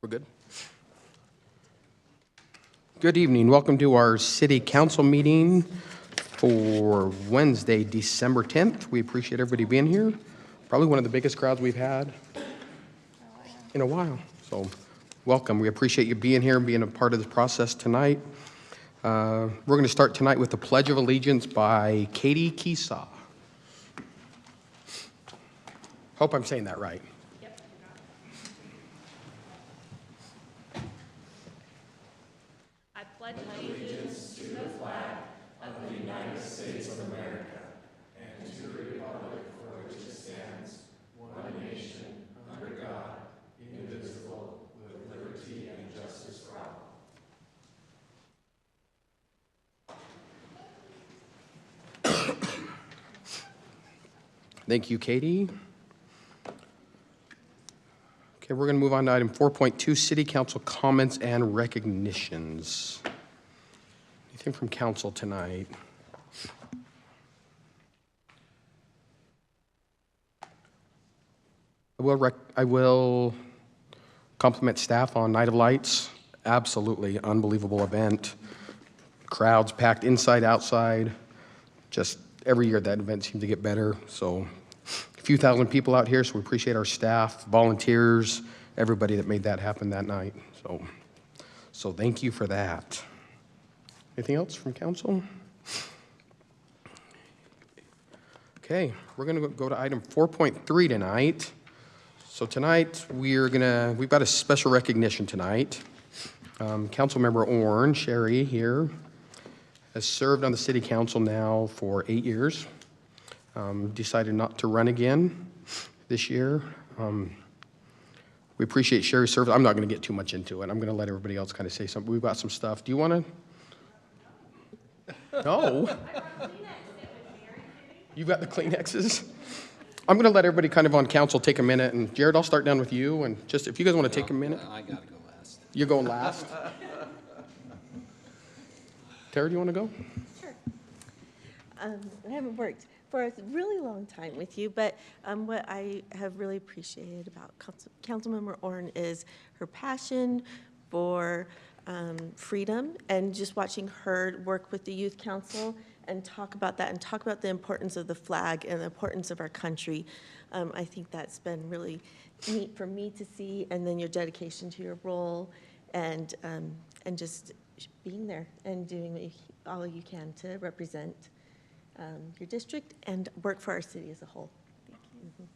We're good. Good evening. Welcome to our City Council meeting for Wednesday, December 10th. We appreciate everybody being here. Probably one of the biggest crowds we've had in a while. So welcome. We appreciate you being here and being a part of this process tonight. We're going to start tonight with the Pledge of Allegiance by Katie Keesaw. Hope I'm saying that right. Yep. I pledge allegiance to the flag of the United States of America and to the republic for which it stands, one nation, under God, indivisible, with liberty and justice for all. Thank you, Katie. Okay, we're going to move on to item 4.2, City Council comments and recognitions. Anything from council tonight? I will compliment staff on Night of Lights. Absolutely unbelievable event. Crowds packed inside, outside. Just every year that event seems to get better. So a few thousand people out here, so we appreciate our staff, volunteers, everybody that made that happen that night. So thank you for that. Anything else from council? Okay, we're going to go to item 4.3 tonight. So tonight we've got a special recognition tonight. Councilmember Ohrn, Sherry here, has served on the city council now for 8 years. Decided not to run again this year. We appreciate Sherry's service. I'm not going to get too much into it. I'm going to let everybody else kind of say something. We've got some stuff. Do you want to? No. You've got the Kleenexes? I'm going to let everybody kind of on council take a minute. And Jared, I'll start down with you. And just if you guys want to take a minute. I got to go last. You're going last? Tara, do you want to go? Sure. I haven't worked for a really long time with you, but what I have really appreciated about Councilmember Ohrn is her passion for freedom, and just watching her work with the Youth Council and talk about that and talk about the importance of the flag and the importance of our country. I think that's been really neat for me to see, and then your dedication to your role and just being there and doing all you can to represent your district and work for our city as a whole. Thank you.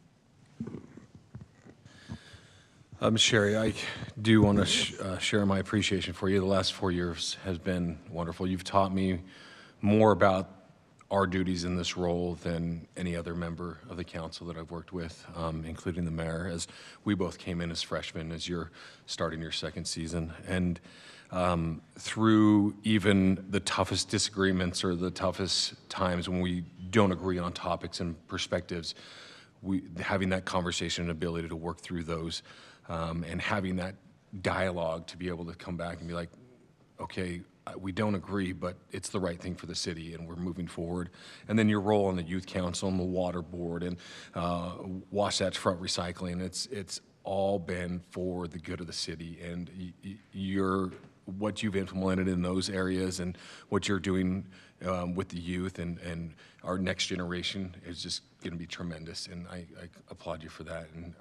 Sherry, I do want to share my appreciation for you. The last 4 years has been wonderful. You've taught me more about our duties in this role than any other member of the council that I've worked with, including the mayor, as we both came in as freshmen, as you're starting your second season. And through even the toughest disagreements or the toughest times when we don't agree on topics and perspectives, having that conversation and ability to work through those, and having that dialogue to be able to come back and be like, okay, we don't agree, but it's the right thing for the city and we're moving forward. And then your role on the Youth Council and the Water Board and Wasatch Front Recycling, it's all been for the good of the city. And what you've implemented in those areas and what you're doing with the youth and our next generation is just going to be tremendous. And I applaud you for that. And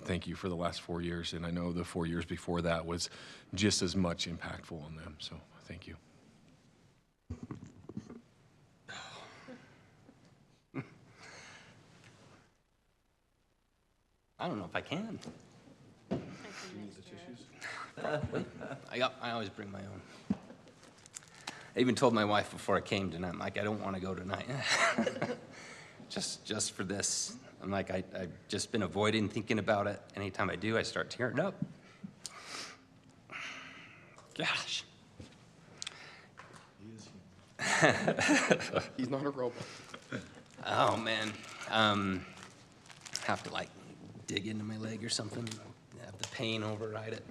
thank you for the last 4 years. And I know the 4 years before that was just as much impactful on them. So thank you. I don't know if I can. I always bring my own. I even told my wife before I came tonight, I'm like, I don't want to go tonight. just for this. I'm like, I've just been avoiding thinking about it. Anytime I do, I start tearing up. Gosh. He's not a robot. Oh, man. Have to, like, dig into my leg or something, have the pain override it.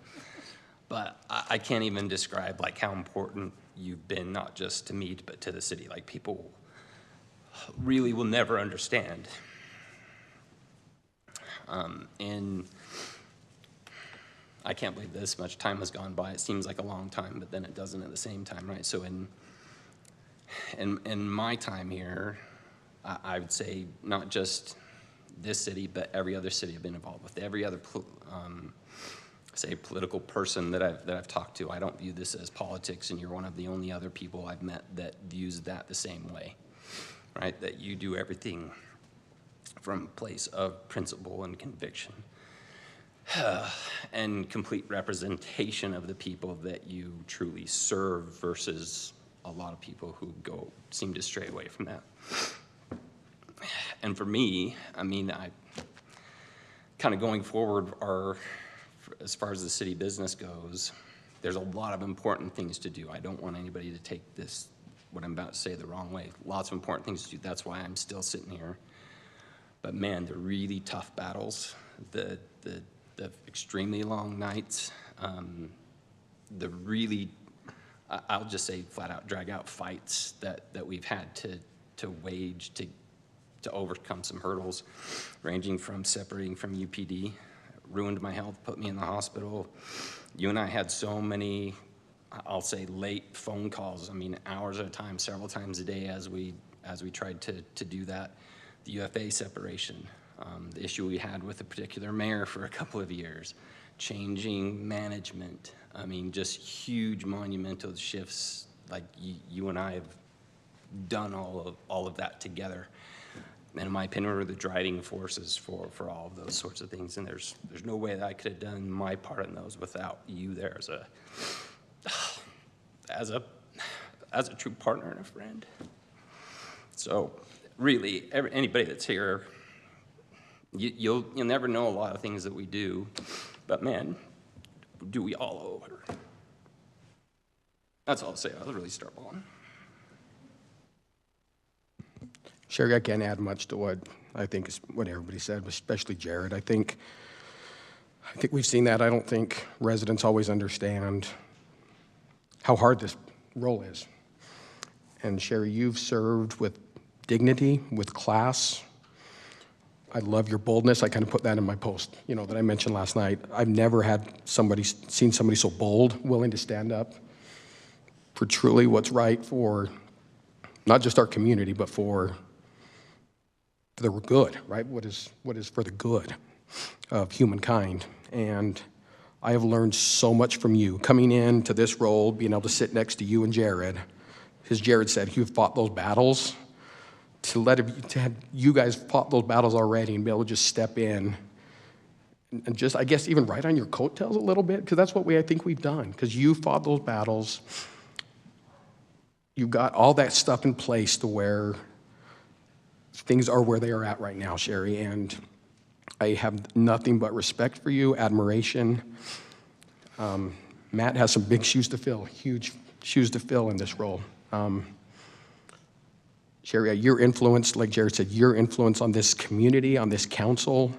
But I can't even describe, like, how important you've been, not just to me, but to the city. Like, people really will never understand. And I can't believe this much time has gone by. It seems like a long time, but then it doesn't at the same time, right? So in my time here, I would say not just this city, but every other city I've been involved with, every other say political person that I've talked to. I don't view this as politics, and you're one of the only other people I've met that views that the same way, right? That you do everything from a place of principle and conviction and complete representation of the people that you truly serve versus a lot of people who seem to stray away from that. And for me, I mean, I kind of going forward as far as the city business goes, there's a lot of important things to do. I don't want anybody to take this, what I'm about to say, the wrong way. Lots of important things to do. That's why I'm still sitting here. But man, the really tough battles, the extremely long nights, the really, I'll just say flat out drag out fights that we've had to wage to overcome some hurdles, ranging from separating from UPD, ruined my health, put me in the hospital. You and I had so many, I'll say, late phone calls. I mean, hours at a time, several times a day as we tried to do that. The UFA separation, the issue we had with a particular mayor for a couple of years, changing management. I mean, just huge monumental shifts. Like you and I have done all of that together. And in my opinion, we're the driving forces for all of those sorts of things. And there's no way that I could have done my part in those without you there as a true partner and a friend. So really, anybody that's here, you'll never know a lot of things that we do, but man, do we all owe her. That's all I'll say. I'll really start balling. Sherry, I can't add much to what I think is what everybody said, especially Jared. I think we've seen that. I don't think residents always understand how hard this role is. And Sherry, you've served with dignity, with class. I love your boldness. I kind of put that in my post, that I mentioned last night. I've never seen somebody so bold, willing to stand up for truly what's right for not just our community, but for the good, right? What is for the good of humankind. And I have learned so much from you. Coming into this role, being able to sit next to you and Jared, as Jared said, you've fought those battles. To have you guys fought those battles already and be able to just step in and just, I guess, even ride on your coattails a little bit, because that's what I think we've done, because you fought those battles. You've got all that stuff in place to where things are where they are at right now, Sherry, and I have nothing but respect for you, admiration. Matt has some big shoes to fill, huge shoes to fill in this role. Sherry, your influence, like Jared said, your influence on this community, on this council,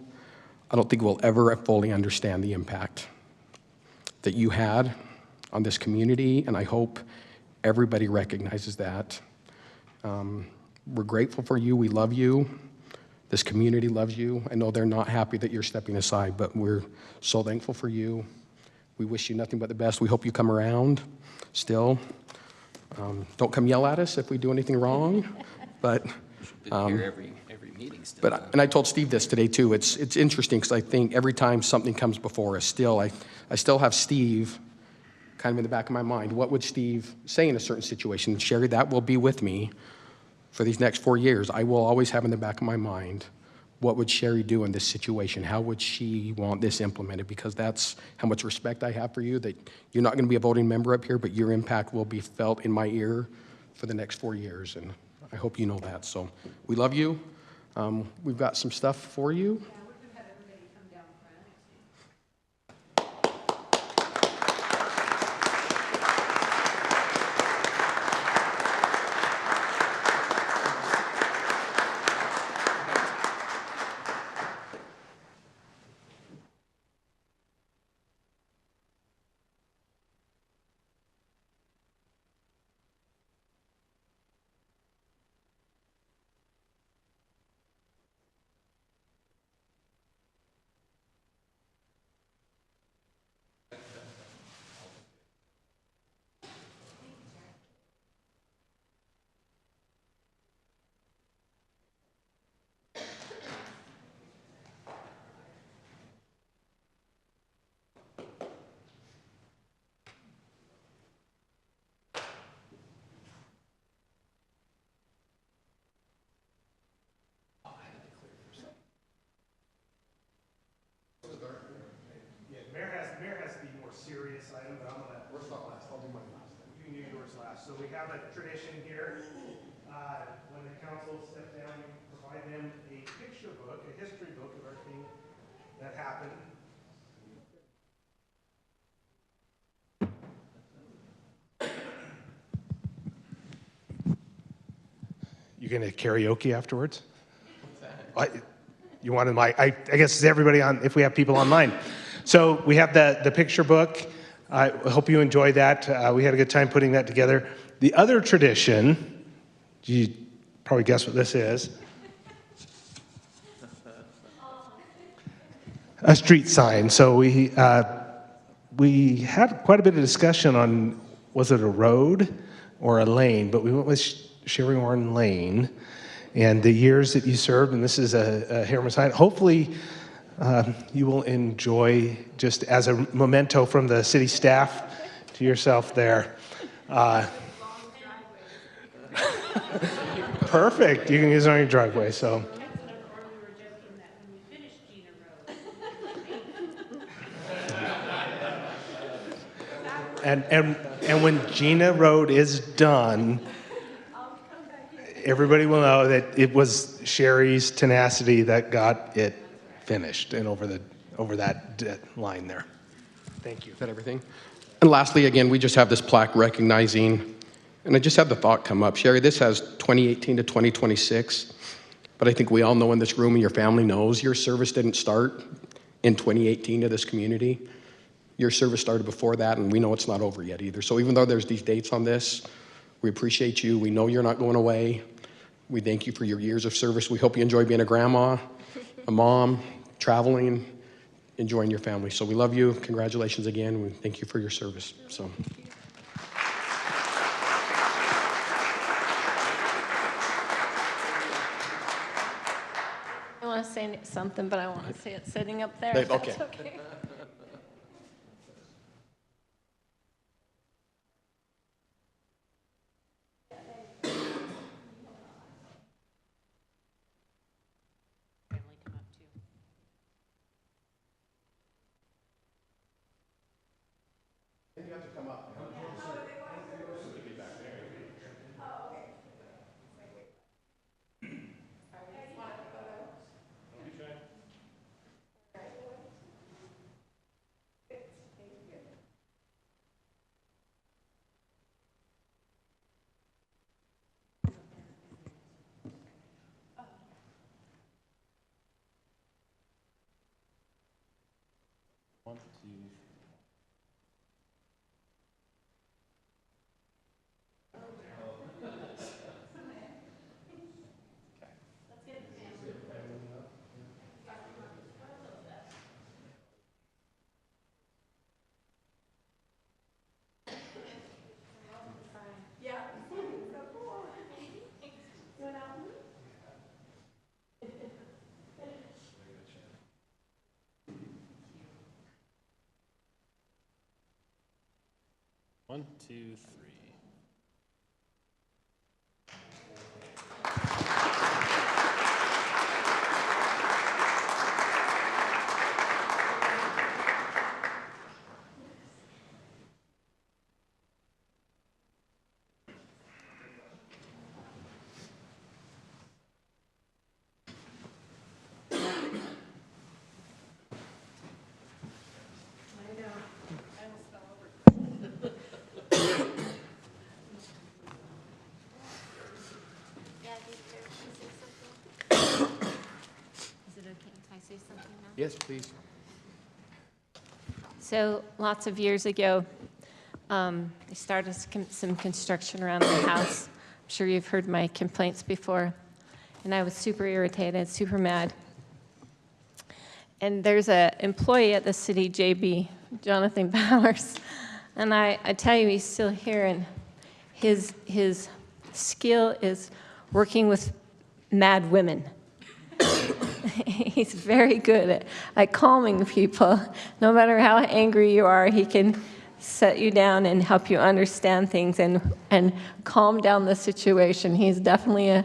I don't think we'll ever fully understand the impact that you had on this community, and I hope everybody recognizes that. We're grateful for you. We love you. This community loves you. I know they're not happy that you're stepping aside, but we're so thankful for you. We wish you nothing but the best. We hope you come around still. Don't come yell at us if we do anything wrong, but Been here every meeting still. and I told Steve this today too. It's interesting because I think every time something comes before us, I still have Steve kind of in the back of my mind. What would Steve say in a certain situation? Sherry, that will be with me for these next 4 years. I will always have in the back of my mind, what would Sherry do in this situation? How would she want this implemented? Because that's how much respect I have for you, that you're not going to be a voting member up here, but your impact will be felt in my ear for the next 4 years, and I hope you know that. So we love you. We've got some stuff for you. Yeah, we could have everybody come down front. Mayor has the more serious item, but I'm gonna. Where's the last? I'll do mine last. You can do yours last. So we have a tradition here. When the council steps down, you provide them a picture book, a history book of everything that happened. You gonna karaoke afterwards? You wanted my, I guess it's everybody on, if we have people online. So we have the picture book. I hope you enjoyed that. We had a good time putting that together. The other tradition, you probably guess what this is. A street sign. So we had quite a bit of discussion on, was it a road or a lane? But we went with Sherry Ohrn Lane. And the years that you served, and this is a Harriman sign. Hopefully, you will enjoy, just as a memento from the city staff to yourself there. Perfect. You can use it on your driveway. So. And when Gina Road is done, everybody will know that it was Sherry's tenacity that got it finished and over that line there. Thank you. Is that everything? And lastly, again, we just have this plaque recognizing, and I just had the thought come up, Sherry, this has 2018 to 2026, but I think we all know in this room and your family knows your service didn't start in 2018 to this community. Your service started before that, and we know it's not over yet either. So even though there's these dates on this, we appreciate you. We know you're not going away. We thank you for your years of service. We hope you enjoy being a grandma, a mom, traveling, enjoying your family. So we love you. Congratulations again. We thank you for your service. So. I want to say something, but I want to say it sitting up there. Okay. That's okay. One, two, three. Say something now? Yes, please. So lots of years ago, they started some construction around the house. I'm sure you've heard my complaints before. And I was super irritated, super mad. And there's an employee at the city, JB, Jonathan Bowers. And I tell you, he's still here. And his skill is working with mad women. He's very good at calming people. No matter how angry you are, he can set you down and help you understand things and calm down the situation. He's definitely a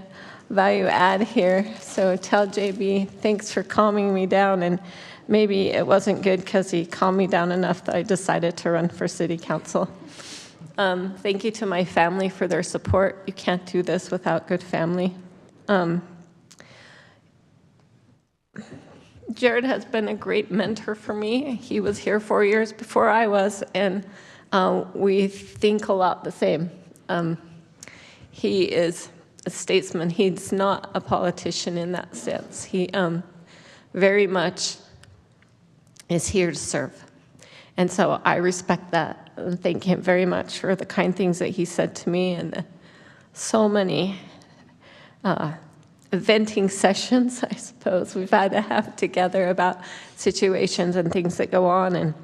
value add here. So tell JB, thanks for calming me down and maybe it wasn't good because he calmed me down enough that I decided to run for city council. Thank you to my family for their support. You can't do this without good family. Jared has been a great mentor for me. He was here 4 years before I was, and we think a lot the same. He is a statesman. He's not a politician in that sense. He very much is here to serve. And so I respect that and thank him very much for the kind things that he said to me and so many venting sessions, I suppose, we've had to have together about situations and things that go on.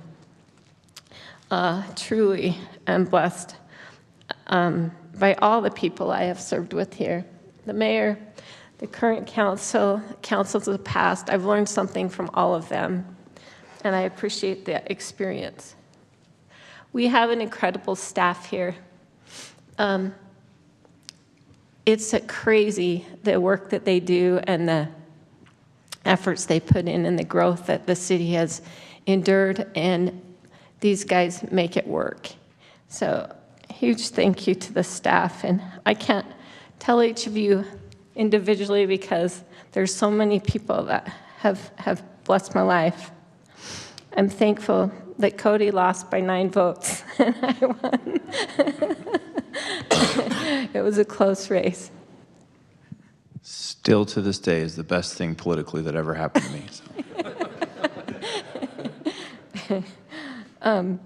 And truly am blessed by all the people I have served with here. The mayor, the current council, councils of the past. I've learned something from all of them, and I appreciate the experience. We have an incredible staff here. It's crazy, the work that they do and the efforts they put in and the growth that the city has endured, and these guys make it work. So huge thank you to the staff, and I can't tell each of you individually because there's so many people that have blessed my life. I'm thankful that Cody lost by 9 votes and I won. It was a close race. Still to this day is the best thing politically that ever happened to me. So.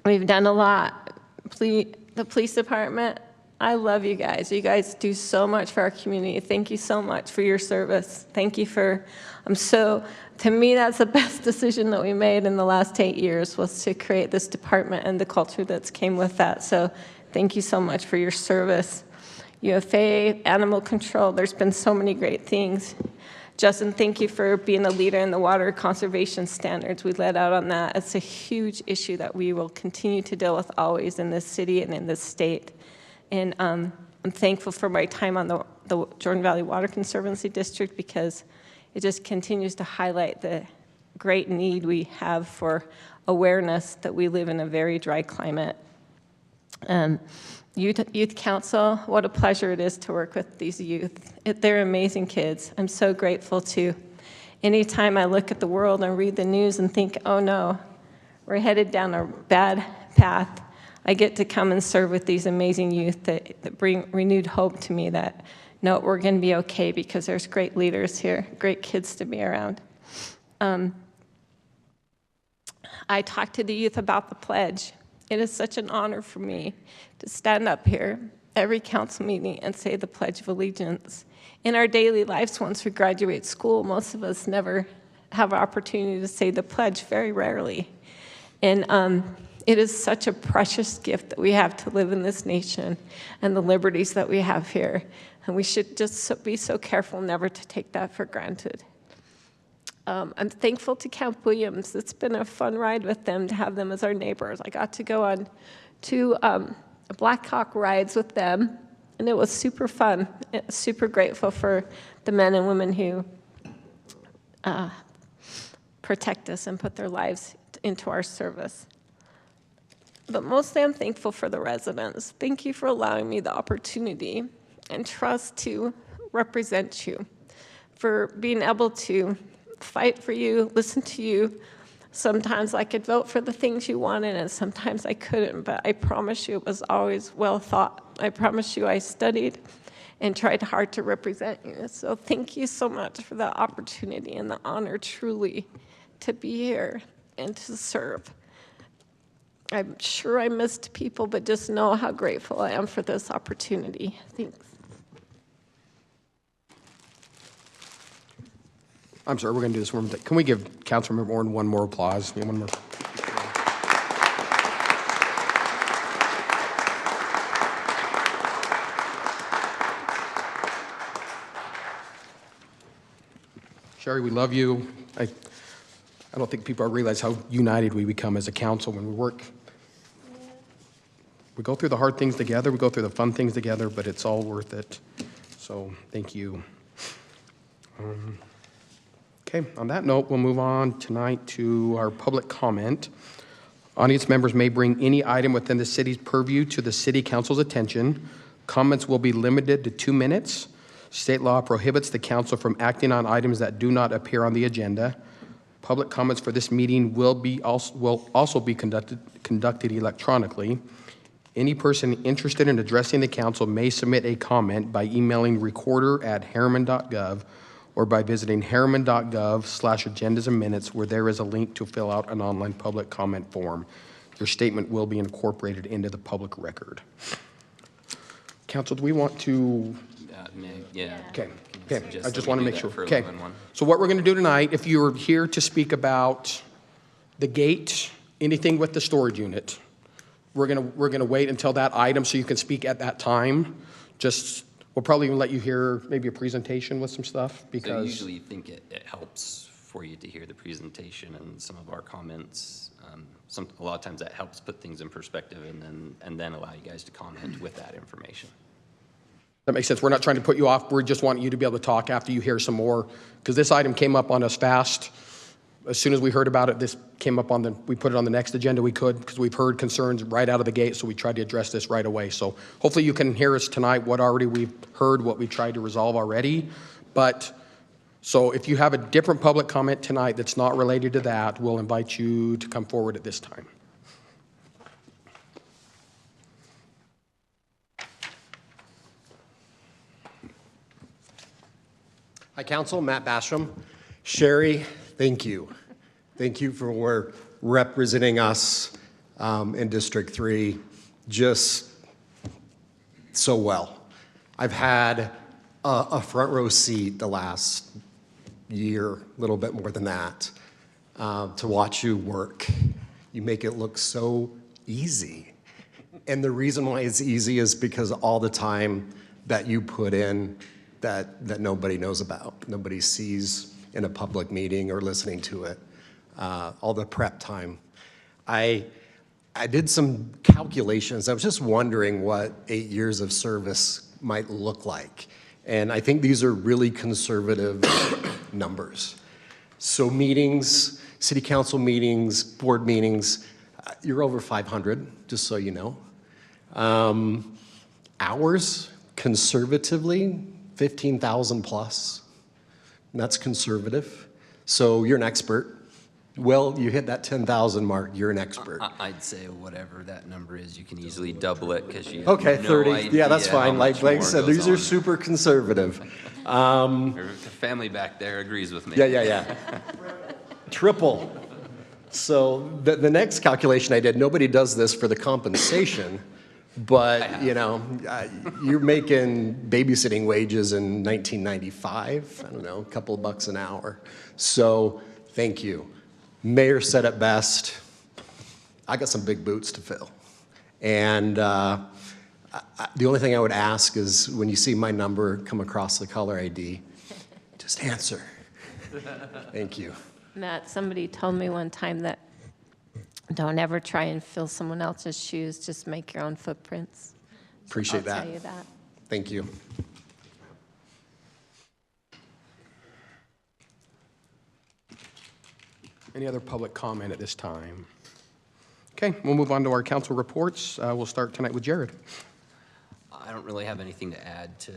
We've done a lot. The police department, I love you guys. You guys do so much for our community. Thank you so much for your service. Thank you for, to me, that's the best decision that we made in the last 8 years was to create this department and the culture that's came with that. So thank you so much for your service. UFA, animal control, there's been so many great things. Justin, thank you for being a leader in the water conservation standards. We let out on that. It's a huge issue that we will continue to deal with always in this city and in this state. And I'm thankful for my time on the Jordan Valley Water Conservancy District because it just continues to highlight the great need we have for awareness that we live in a very dry climate. Youth Council, what a pleasure it is to work with these youth. They're amazing kids. I'm so grateful to. Anytime I look at the world and read the news and think, oh no, we're headed down a bad path, I get to come and serve with these amazing youth that bring renewed hope to me that, no, we're going to be okay because there's great leaders here, great kids to be around. I talked to the youth about the pledge. It is such an honor for me to stand up here every council meeting and say the Pledge of Allegiance. In our daily lives, once we graduate school, most of us never have an opportunity to say the pledge, very rarely. And it is such a precious gift that we have to live in this nation and the liberties that we have here. And we should just be so careful never to take that for granted. I'm thankful to Camp Williams. It's been a fun ride with them to have them as our neighbors. I got to go on 2 Blackhawk rides with them, and it was super fun. Super grateful for the men and women who protect us and put their lives into our service. But mostly I'm thankful for the residents. Thank you for allowing me the opportunity and trust to represent you, for being able to fight for you, listen to you. Sometimes I could vote for the things you wanted, and sometimes I couldn't, but I promise you it was always well thought. I promise you I studied and tried hard to represent you. So thank you so much for the opportunity and the honor truly to be here and to serve. I'm sure I missed people, but just know how grateful I am for this opportunity. Thanks. I'm sorry, we're going to do this one. Can we give Councilmember Ohrn one more applause? One more. Sherry, we love you. I don't think people realize how united we become as a council when we work. We go through the hard things together, we go through the fun things together, but it's all worth it. So thank you. Okay, on that note, we'll move on tonight to our public comment. Audience members may bring any item within the city's purview to the city council's attention. Comments will be limited to 2 minutes. State law prohibits the council from acting on items that do not appear on the agenda. Public comments for this meeting will also be conducted electronically. Any person interested in addressing the council may submit a comment by emailing recorder@harriman.gov or by visiting harriman.gov/agendas and minutes, where there is a link to fill out an online public comment form. Your statement will be incorporated into the public record. Council, do we want to? Yeah. Okay. Can Okay. suggest I that just we want to do make that sure. for Okay. 11-1. So what we're going to do tonight, if you're here to speak about the gate, anything with the storage unit, we're going to wait until that item so you can speak at that time. We'll probably even let you hear maybe a presentation with some stuff So because. usually you think it helps for you to hear the presentation and some of our comments. A lot of times that helps put things in perspective and then allow you guys to comment with that information. That makes sense. We're not trying to put you off. We just want you to be able to talk after you hear some more, because this item came up on us fast. As soon as we heard about it, this came up we put it on the next agenda we could, because we've heard concerns right out of the gate, so we tried to address this right away. So hopefully you can hear us tonight, what already we've heard, what we've tried to resolve already. So if you have a different public comment tonight that's not related to that, we'll invite you to come forward at this time. Hi, Council. Matt Basham. Sherry, thank you. Thank you for representing us in District 3 just so well. I've had a front row seat the last year, a little bit more than that, to watch you work. You make it look so easy. And the reason why it's easy is because all the time that you put in that nobody knows about, nobody sees in a public meeting or listening to it, all the prep time. I did some calculations. I was just wondering what 8 years of service might look like. And I think these are really conservative numbers. So meetings, city council meetings, board meetings, you're over 500, just so you know. Hours, conservatively, 15,000 plus. And that's conservative. So you're an expert. Well, you hit that 10,000 mark, you're an expert. I'd say whatever that number is, you can easily double it because you Okay, have no 30. idea Yeah, that's how fine. Like much I more said, goes these are on. super conservative. The family back there agrees with me. Yeah. Triple. So the next calculation I did, nobody does this for the compensation, but you're making babysitting wages in 1995, I don't know, a couple of bucks an hour. So thank you. Mayor said it best, I got some big boots to fill. And the only thing I would ask is when you see my number come across the caller ID, just answer. Thank you. Matt, somebody told me one time that don't ever try and fill someone else's shoes, just make your own footprints. Appreciate that. I'll tell you that. Thank you. Any other public comment at this time? Okay, we'll move on to our council reports. We'll start tonight with Jared. I don't really have anything to add to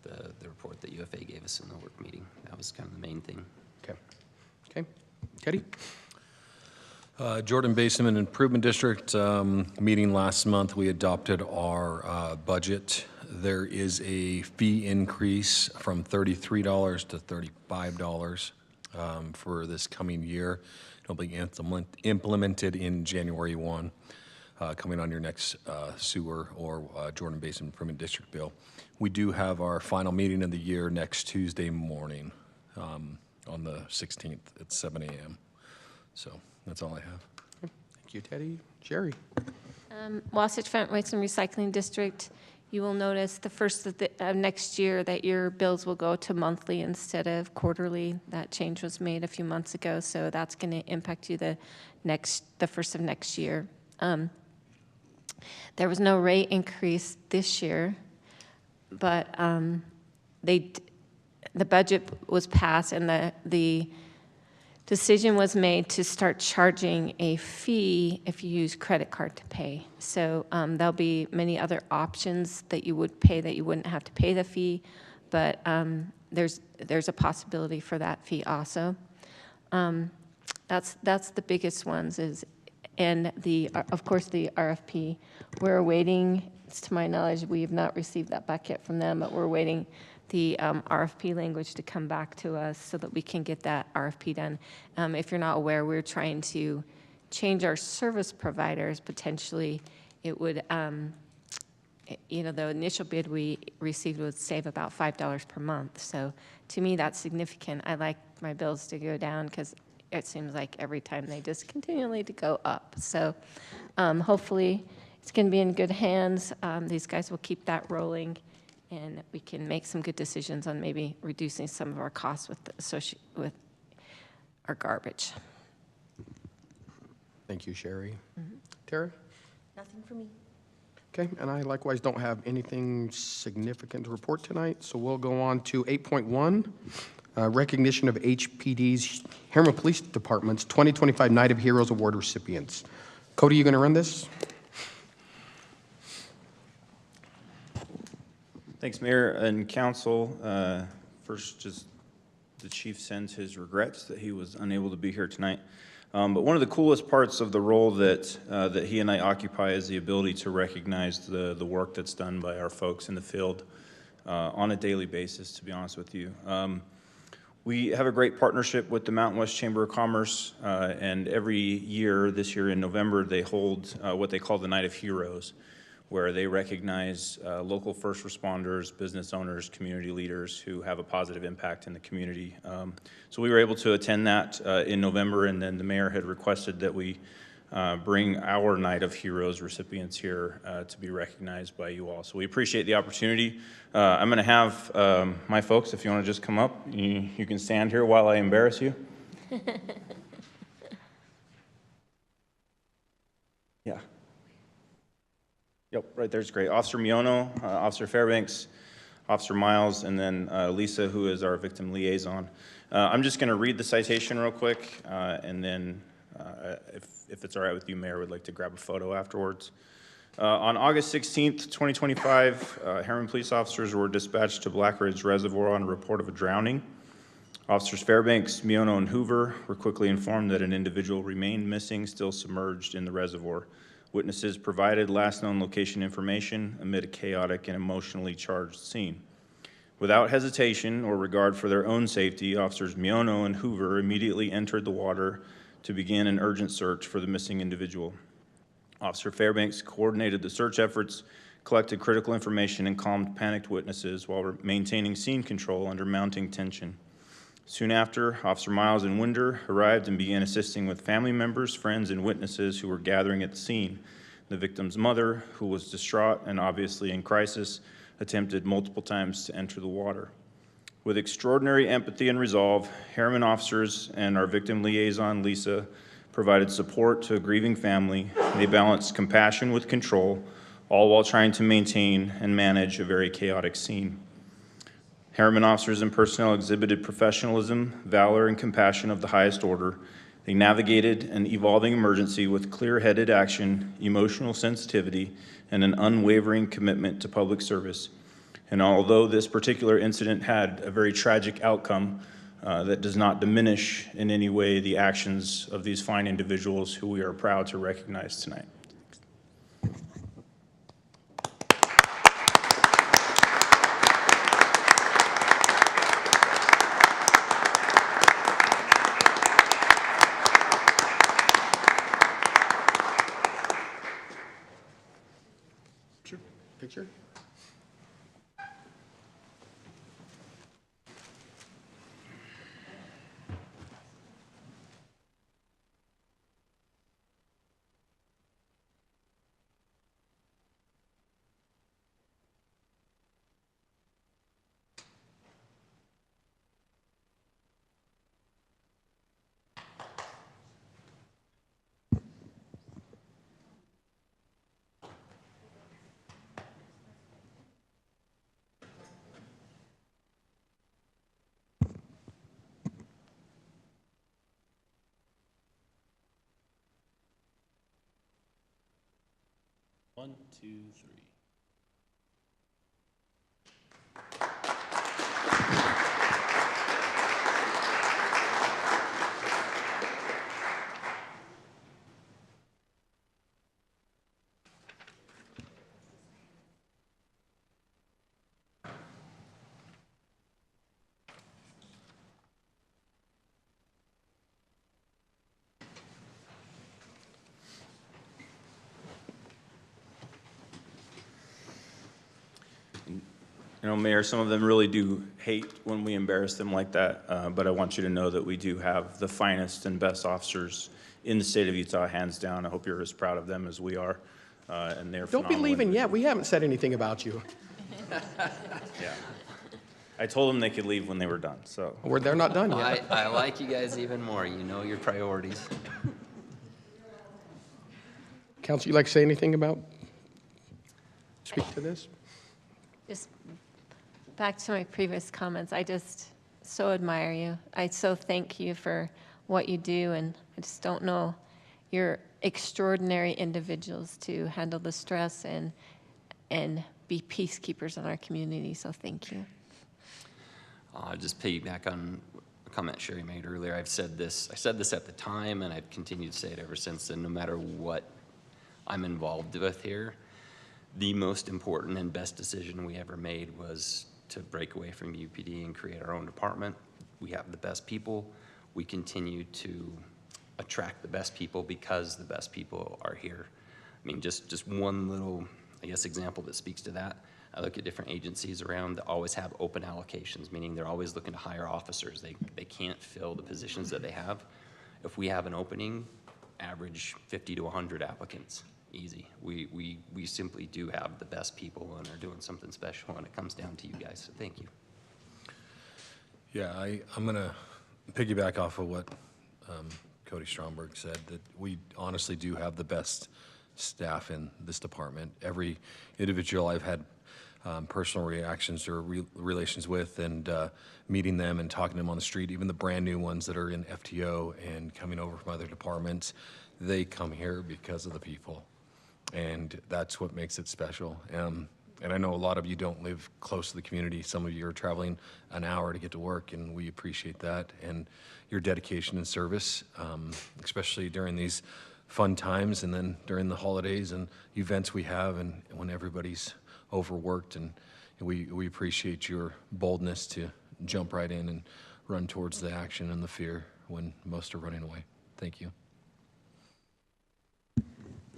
the report that UFA gave us in the work meeting. That was kind of the main thing. Okay. Teddy? Jordan Basin Improvement District, meeting last month, we adopted our budget. There is a fee increase from $33 to $35 for this coming year. It'll be implemented in January 1, coming on your next sewer or Jordan Basin Improvement District bill. We do have our final meeting of the year next Tuesday morning on the 16th at 7 a.m. So that's all I have. Thank you, Teddy. Jerry? Wasatch Front Waste and Recycling District, you will notice the first of next year that your bills will go to monthly instead of quarterly. That change was made a few months ago, so that's going to impact you the first of next year. There was no rate increase this year, but the budget was passed and the decision was made to start charging a fee if you use credit card to pay. So there'll be many other options that you would pay that you wouldn't have to pay the fee, but there's a possibility for that fee also. That's the biggest ones and of course the RFP. We're awaiting, to my knowledge, we have not received that back yet from them, but we're waiting the RFP language to come back to us so that we can get that RFP done. If you're not aware, we're trying to change our service providers. Potentially, it would, the initial bid we received would save about $5 per month. So to me, that's significant. I like my bills to go down because it seems like every time they just continually to go up. So hopefully it's going to be in good hands. These guys will keep that rolling, and we can make some good decisions on maybe reducing some of our costs with our garbage. Thank you, Sherry. Tara? Nothing for me. Okay, and I likewise don't have anything significant to report tonight, so we'll go on to 8.1, recognition of HPD's Harriman Police Department's 2025 Night of Heroes Award recipients. Cody, you going to run this? Thanks, Mayor and Council. First, just the chief sends his regrets that he was unable to be here tonight. But one of the coolest parts of the role that he and I occupy is the ability to recognize the work that's done by our folks in the field on a daily basis, to be honest with you. We have a great partnership with the Mountain West Chamber of Commerce, and every year, this year in November, they hold what they call the Night of Heroes, where they recognize local first responders, business owners, community leaders who have a positive impact in the community. So we were able to attend that in November, and then the mayor had requested that we bring our Night of Heroes recipients here to be recognized by you all. So we appreciate the opportunity. I'm going to have my folks, if you want to just come up, you can stand here while I embarrass you. Yeah. Yep, right there's great. Officer Miono, Officer Fairbanks, Officer Miles, and then Lisa, who is our victim liaison. I'm just going to read the citation real quick, and then if it's all right with you, Mayor, would like to grab a photo afterwards. On August 16th, 2025, Harriman police officers were dispatched to Black Ridge Reservoir on a report of a drowning. Officers Fairbanks, Miono, and Hoover were quickly informed that an individual remained missing, still submerged in the reservoir. Witnesses provided last known location information amid a chaotic and emotionally charged scene. Without hesitation or regard for their own safety, Officers Miono and Hoover immediately entered the water to begin an urgent search for the missing individual. Officer Fairbanks coordinated the search efforts, collected critical information, and calmed panicked witnesses while maintaining scene control under mounting tension. Soon after, Officer Miles and Winder arrived and began assisting with family members, friends, and witnesses who were gathering at the scene. The victim's mother, who was distraught and obviously in crisis, attempted multiple times to enter the water. With extraordinary empathy and resolve, Harriman officers and our victim liaison, Lisa, provided support to a grieving family. They balanced compassion with control, all while trying to maintain and manage a very chaotic scene. Harriman officers and personnel exhibited professionalism, valor, and compassion of the highest order. They navigated an evolving emergency with clear-headed action, emotional sensitivity, and an unwavering commitment to public service. And although this particular incident had a very tragic outcome, that does not diminish in any way the actions of these fine individuals who we are proud to recognize tonight. Picture? 1, 2, 3. You know, Mayor, some of them really do hate when we embarrass them like that, but I want you to know that we do have the finest and best officers in the state of Utah, hands down. I hope you're as proud of them as we are, and they're Don't be phenomenal leaving yet. individuals. We haven't said anything about you. Yeah. I told them they could leave when they were done, so. They're not done yet. I like you guys even more. You know your priorities. Council, you like to say anything about, speak to this? Just back to my previous comments, I just so admire you. I so thank you for what you do, and I just don't know. You're extraordinary individuals to handle the stress and be peacekeepers in our community, so thank you. I'll just piggyback on a comment Sherry made earlier. I said this at the time, and I've continued to say it ever since, and no matter what I'm involved with here, the most important and best decision we ever made was to break away from UPD and create our own department. We have the best people. We continue to attract the best people because the best people are here. I mean, just one little, I guess, example that speaks to that. I look at different agencies around that always have open allocations, meaning they're always looking to hire officers. They can't fill the positions that they have. If we have an opening, average 50 to 100 applicants. Easy. We simply do have the best people and are doing something special, and it comes down to you guys, so thank you. Yeah, I'm going to piggyback off of what Cody Stromberg said, that we honestly do have the best staff in this department. Every individual I've had personal reactions or relations with, and meeting them and talking to them on the street, even the brand new ones that are in FTO and coming over from other departments, they come here because of the people. And that's what makes it special. And I know a lot of you don't live close to the community. Some of you are traveling an hour to get to work, and we appreciate that. And your dedication and service, especially during these fun times and then during the holidays and events we have, and when everybody's overworked. And we appreciate your boldness to jump right in and run towards the action and the fear when most are running away. Thank you.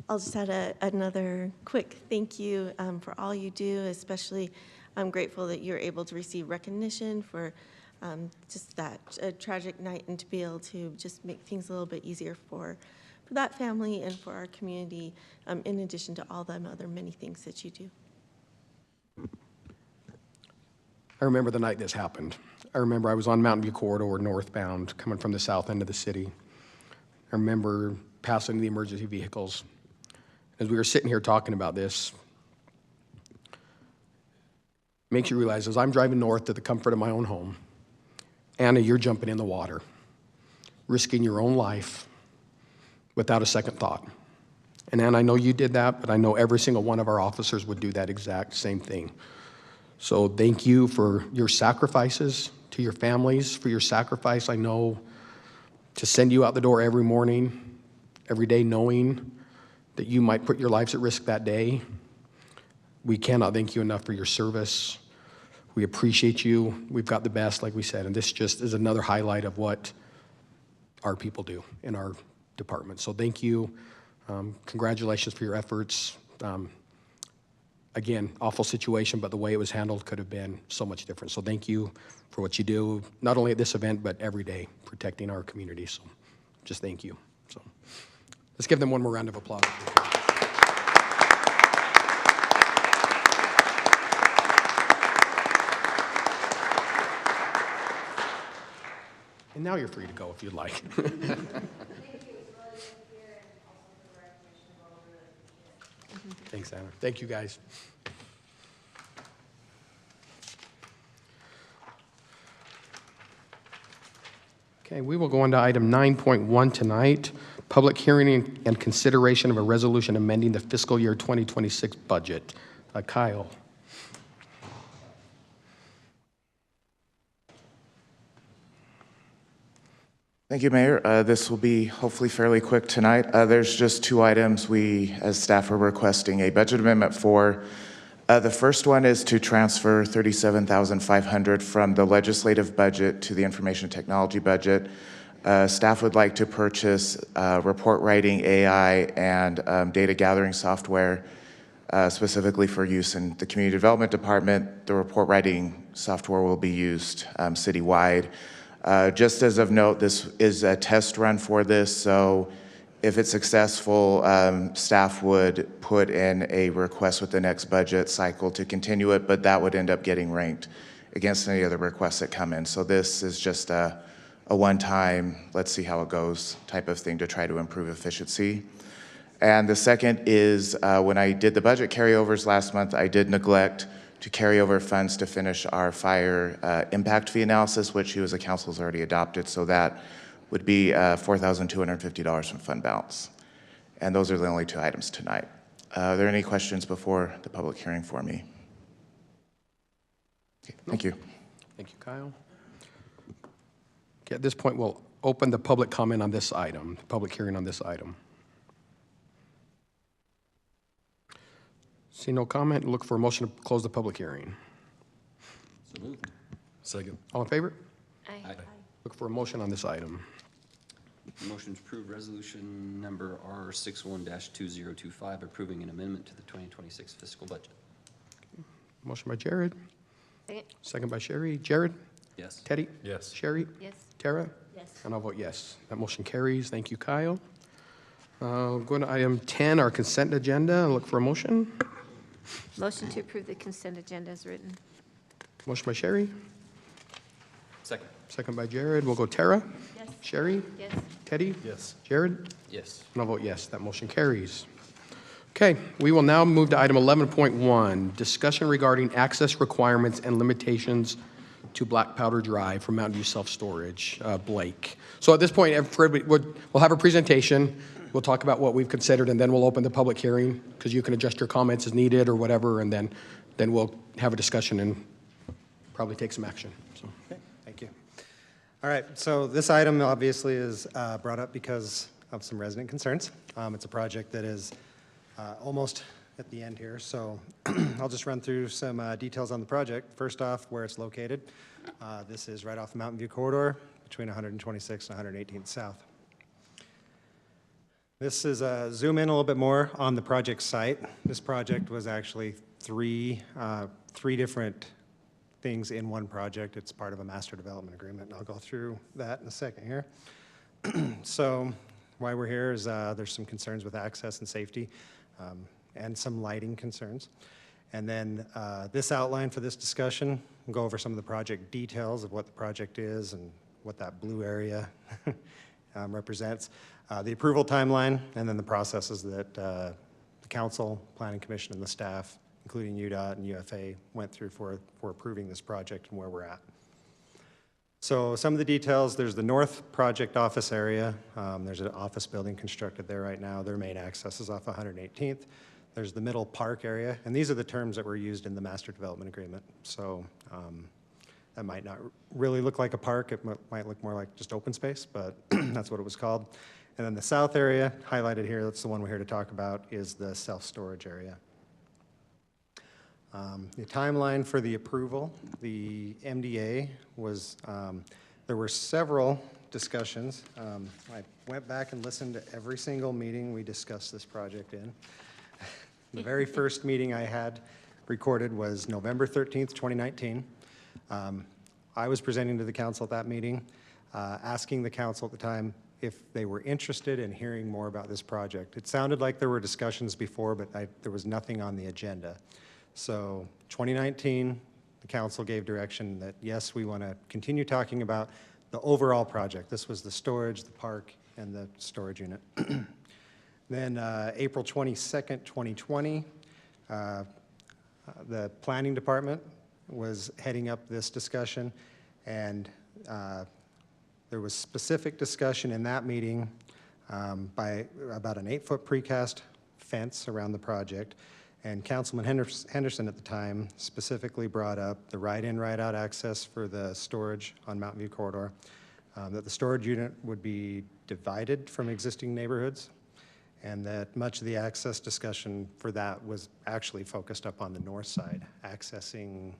I'll just add another quick thank you for all you do. Especially, I'm grateful that you're able to receive recognition for just that tragic night, and to be able to just make things a little bit easier for that family and for our community, in addition to all them other many things that you do. I remember the night this happened. I remember I was on Mountain View Corridor northbound, coming from the south end of the city. I remember passing the emergency vehicles. As we were sitting here talking about this, makes you realize, as I'm driving north to the comfort of my own home, Anna, you're jumping in the water, risking your own life without a second thought. And Anna, I know you did that, but I know every single one of our officers would do that exact same thing. So thank you for your sacrifices, to your families for your sacrifice. I know to send you out the door every morning, every day, knowing that you might put your lives at risk that day. We cannot thank you enough for your service. We appreciate you. We've got the best, like we said, and this just is another highlight of what our people do in our department. So thank you. Congratulations for your efforts. Again, awful situation, but the way it was handled could have been so much different. So thank you for what you do, not only at this event, but every day, protecting our community. So just thank you. So let's give them one more round of applause. And now you're free to go if you'd like. Thanks, Anna. Thank you, guys. Okay, we will go on to item 9.1 tonight, public hearing and consideration of a resolution amending the fiscal year 2026 budget. Kyle. Thank you, Mayor. This will be hopefully fairly quick tonight. There's just two items we, as staff, are requesting a budget amendment for. The first one is to transfer $37,500 from the legislative budget to the information technology budget. Staff would like to purchase report writing AI and data gathering software, specifically for use in the community development department. The report writing software will be used citywide. Just as of note, this is a test run for this, so if it's successful, staff would put in a request with the next budget cycle to continue it, but that would end up getting ranked against any other requests that come in. So this is just a one-time, let's see how it goes type of thing to try to improve efficiency. And the second is when I did the budget carryovers last month, I did neglect to carry over funds to finish our fire impact fee analysis, which you as a council has already adopted. So that would be $4,250 from fund balance. And those are the only two items tonight. Are there any questions before the public hearing for me? Okay, thank you. Thank you, Kyle. Okay, at this point, we'll open the public comment on this item, the public hearing on this item. See no comment, look for a motion to close the public hearing. So moved. Second. All in favor? Aye. Look for a motion on this item. Motion to approve resolution number R61-2025, approving an amendment to the 2026 fiscal budget. Motion by Jared, Second. second by Sherry. Jared? Yes. Teddy? Yes. Sherry? Yes. Tara? Yes. And I'll vote yes. That motion carries. Thank you, Kyle. Going to item 10, our consent agenda. Look for a motion. Motion to approve the consent agenda as written. Motion by Sherry, Second. second by Jared. We'll go Tara? Yes. Sherry? Yes. Teddy? Yes. Jared? Yes. And I'll vote yes. That motion carries. Okay, we will now move to item 11.1, discussion regarding access requirements and limitations to Black Powder Drive for Mountain View Self-Storage. Blake. So at this point, everybody we'll have a presentation. We'll talk about what we've considered, and then we'll open the public hearing, because you can adjust your comments as needed or whatever, and then we'll have a discussion and probably take some action. So. Okay, thank you. All right, so this item obviously is brought up because of some resident concerns. It's a project that is almost at the end here, so I'll just run through some details on the project. First off, where it's located. This is right off the Mountain View corridor between 126th and 118th South. This is zoom in a little bit more on the project site. This project was actually three different things in one project. It's part of a master development agreement, and I'll go through that in a second here. So why we're here is there's some concerns with access and safety and some lighting concerns. And then this outline for this discussion, we'll go over some of the project details of what the project is and what that blue area represents. The approval timeline, and then the processes that the council, planning commission, and the staff, including UDOT and UFA, went through for approving this project and where we're at. So some of the details, there's the north project office area. There's an office building constructed there right now. Their main access is off 118th. There's the middle park area, and these are the terms that were used in the master development agreement. So that might not really look like a park. It might look more like just open space, but that's what it was called. And then the south area, highlighted here, that's the one we're here to talk about, is the self-storage area. The timeline for the approval, the MDA was, there were several discussions. I went back and listened to every single meeting we discussed this project in. The very first meeting I had recorded was November 13th, 2019. I was presenting to the council at that meeting, asking the council at the time if they were interested in hearing more about this project. It sounded like there were discussions before, but there was nothing on the agenda. So 2019, the council gave direction that, yes, we want to continue talking about the overall project. This was the storage, the park, and the storage unit. Then April 22nd, 2020, the planning department was heading up this discussion, and there was specific discussion in that meeting by about an 8-foot precast fence around the project. And Councilman Henderson at the time specifically brought up the right-in, right-out access for the storage on Mountain View Corridor, that the storage unit would be divided from existing neighborhoods, and that much of the access discussion for that was actually focused up on the north side, accessing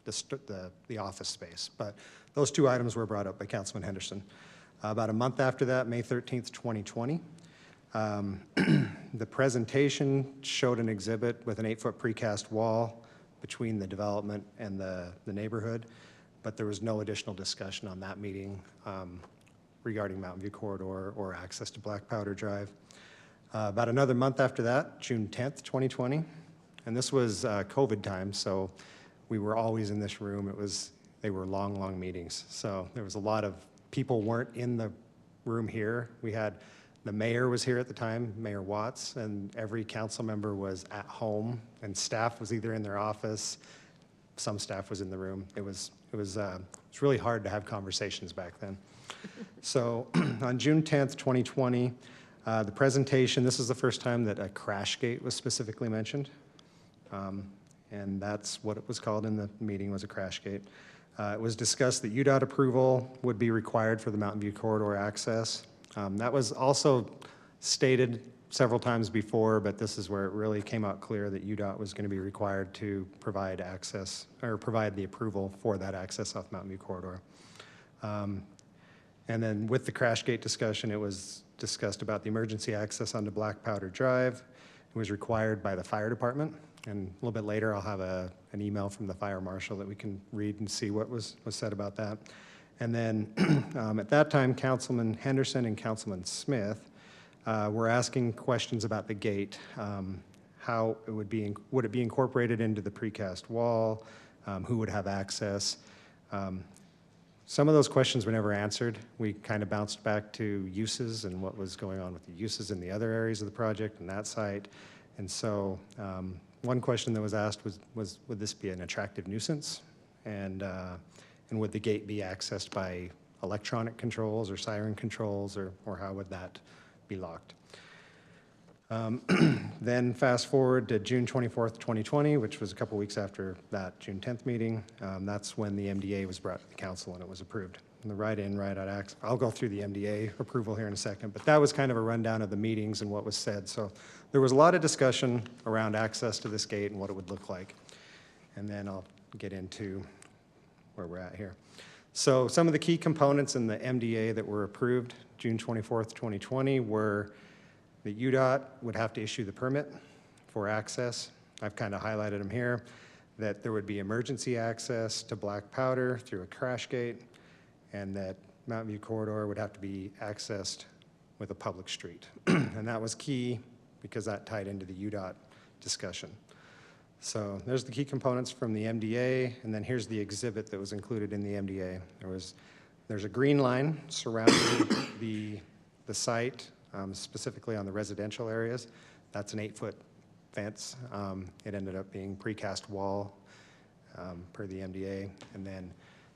the office space. But those two items were brought up by Councilman Henderson. About a month after that, May 13th, 2020, the presentation showed an exhibit with an 8-foot precast wall between the development and the neighborhood, but there was no additional discussion on that meeting regarding Mountain View Corridor or access to Black Powder Drive. About another month after that, June 10th, 2020, and this was COVID time, so we were always in this room. They were long, long meetings, so there was a lot of people weren't in the room here. The mayor was here at the time, Mayor Watts, and every council member was at home, and staff was either in their office. Some staff was in the room. It was really hard to have conversations back then. So on June 10th, 2020, the presentation, this is the first time that a crash gate was specifically mentioned. And that's what it was called in the meeting, was a crash gate. It was discussed that UDOT approval would be required for the Mountain View Corridor access. That was also stated several times before, but this is where it really came out clear that UDOT was going to be required to provide access, or provide the approval for that access off Mountain View Corridor. And then with the crash gate discussion, it was discussed about the emergency access onto Black Powder Drive. It was required by the fire department. And a little bit later, I'll have an email from the fire marshal that we can read and see what was said about that. And then at that time, Councilman Henderson and Councilman Smith were asking questions about the gate, how it would it be incorporated into the precast wall, who would have access. Some of those questions were never answered. We kind of bounced back to uses and what was going on with the uses in the other areas of the project and that site. And so one question that was asked was would this be an attractive nuisance? And would the gate be accessed by electronic controls or siren controls, or how would that be locked? Then fast forward to June 24th, 2020, which was a couple weeks after that June 10th meeting. That's when the MDA was brought to the council and it was approved. And the right-in, right-out access, I'll go through the MDA approval here in a second, but that was kind of a rundown of the meetings and what was said. So there was a lot of discussion around access to this gate and what it would look like. And then I'll get into where we're at here. So some of the key components in the MDA that were approved June 24th, 2020 were that UDOT would have to issue the permit for access. I've kind of highlighted them here, that there would be emergency access to Black Powder through a crash gate, and that Mountain View Corridor would have to be accessed with a public street. And that was key because that tied into the UDOT discussion. So there's the key components from the MDA, and then here's the exhibit that was included in the MDA. There's a green line surrounding the site, specifically on the residential areas. That's an 8-foot fence. It ended up being precast wall per the MDA. And then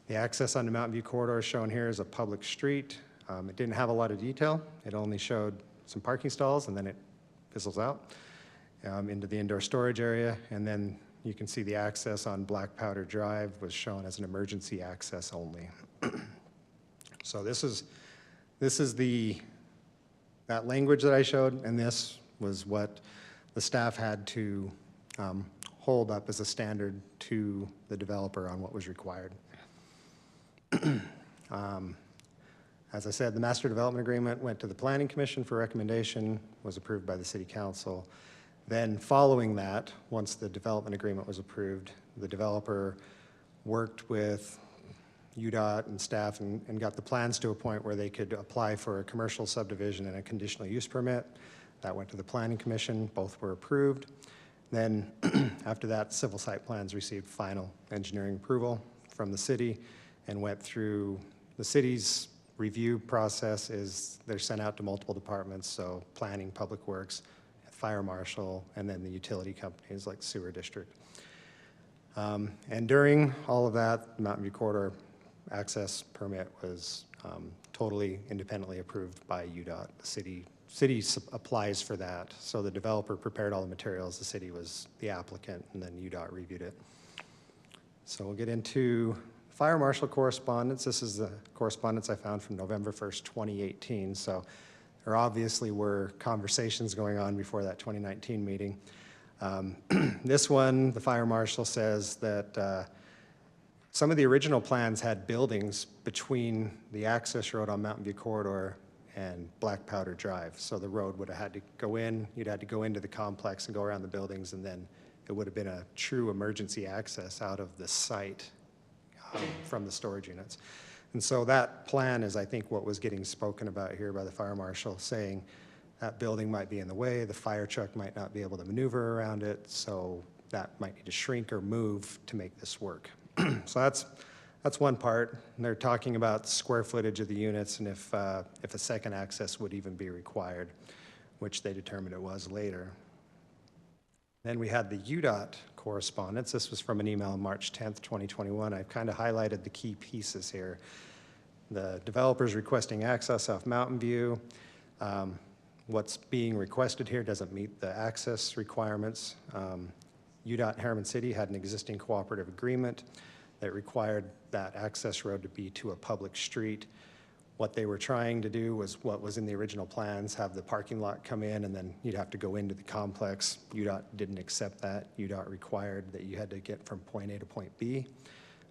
the access onto Mountain View Corridor shown here is a public street. It didn't have a lot of detail. It only showed some parking stalls, and then it fizzles out into the indoor storage area. And then you can see the access on Black Powder Drive was shown as an emergency access only. So this is that language that I showed, and this was what the staff had to hold up as a standard to the developer on what was required. As I said, the master development agreement went to the Planning Commission for recommendation, was approved by the City Council. Then following that, once the development agreement was approved, the developer worked with UDOT and staff and got the plans to a point where they could apply for a commercial subdivision and a conditional use permit. That went to the Planning Commission. Both were approved. Then after that, civil site plans received final engineering approval from the city and went through the city's review process. They're sent out to multiple departments, so planning, public works, fire marshal, and then the utility companies like sewer district. And during all of that, Mountain View Corridor access permit was totally independently approved by UDOT. The city applies for that. So the developer prepared all the materials, the city was the applicant, and then UDOT reviewed it. So we'll get into fire marshal correspondence. This is the correspondence I found from November 1st, 2018. So there obviously were conversations going on before that 2019 meeting. This one, the fire marshal says that some of the original plans had buildings between the access road on Mountain View Corridor and Black Powder Drive. So the road would have had to go in, you'd had to go into the complex and go around the buildings, and then it would have been a true emergency access out of the site from the storage units. And so that plan is, I think, what was getting spoken about here by the fire marshal, saying that building might be in the way, the fire truck might not be able to maneuver around it, so that might need to shrink or move to make this work. So that's one part. And they're talking about the square footage of the units and if a second access would even be required, which they determined it was later. Then we had the UDOT correspondence. This was from an email on March 10th, 2021. I've kind of highlighted the key pieces here. The developers requesting access off Mountain View. What's being requested here doesn't meet the access requirements. UDOT and Harriman City had an existing cooperative agreement that required that access road to be to a public street. What they were trying to do was what was in the original plans, have the parking lot come in and then you'd have to go into the complex. UDOT didn't accept that. UDOT required that you had to get from point A to point B.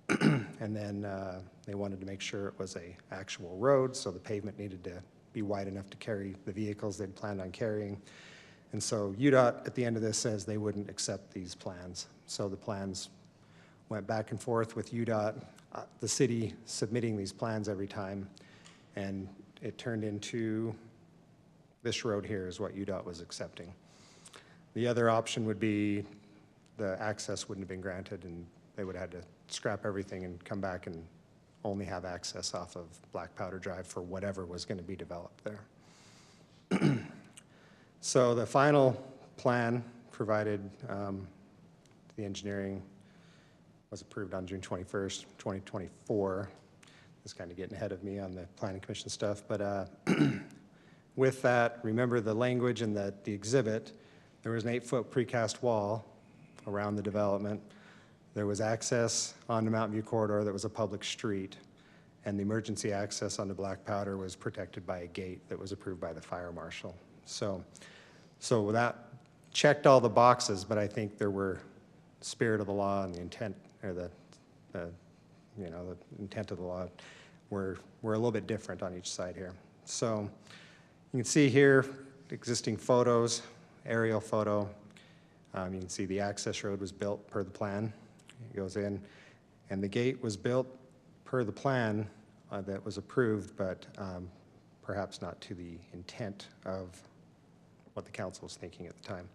And then they wanted to make sure it was an actual road, so the pavement needed to be wide enough to carry the vehicles they'd planned on carrying. And so UDOT at the end of this says they wouldn't accept these plans. So the plans went back and forth with UDOT, the city submitting these plans every time, and it turned into this road here is what UDOT was accepting. The other option would be the access wouldn't have been granted and they would have had to scrap everything and come back and only have access off of Black Powder Drive for whatever was going to be developed there. So the final plan provided, the engineering was approved on June 21st, 2024. It's kind of getting ahead of me on the planning commission stuff, but with that, remember the language in the exhibit, there was an 8-foot precast wall around the development. There was access on the Mountain View Corridor that was a public street, and the emergency access on the Black Powder was protected by a gate that was approved by the fire marshal. So that checked all the boxes, but I think there were spirit of the law and the intent, or the intent of the law were a little bit different on each side here. So you can see here existing photos, aerial photo. You can see the access road was built per the plan. It goes in, and the gate was built per the plan that was approved, but perhaps not to the intent of what the council was thinking at the time.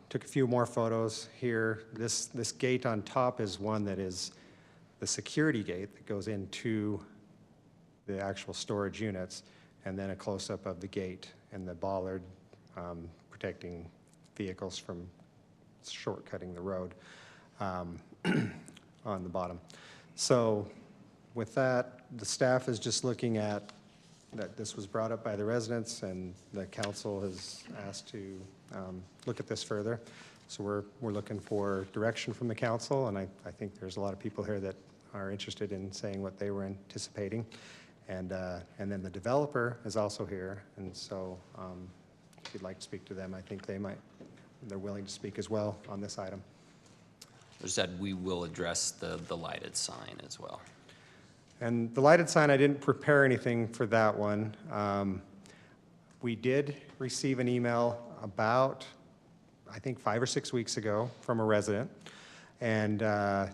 Took a few more photos here. This gate on top is one that is the security gate that goes into the actual storage units, and then a close-up of the gate and the bollard protecting vehicles from shortcutting the road on the bottom. So with that, the staff is just looking at that this was brought up by the residents, and the council has asked to look at this further. So we're looking for direction from the council, and I think there's a lot of people here that are interested in saying what they were anticipating. And then the developer is also here, and so if you'd like to speak to them, I think they're willing to speak as well on this item. There's that we will address the lighted sign as well. And the lighted sign, I didn't prepare anything for that one. We did receive an email about, I think 5 or 6 weeks ago from a resident, and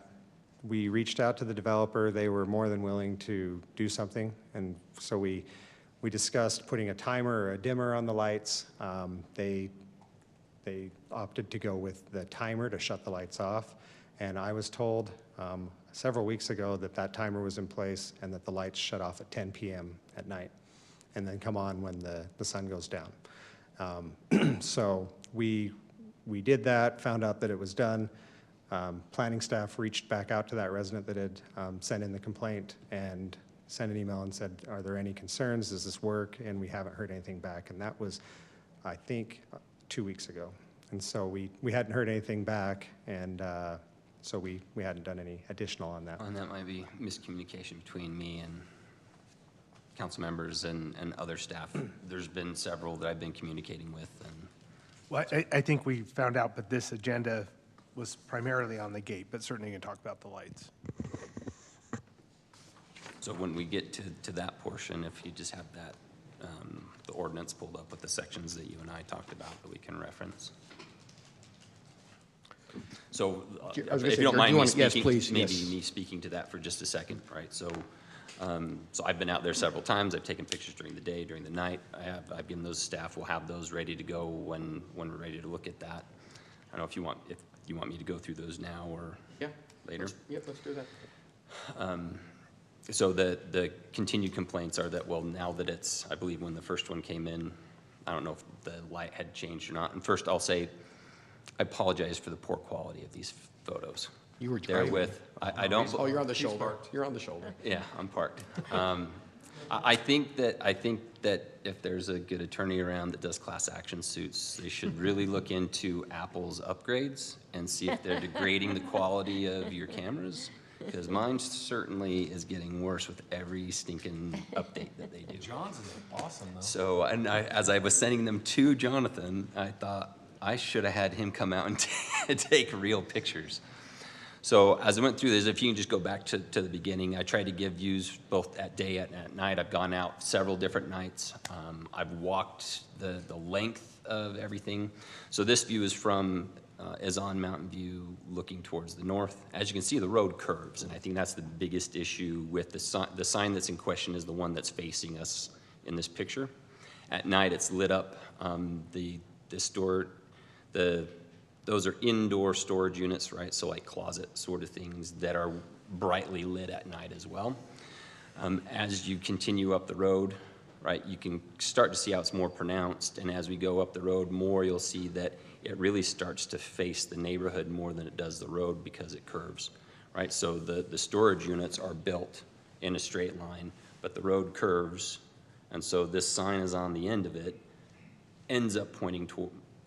we reached out to the developer. They were more than willing to do something, and so we discussed putting a timer or a dimmer on the lights. They opted to go with the timer to shut the lights off, and I was told several weeks ago that timer was in place and that the lights shut off at 10 p.m. at night and then come on when the sun goes down. So we did that, found out that it was done. Planning staff reached back out to that resident that had sent in the complaint, and sent an email and said, are there any concerns? Does this work? And we haven't heard anything back. And that was, I think, 2 weeks ago. And so we hadn't heard anything back, and so we hadn't done any additional on that. And that might be miscommunication between me and council members and other staff. There's been several that I've been communicating with, and Well, I think we found out, but this agenda was primarily on the gate, but certainly you can talk about the lights. so when we get to that portion, if you just have that, the ordinance pulled up with the sections that you and I talked about that we can reference. So I was gonna if say, you don't do mind you me want- yes, speaking, please, maybe yes. me speaking to that for just a second, right? So I've been out there several times. I've taken pictures during the day, during the night. I've given those staff, we'll have those ready to go when we're ready to look at that. I don't know if you want me to go through those now or Yeah. later. Yep, let's do that. So the continued complaints are that, well, now that it's, I believe when the first one came in, I don't know if the light had changed or not. And first I'll say, I apologize for the poor quality of these photos. You were They're driving. with, I don't. Oh, you're on the shoulder. You're on the shoulder. Yeah, I'm parked. I think that if there's a good attorney around that does class action suits, they should really look into Apple's upgrades and see if they're degrading the quality of your cameras, because mine certainly is getting worse with every stinking update that they do. John's is awesome, though. So, as I was sending them to Jonathan, I thought I should have had him come out and take real pictures. So as I went through this, if you can just go back to the beginning, I tried to give views both at day and at night. I've gone out several different nights. I've walked the length of everything. So this view is on Mountain View looking towards the north. As you can see, the road curves, and I think that's the biggest issue with the sign that's in question is the one that's facing us in this picture. At night, it's lit up. Those are indoor storage units, right? So like closet sort of things that are brightly lit at night as well. As you continue up the road, right, you can start to see how it's more pronounced. And as we go up the road more, you'll see that it really starts to face the neighborhood more than it does the road because it curves, right? So the storage units are built in a straight line, but the road curves. And so this sign is on the end of it, ends up pointing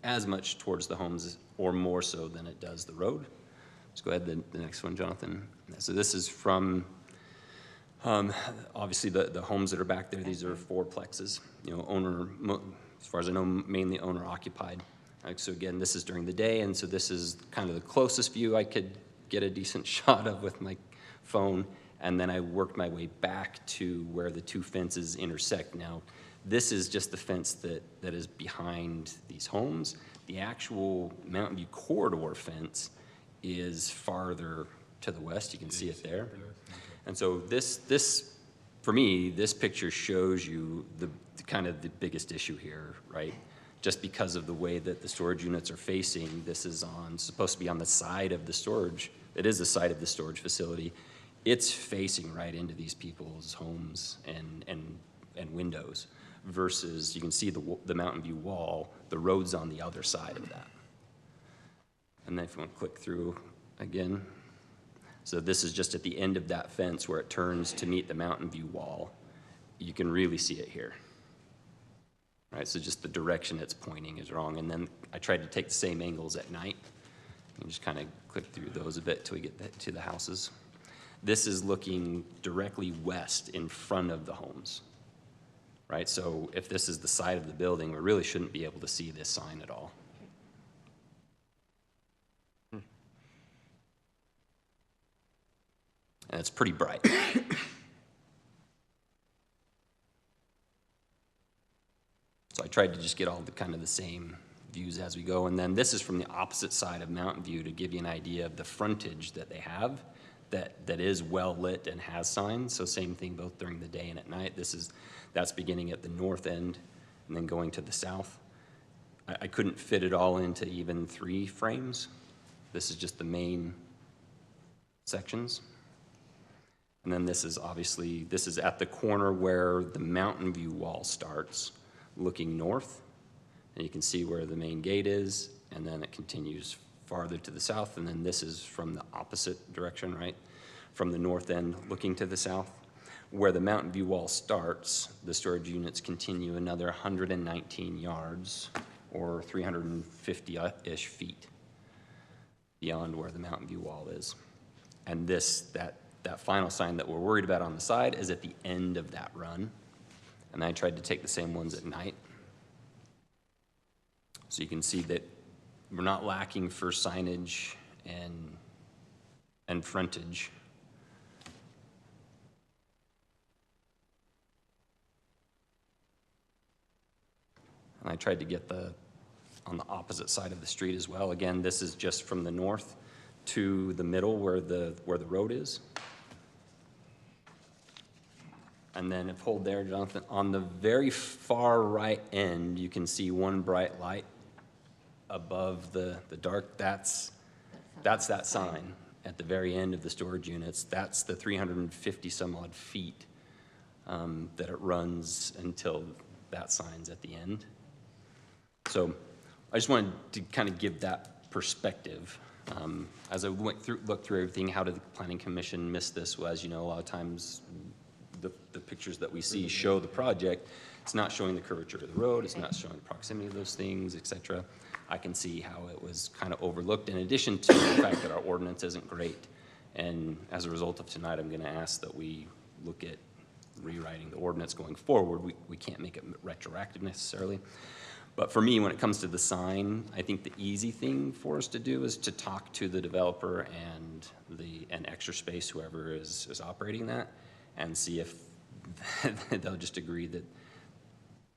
as much towards the homes or more so than it does the road. Let's go ahead to the next one, Jonathan. So this is from, obviously the homes that are back there, these are fourplexes, as far as I know, mainly owner occupied. So again, this is during the day, and so this is kind of the closest view I could get a decent shot of with my phone, and then I worked my way back to where the two fences intersect. Now, this is just the fence that is behind these homes. The actual Mountain View corridor fence is farther to the west. You can see it there. And so this, for me, this picture shows you the kind of the biggest issue here, right? Just because of the way that the storage units are facing, this is supposed to be on the side of the storage. It is the side of the storage facility. It's facing right into these people's homes and windows. Versus you can see the Mountain View wall, the road's on the other side of that. And then if you want to click through again. So this is just at the end of that fence where it turns to meet the Mountain View wall. You can really see it here. Right, so just the direction it's pointing is wrong. And then I tried to take the same angles at night. And just kind of click through those a bit till we get to the houses. This is looking directly west in front of the homes. Right, so if this is the side of the building, we really shouldn't be able to see this sign at all. And it's pretty bright. So I tried to just get all the kind of the same views as we go. And then this is from the opposite side of Mountain View to give you an idea of the frontage that they have that is well lit and has signs. So same thing both during the day and at night. That's beginning at the north end and then going to the south. I couldn't fit it all into even 3 frames. This is just the main sections. And then this is at the corner where the Mountain View wall starts, looking north. And you can see where the main gate is, and then it continues farther to the south, and then this is from the opposite direction, right? From the north end looking to the south. Where the Mountain View wall starts, the storage units continue another 119 yards, or 350-ish feet beyond where the Mountain View wall is. And that final sign that we're worried about on the side is at the end of that run. And I tried to take the same ones at night. So you can see that we're not lacking for signage and frontage. And I tried to get on the opposite side of the street as well. Again, this is just from the north to the middle where the road is. And then if hold there, Jonathan, on the very far right end, you can see one bright light above the dark. That's that sign at the very end of the storage units. That's the 350 some odd feet that it runs until that sign's at the end. So I just wanted to kind of give that perspective. As I looked through everything, how did the Planning Commission miss this? Well, as you know, a lot of times the pictures that we see show the project. It's not showing the curvature of the road. It's not showing the proximity of those things, et cetera. I can see how it was kind of overlooked, in addition to the fact that our ordinance isn't great. And as a result of tonight, I'm going to ask that we look at rewriting the ordinance going forward. We can't make it retroactive necessarily. But for me, when it comes to the sign, I think the easy thing for us to do is to talk to the developer and Extra Space, whoever is operating that, and see if they'll just agree that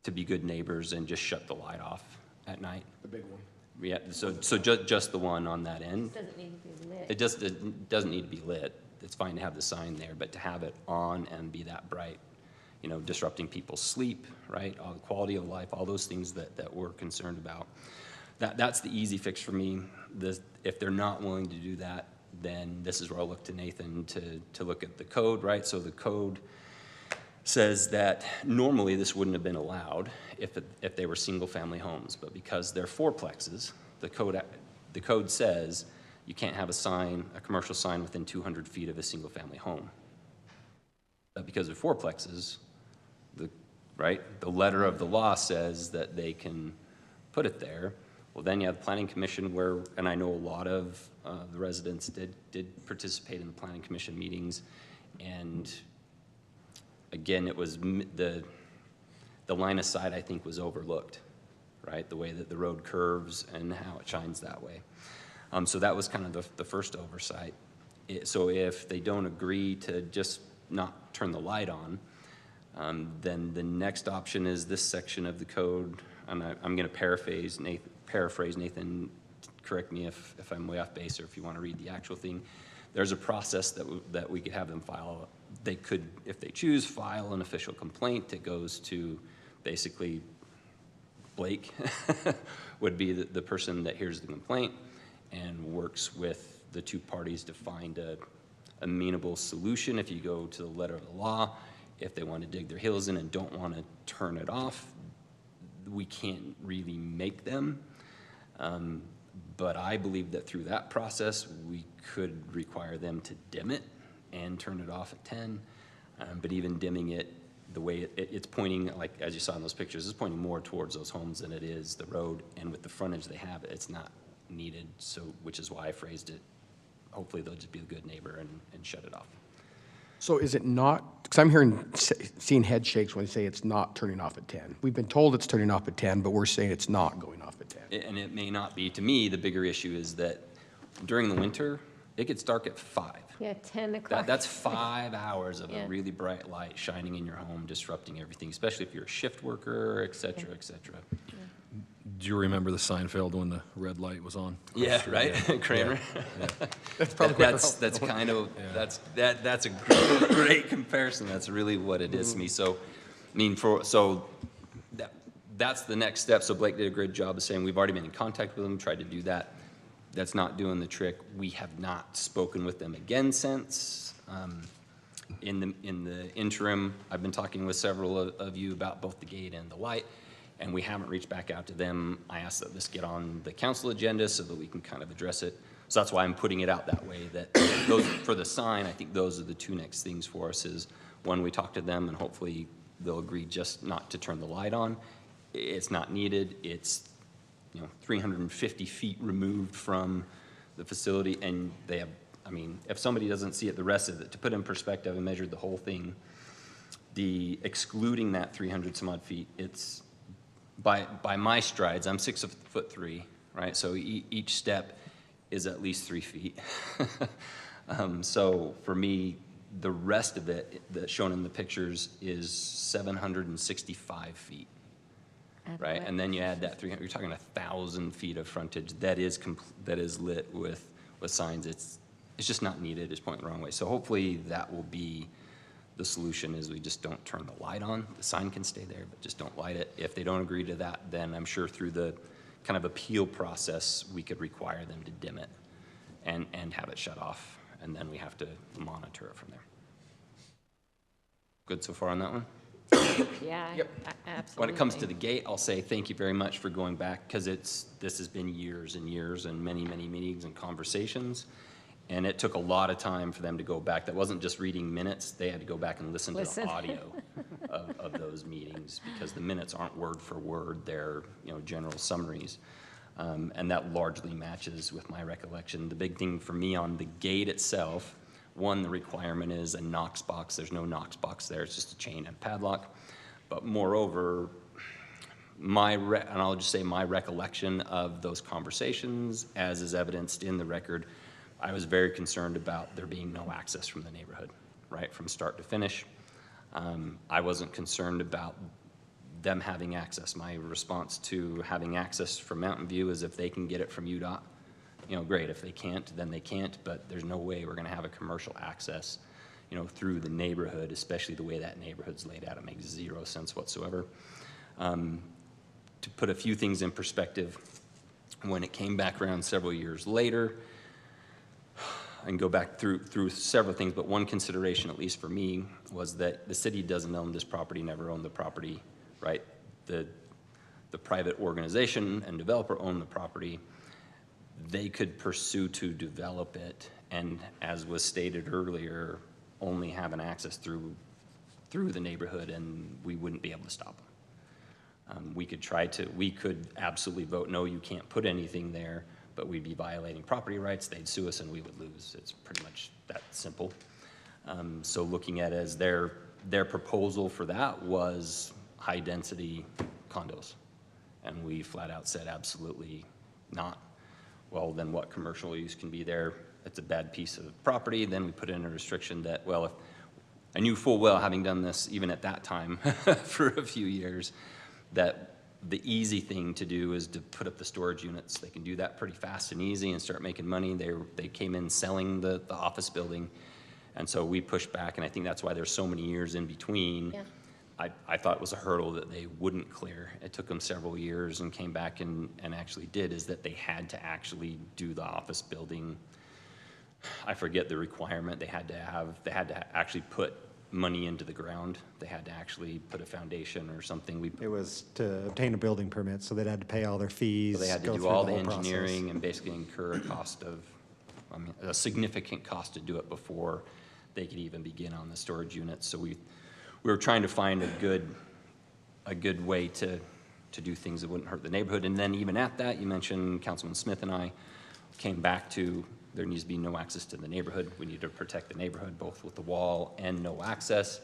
to be good neighbors and just shut the light off at night. The big one. Yeah, so just the one on that end. It doesn't need to be lit. It doesn't need to be lit. It's fine to have the sign there, but to have it on and be that bright, you know, disrupting people's sleep, right? All the quality of life, all those things that we're concerned about. That's the easy fix for me. If they're not willing to do that, then this is where I'll look to Nathan to look at the code, right? So the code says that normally this wouldn't have been allowed if they were single-family homes, but because they're fourplexes, the code says you can't have a commercial sign within 200 feet of a single-family home. But because they're fourplexes, the letter of the law says that they can put it there. Well, then you have the Planning Commission where, and I know a lot of the residents did participate in the Planning Commission meetings, and again, it was the line of sight, I think, was overlooked, right? The way that the road curves and how it shines that way. So that was kind of the first oversight. So if they don't agree to just not turn the light on, then the next option is this section of the code, and I'm going to paraphrase Nathan, correct me if I'm way off base or if you want to read the actual thing. There's a process that we could have them file. They could, if they choose, file an official complaint. It goes to basically Blake would be the person that hears the complaint and works with the two parties to find a amenable solution. If you go to the letter of the law, if they want to dig their heels in and don't want to turn it off, we can't really make them. But I believe that through that process, we could require them to dim it and turn it off at 10. But even dimming it, the way it's pointing, like as you saw in those pictures, it's pointing more towards those homes than it is the road. And with the frontage they have, it's not needed. So, which is why I phrased it. Hopefully they'll just be a good neighbor and shut it off. So is it not, because I'm seeing head shakes when they say it's not turning off at 10. We've been told it's turning off at 10, but we're saying it's not going off at 10. And it may not be. To me, the bigger issue is that during the winter, it gets dark at 5. Yeah, 10 o'clock. That's 5 hours of a really bright light shining in your home, disrupting everything, especially if you're a shift worker, et cetera, et cetera. Do you remember the Seinfeld when the red light was on? Yeah, right, Kramer. Yeah. That's probably That's kind of, that's a great comparison. That's really what it is to me. So, I mean, that's the next step. So Blake did a great job of saying we've already been in contact with them, tried to do that. That's not doing the trick. We have not spoken with them again since. In the interim, I've been talking with several of you about both the gate and the light, and we haven't reached back out to them. I asked that this get on the council agenda so that we can kind of address it. So that's why I'm putting it out that way, that those, for the sign, I think those are the two next things for us is When we talk to them, and hopefully they'll agree just not to turn the light on. It's not needed. It's, 350 feet removed from the facility, and they have, if somebody doesn't see it, the rest of it, to put in perspective, I measured the whole thing. The excluding that 300 some odd feet, it's by my strides, I'm 6'3", right? So each step is at least 3 feet. So for me, the rest of it that's shown in the pictures is 765 feet, right? And then you add that 300, you're talking 1,000 feet of frontage that is lit with signs. It's just not needed. It's pointing the wrong way. So hopefully that will be the solution, is we just don't turn the light on. The sign can stay there, but just don't light it. If they don't agree to that, then I'm sure through the kind of appeal process, we could require them to dim it and have it shut off, and then we have to monitor it from there. Good so far on that one? Yeah, Yep. absolutely. When it comes to the gate, I'll say thank you very much for going back, because this has been years and years and many, many meetings and conversations. And it took a lot of time for them to go back. That wasn't just reading minutes. They had to go back and listen. To the audio of those meetings, because the minutes aren't word for word. They're, general summaries. And that largely matches with my recollection. The big thing for me on the gate itself, one, the requirement is a Knox box. There's no Knox box there. It's just a chain and padlock. But moreover, and I'll just say my recollection of those conversations, as is evidenced in the record, I was very concerned about there being no access from the neighborhood, right, from start to finish. I wasn't concerned about them having access. My response to having access from Mountain View is if they can get it from UDOT, great. If they can't, then they can't, but there's no way we're gonna have a commercial access, through the neighborhood, especially the way that neighborhood's laid out. It makes zero sense whatsoever. To put a few things in perspective, when it came back around several years later, I can go back through several things, but one consideration, at least for me, was that the city doesn't own this property, never owned the property, right? The private organization and developer own the property. They could pursue to develop it, and as was stated earlier, only have an access through the neighborhood, and we wouldn't be able to stop them. We could absolutely vote, no, you can't put anything there, but we'd be violating property rights, they'd sue us, and we would lose. It's pretty much that simple. So looking at it as their proposal for that was high-density condos, and we flat out said absolutely not. Well, then what commercial use can be there? It's a bad piece of property. Then we put in a restriction that, well, if I knew full well, having done this even at that time for a few years, that the easy thing to do is to put up the storage units. They can do that pretty fast and easy and start making money. They came in selling the office building, and so we pushed back, and I think that's why there's so many years in between. Yeah. I thought it was a hurdle that they wouldn't clear. It took them several years and came back and actually did, is that they had to actually do the office building. I forget the requirement. They had to actually put money into the ground. They had to actually put a foundation or something. It was to obtain a building permit, so they'd had to pay all their fees. So they had to go do through all the whole process. engineering and basically incur a cost of, a significant cost to do it before they could even begin on the storage units. So we were trying to find a good way to do things that wouldn't hurt the neighborhood. And then even at that, you mentioned Councilman Smith and I came back to there needs to be no access to the neighborhood. We need to protect the neighborhood, both with the wall and no access.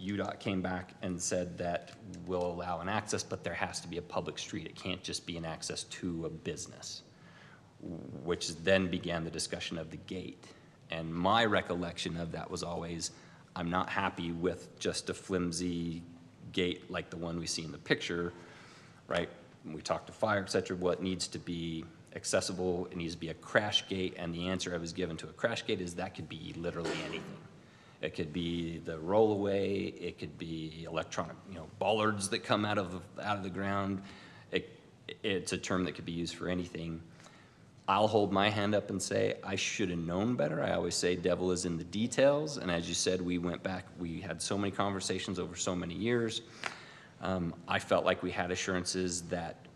UDOT came back and said that we'll allow an access, but there has to be a public street. It can't just be an access to a business, which then began the discussion of the gate. And my recollection of that was always, I'm not happy with just a flimsy gate like the one we see in the picture, right? When we talk to fire, et cetera, what needs to be accessible, it needs to be a crash gate, and the answer I was given to a crash gate is that could be literally anything. It could be the rollaway, it could be electronic, bollards that come out of the ground. It's a term that could be used for anything. I'll hold my hand up and say I should have known better. I always say devil is in the details, and as you said, we went back, we had so many conversations over so many years. I felt like we had assurances that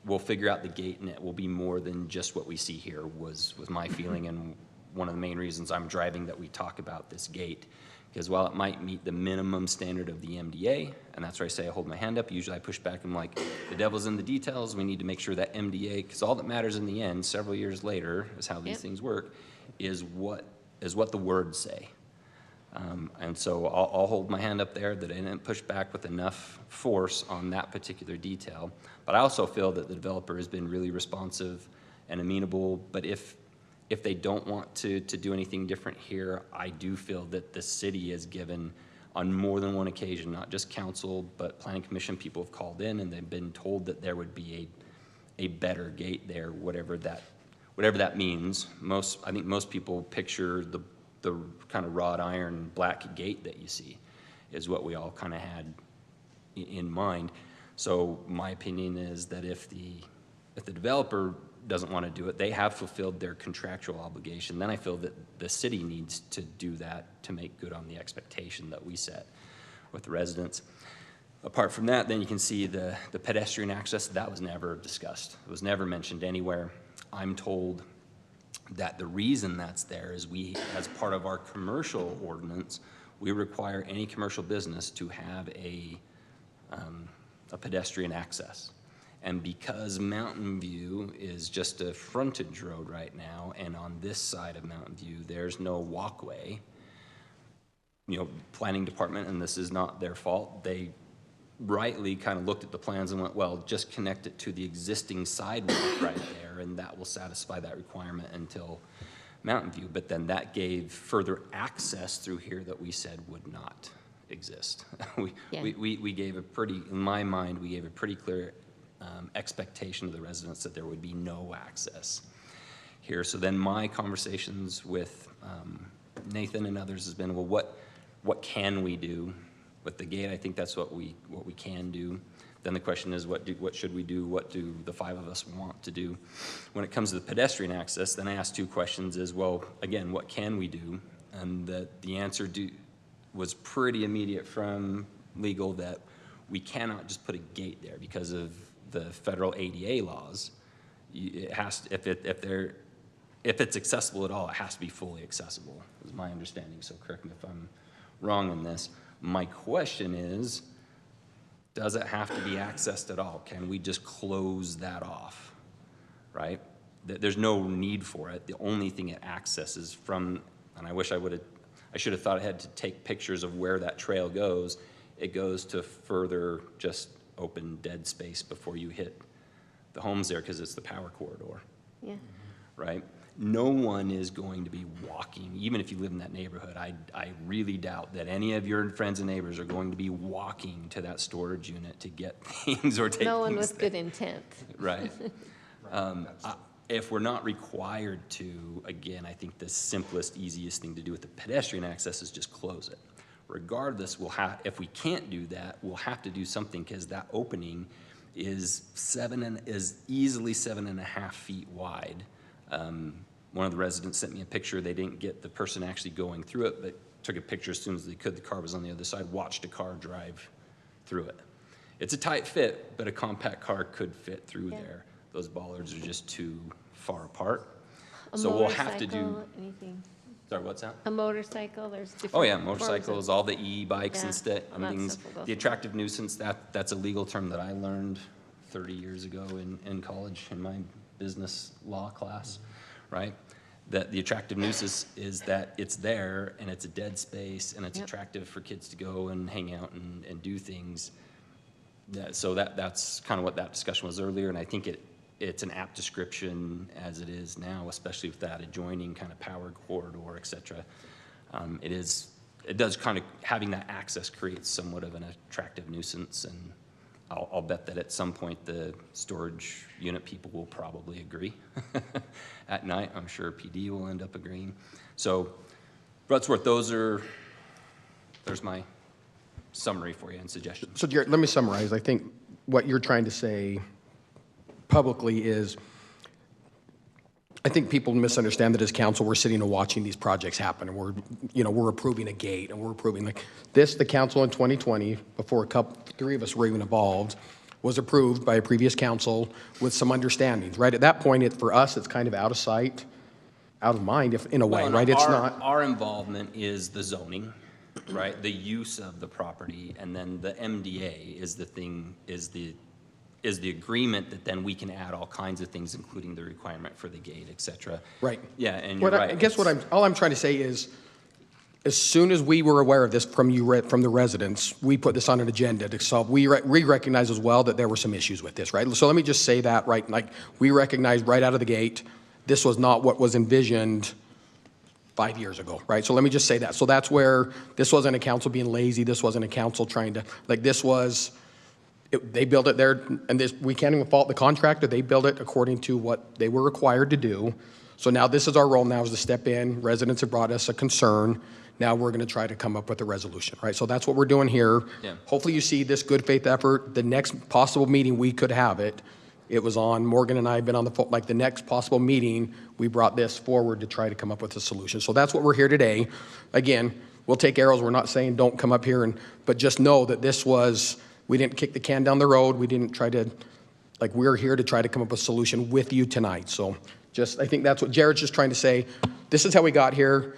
we'll figure out the gate and it will be more than just what we see here was my feeling, and one of the main reasons I'm driving that we talk about this gate. Because while it might meet the minimum standard of the MDA, and that's where I say I hold my hand up, usually I push back, I'm like, the devil's in the details, we need to make sure that MDA, because all that matters in the end, several years later, is how these things work, is what the words say. And so I'll hold my hand up there that I didn't push back with enough force on that particular detail. But I also feel that the developer has been really responsive and amenable, but if they don't want to do anything different here, I do feel that the city has given, on more than one occasion, not just council, but planning commission, people have called in and they've been told that there would be a better gate there, whatever that means. I think most people picture the kind of wrought iron black gate that you see is what we all kind of had in mind. So my opinion is that if the developer doesn't want to do it, they have fulfilled their contractual obligation, then I feel that the city needs to do that to make good on the expectation that we set with the residents. Apart from that, then you can see the pedestrian access, that was never discussed. It was never mentioned anywhere. I'm told that the reason that's there is we, as part of our commercial ordinance, we require any commercial business to have a pedestrian access. And because Mountain View is just a frontage road right now, and on this side of Mountain View, there's no walkway, planning department, and this is not their fault, they rightly kind of looked at the plans and went, well, just connect it to the existing sidewalk right there, and that will satisfy that requirement until Mountain View. But then that gave further access through here that we said would not exist. We gave a pretty, in my mind, we gave a pretty clear expectation of the residents that there would be no access here. So then my conversations with Nathan and others has been, well, what can we do with the gate? I think that's what we can do. Then the question is, what should we do? What do the five of us want to do? When it comes to the pedestrian access, then I asked two questions is, well, again, what can we do? And the answer was pretty immediate from legal that we cannot just put a gate there because of the federal ADA laws. It has to, if it's accessible at all, it has to be fully accessible, is my understanding. So correct me if I'm wrong on this. My question is, does it have to be accessed at all? Can we just close that off, right? There's no need for it. The only thing it accesses from, and I wish I should have thought I had to take pictures of where that trail goes. It goes to further just open dead space before you hit the homes there because it's the power corridor. Yeah. Right? No one is going to be walking, even if you live in that neighborhood. I really doubt that any of your friends and neighbors are going to be walking to that storage unit to get things or take No one things with good intent. Right. If we're not required to, again, I think the simplest, easiest thing to do with the pedestrian access is just close it. Regardless, if we can't do that, we'll have to do something because that opening is easily 7.5 feet wide. One of the residents sent me a picture. They didn't get the person actually going through it, but took a picture as soon as they could. The car was on the other side, watched a car drive through it. It's a tight fit, but a compact car could fit through there. Those bollards are just too far apart. So we'll have to do. Anything. Sorry, what's that? A motorcycle, there's different. Oh yeah, forms motorcycles, all the e-bikes and stuff. all that Things. stuff will go The attractive nuisance, that's a legal term that I learned 30 years ago in college in my business law class, right? That the attractive nuisance is that it's there and it's a dead space and it's attractive for kids to go and hang out and do things. So that's kind of what that discussion was earlier, and I think it's an apt description as it is now, especially with that adjoining kind of power corridor, et cetera. It does kind of, having that access creates somewhat of an attractive nuisance, and I'll bet that at some point the storage unit people will probably agree. At night, I'm sure PD will end up agreeing. So, Brutsworth, there's my summary for you and suggestions. So Jared, let me summarize. I think what you're trying to say publicly is, I think people misunderstand that as council, we're sitting and watching these projects happen, and we're approving a gate, and we're approving like this. The council in 2020, before three of us were even involved, was approved by a previous council with some understandings. Right at that point, for us, it's kind of out of sight, out of mind, if, in a way, Well, right? It's our- not, Our involvement is the zoning, right? The use of the property, and then the MDA is the thing, is the agreement that then we can add all kinds of things, including the requirement for the gate, et cetera. right. Yeah, and you're What right. I guess all I'm trying to say is, as soon as we were aware of this from from the residents, we put this on an agenda to solve. We recognize as well that there were some issues with this, right? So let me just say that, right? Like, we recognized right out of the gate, this was not what was envisioned 5 years ago, right? So let me just say that. So that's where, this wasn't a council being lazy, this wasn't a council trying to, like, this was, they built it there, and this, we can't even fault the contractor, they built it according to what they were required to do. So now this is our role now, is to step in. Residents have brought us a concern. Now we're gonna try to come up with a resolution, right? So that's what we're doing here. Yeah. Hopefully you see this good faith effort. The next possible meeting we could have it, it was on, Morgan and I have been on the phone, like the next possible meeting, we brought this forward to try to come up with a solution. So that's what we're here today. Again, we'll take arrows. We're not saying don't come up here, but just know that this was, we didn't kick the can down the road. We didn't try to, like, we're here to try to come up with a solution with you tonight. So just, I think that's what Jared's just trying to say. This is how we got here.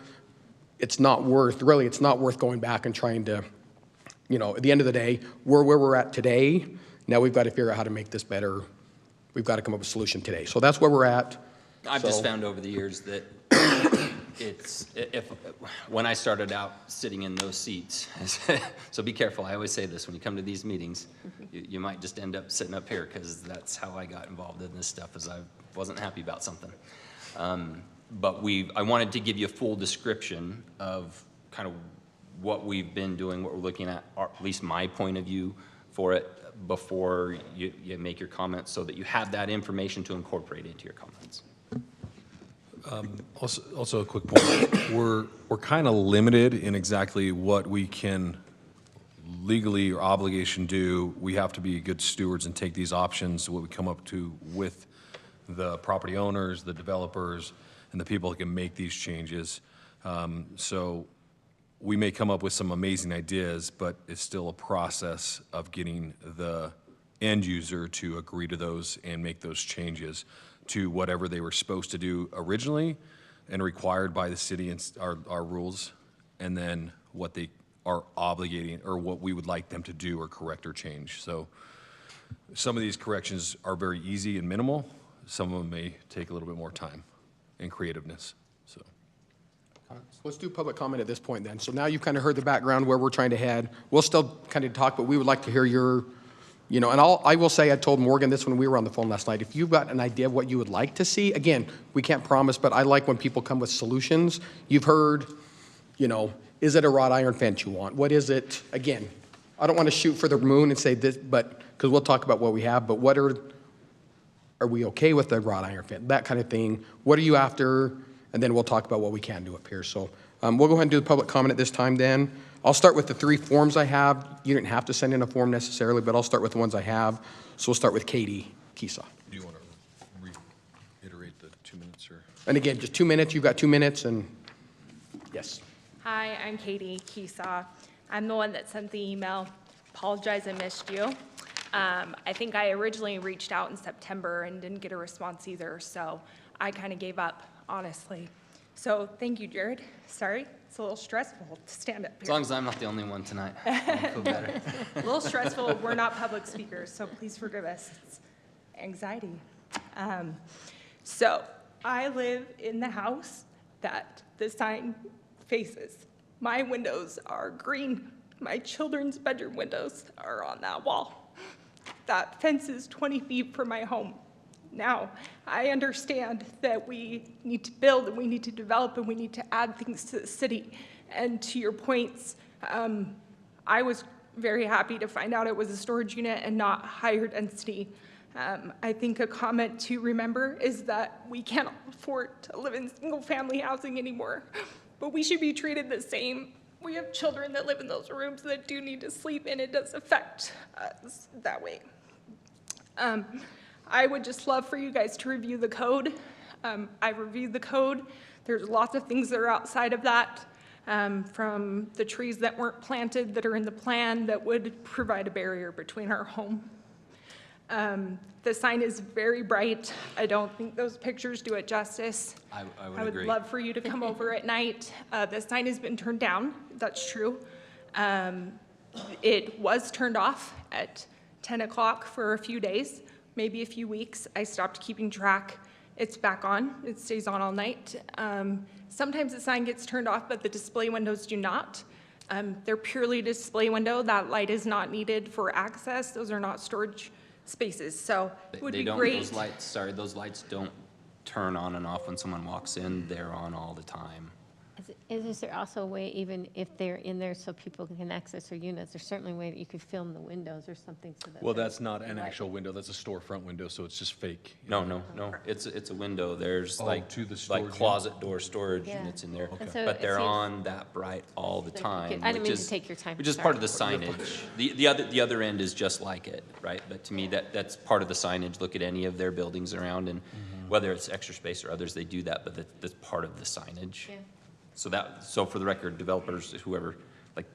It's not worth going back and trying to, at the end of the day, we're where we're at today. Now we've got to figure out how to make this better. We've got to come up with a solution today. So that's where we're at. I've just found over the years that when I started out sitting in those seats, so be careful, I always say this, when you come to these meetings, you might just end up sitting up here, because that's how I got involved in this stuff, is I wasn't happy about something. But I wanted to give you a full description of kind of what we've been doing, what we're looking at least my point of view for it, before you make your comments, so that you have that information to incorporate into your comments. Also a quick point, we're kind of limited in exactly what we can legally or obligation do. We have to be good stewards and take these options, what we come up to with the property owners, the developers, and the people that can make these changes. So we may come up with some amazing ideas, but it's still a process of getting the end user to agree to those and make those changes to whatever they were supposed to do originally and required by the city and our rules, and then what they are obligating, or what we would like them to do or correct or change. So some of these corrections are very easy and minimal. Some of them may take a little bit more time and creativeness. So Let's do public comment at this point then. So now you've kind of heard the background where we're trying to head. We'll still kind of talk, but we would like to hear your, and I will say, I told Morgan this when we were on the phone last night, if you've got an idea of what you would like to see, again, we can't promise, but I like when people come with solutions. You've heard, is it a wrought iron fence you want? What is it? Again, I don't want to shoot for the moon and say this, but, because we'll talk about what we have, but what are we okay with the wrought iron fence? That kind of thing. What are you after? And then we'll talk about what we can do up here. So we'll go ahead and do the public comment at this time then. I'll start with the 3 forms I have. You didn't have to send in a form necessarily, but I'll start with the ones I have. So we'll start with Katie Kisa. do you want to reiterate the 2 minutes, or? And again, just 2 minutes. You've got 2 minutes, and yes. Hi, I'm Katie Kisa. I'm the one that sent the email. Apologize I missed you. I think I originally reached out in September and didn't get a response either, so I kind of gave up, honestly. So thank you, Jared. Sorry, it's a little stressful to stand up As here. long as I'm not the only one tonight, I'll feel better. A little stressful. We're not public speakers, so please forgive us. It's anxiety. So I live in the house that the sign faces. My windows are green. My children's bedroom windows are on that wall. That fence is 20 feet from my home. Now, I understand that we need to build and we need to develop and we need to add things to the city. And to your points, I was very happy to find out it was a storage unit and not higher density. I think a comment to remember is that we can't afford to live in single-family housing anymore, but we should be treated the same. We have children that live in those rooms that do need to sleep, and it does affect us that way. I would just love for you guys to review the code. I reviewed the code. There's lots of things that are outside of that, from the trees that weren't planted that are in the plan that would provide a barrier between our home. The sign is very bright. I don't think those pictures do it justice. I would I would agree. love for you to come over at night. The sign has been turned down, that's true. It was turned off at 10 o'clock for a few days, maybe a few weeks. I stopped keeping track. It's back on, it stays on all night. Sometimes the sign gets turned off, but the display windows do not. They're purely display window. That light is not needed for access. Those are not storage spaces, so it would be great. Those lights don't turn on and off when someone walks in. They're on all the time. Is there also a way, even if they're in there so people can access their units, there's certainly a way that you could film the windows or something so that. Well, that's not an actual window, that's a storefront window, so it's just fake. No. It's a window. There's to the storage unit? closet door storage Yeah. units in there. And so But it they're seems- on that bright all the time. I didn't which mean to is- take your time. Which is Sorry. part of the signage. The other end is just like it, right? But to me, that's part of the signage. Look at any of their buildings around, and whether it's Extra Space or others, they do that, but that's part of the signage. Yeah. So for the record, developers, whoever,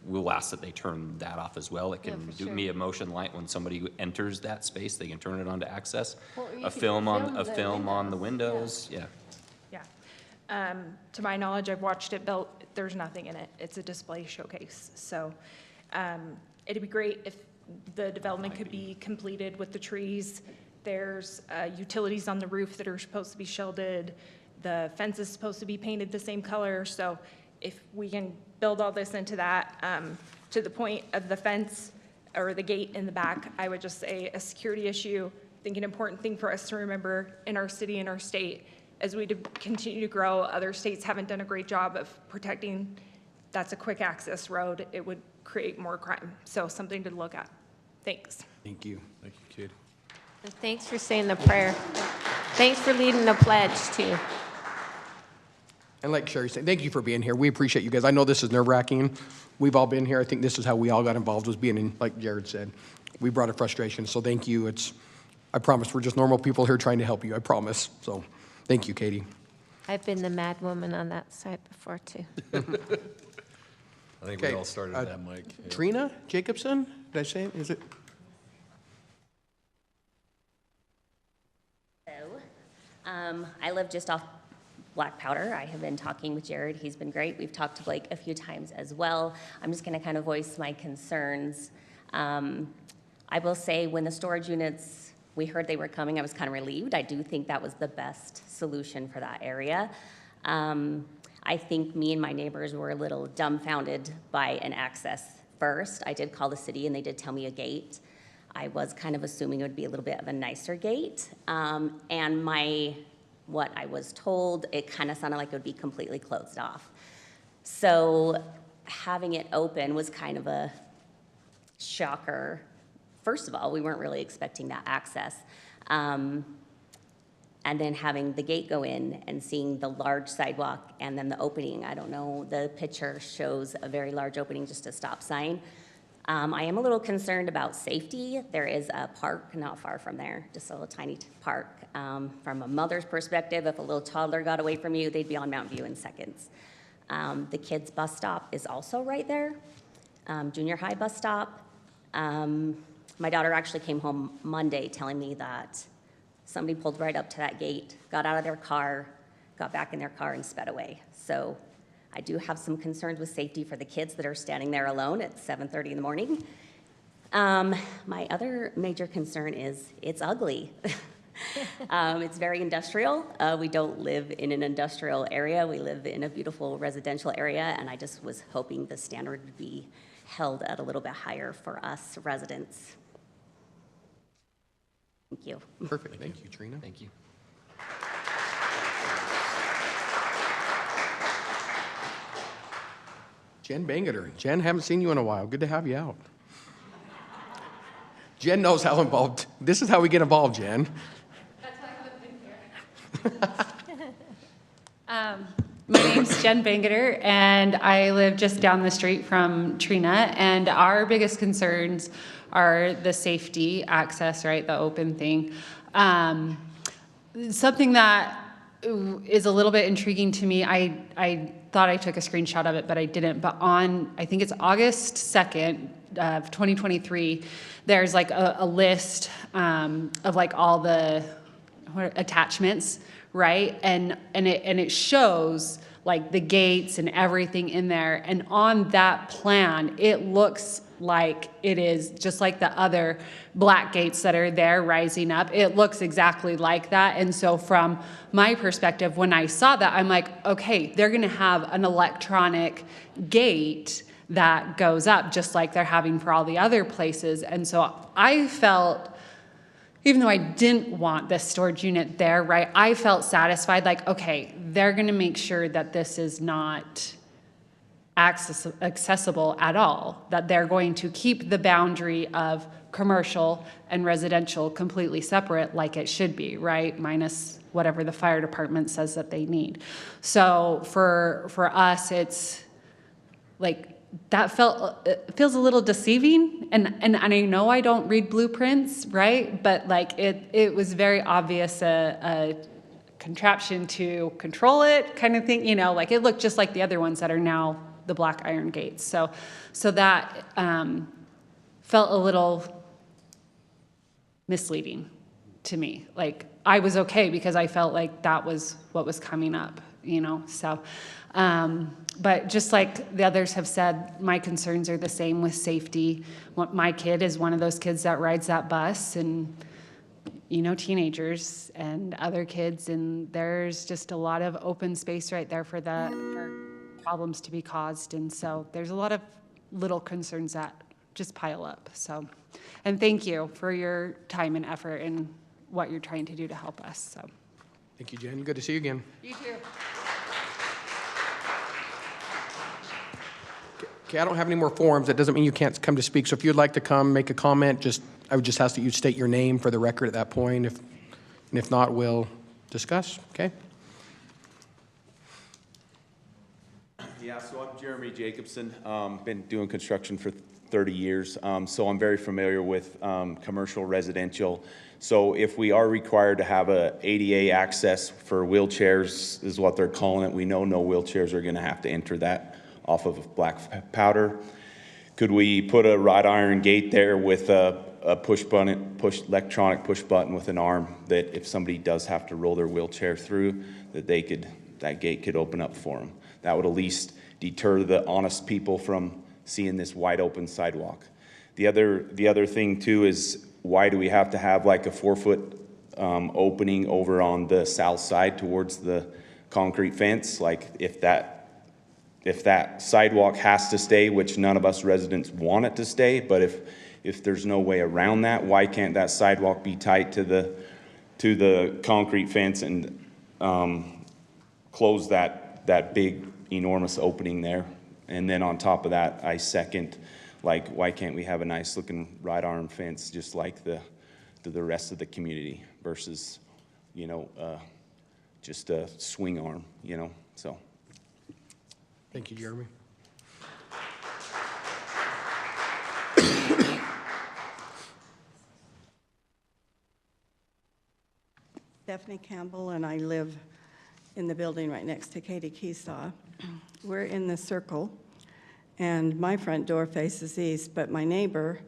we'll ask that they turn that off as well. It can for do sure. me a motion light when somebody enters that space, they can turn it on to access. Or you A could film on the windows, windows, yeah. Yeah. To my knowledge, I've watched it built, there's nothing in it. It's a display showcase. So it'd be great if the development could be completed with the trees. There's utilities on the roof that are supposed to be shielded. The fence is supposed to be painted the same color. So if we can build all this into that, to the point of the fence or the gate in the back, I would just say a security issue. I think an important thing for us to remember in our city and our state as we continue to grow, other states haven't done a great job of protecting. That's a quick access road. It would create more crime. So something to look at. Thanks. Thank you. Thank you, Katie. And thanks for saying the prayer. Thanks for leading the pledge, too. And like Sherry said, thank you for being here. We appreciate you guys. I know this is nerve-wracking. We've all been here. I think this is how we all got involved, was being in, like Jared said. We brought a frustration, so thank you. I promise, we're just normal people here trying to help you, I promise. So, thank you, Katie. I've been the mad woman on that side before, too. I think we Okay, all started at that, Mike. Yeah. Trina Jacobson, did I say it? Is it? Hello. I live just off Black Powder. I have been talking with Jared. He's been great. We've talked to Blake a few times as well. I'm just going to kind of voice my concerns. I will say when the storage units, we heard they were coming, I was kind of relieved. I do think that was the best solution for that area. I think me and my neighbors were a little dumbfounded by an access first. I did call the city and they did tell me a gate. I was kind of assuming it would be a little bit of a nicer gate. And what I was told, it kind of sounded like it would be completely closed off. So having it open was kind of a shocker. First of all, we weren't really expecting that access. And then having the gate go in and seeing the large sidewalk and then the opening, I don't know, the picture shows a very large opening, just a stop sign. I am a little concerned about safety. There is a park not far from there, just a little tiny park. From a mother's perspective, if a little toddler got away from you, they'd be on Mountain View in seconds. The kids' bus stop is also right there, junior high bus stop. My daughter actually came home Monday telling me that somebody pulled right up to that gate, got out of their car, got back in their car and sped away. So I do have some concerns with safety for the kids that are standing there alone at 7:30 in the morning. My other major concern is it's ugly. It's very industrial. We don't live in an industrial area. We live in a beautiful residential area, and I just was hoping the standard would be held at a little bit higher for us residents. Thank you. Perfect. Thank you, Trina. Thank you. Jen Bangeter. Jen, haven't seen you in a while. Good to have you out. Jen knows how involved. This is how we get involved, Jen. That's why I haven't been here. My name's Jen Bangeter, and I live just down the street from Trina, and our biggest concerns are the safety, access, right, the open thing. Something that is a little bit intriguing to me. I thought I took a screenshot of it, but I didn't. But on, I think it's August 2nd of 2023, there's like a list of like all the attachments, right? And it shows like the gates and everything in there. And on that plan, it looks like it is just like the other black gates that are there rising up. It looks exactly like that. And so from my perspective, when I saw that, I'm like, okay, they're going to have an electronic gate that goes up just like they're having for all the other places. And so I felt, even though I didn't want this storage unit there, right, I felt satisfied, like, okay, they're going to make sure that this is not accessible at all, that they're going to keep the boundary of commercial and residential completely separate like it should be, right? Minus whatever the fire department says that they need. So for us, it's like, that feels a little deceiving, and I know I don't read blueprints, right? But like it was very obvious a contraption to control it kind of thing, you know, like it looked just like the other ones that are now the black iron gates. So that felt a little misleading to me. Like I was okay because I felt like that was what was coming up, you know, so. But just like the others have said, my concerns are the same with safety. My kid is one of those kids that rides that bus, and, you know, teenagers and other kids, and there's just a lot of open space right there for problems to be caused. And so there's a lot of little concerns that just pile up. So, and thank you for your time and effort and what you're trying to do to help us. So. Thank you, Jen. Good to see you again. You too. Okay, I don't have any more forms. That doesn't mean you can't come to speak. So if you'd like to come, make a comment, I would just ask that you state your name for the record at that point. And if not, we'll discuss, okay? Yeah, so I'm Jeremy Jacobson. Been doing construction for 30 years, so I'm very familiar with commercial residential. So if we are required to have a ADA access for wheelchairs, is what they're calling it, we know no wheelchairs are gonna have to enter that off of black powder. Could we put a wrought iron gate there with a electronic push button with an arm that if somebody does have to roll their wheelchair through, that gate could open up for them? That would at least deter the honest people from seeing this wide open sidewalk. The other thing too is, why do we have to have like a 4-foot opening over on the south side towards the concrete fence? Like if that sidewalk has to stay, which none of us residents want it to stay, but if there's no way around that, why can't that sidewalk be tight to the concrete fence and close that big enormous opening there? And then on top of that, I second, like, why can't we have a nice looking wrought iron fence just like the rest of the community versus, you know, just a swing arm, you know, so. Thank you, Jeremy. Stephanie Campbell, and I live in the building right next to Katie Keesaw. We're in the circle, and my front door faces east, but my neighbor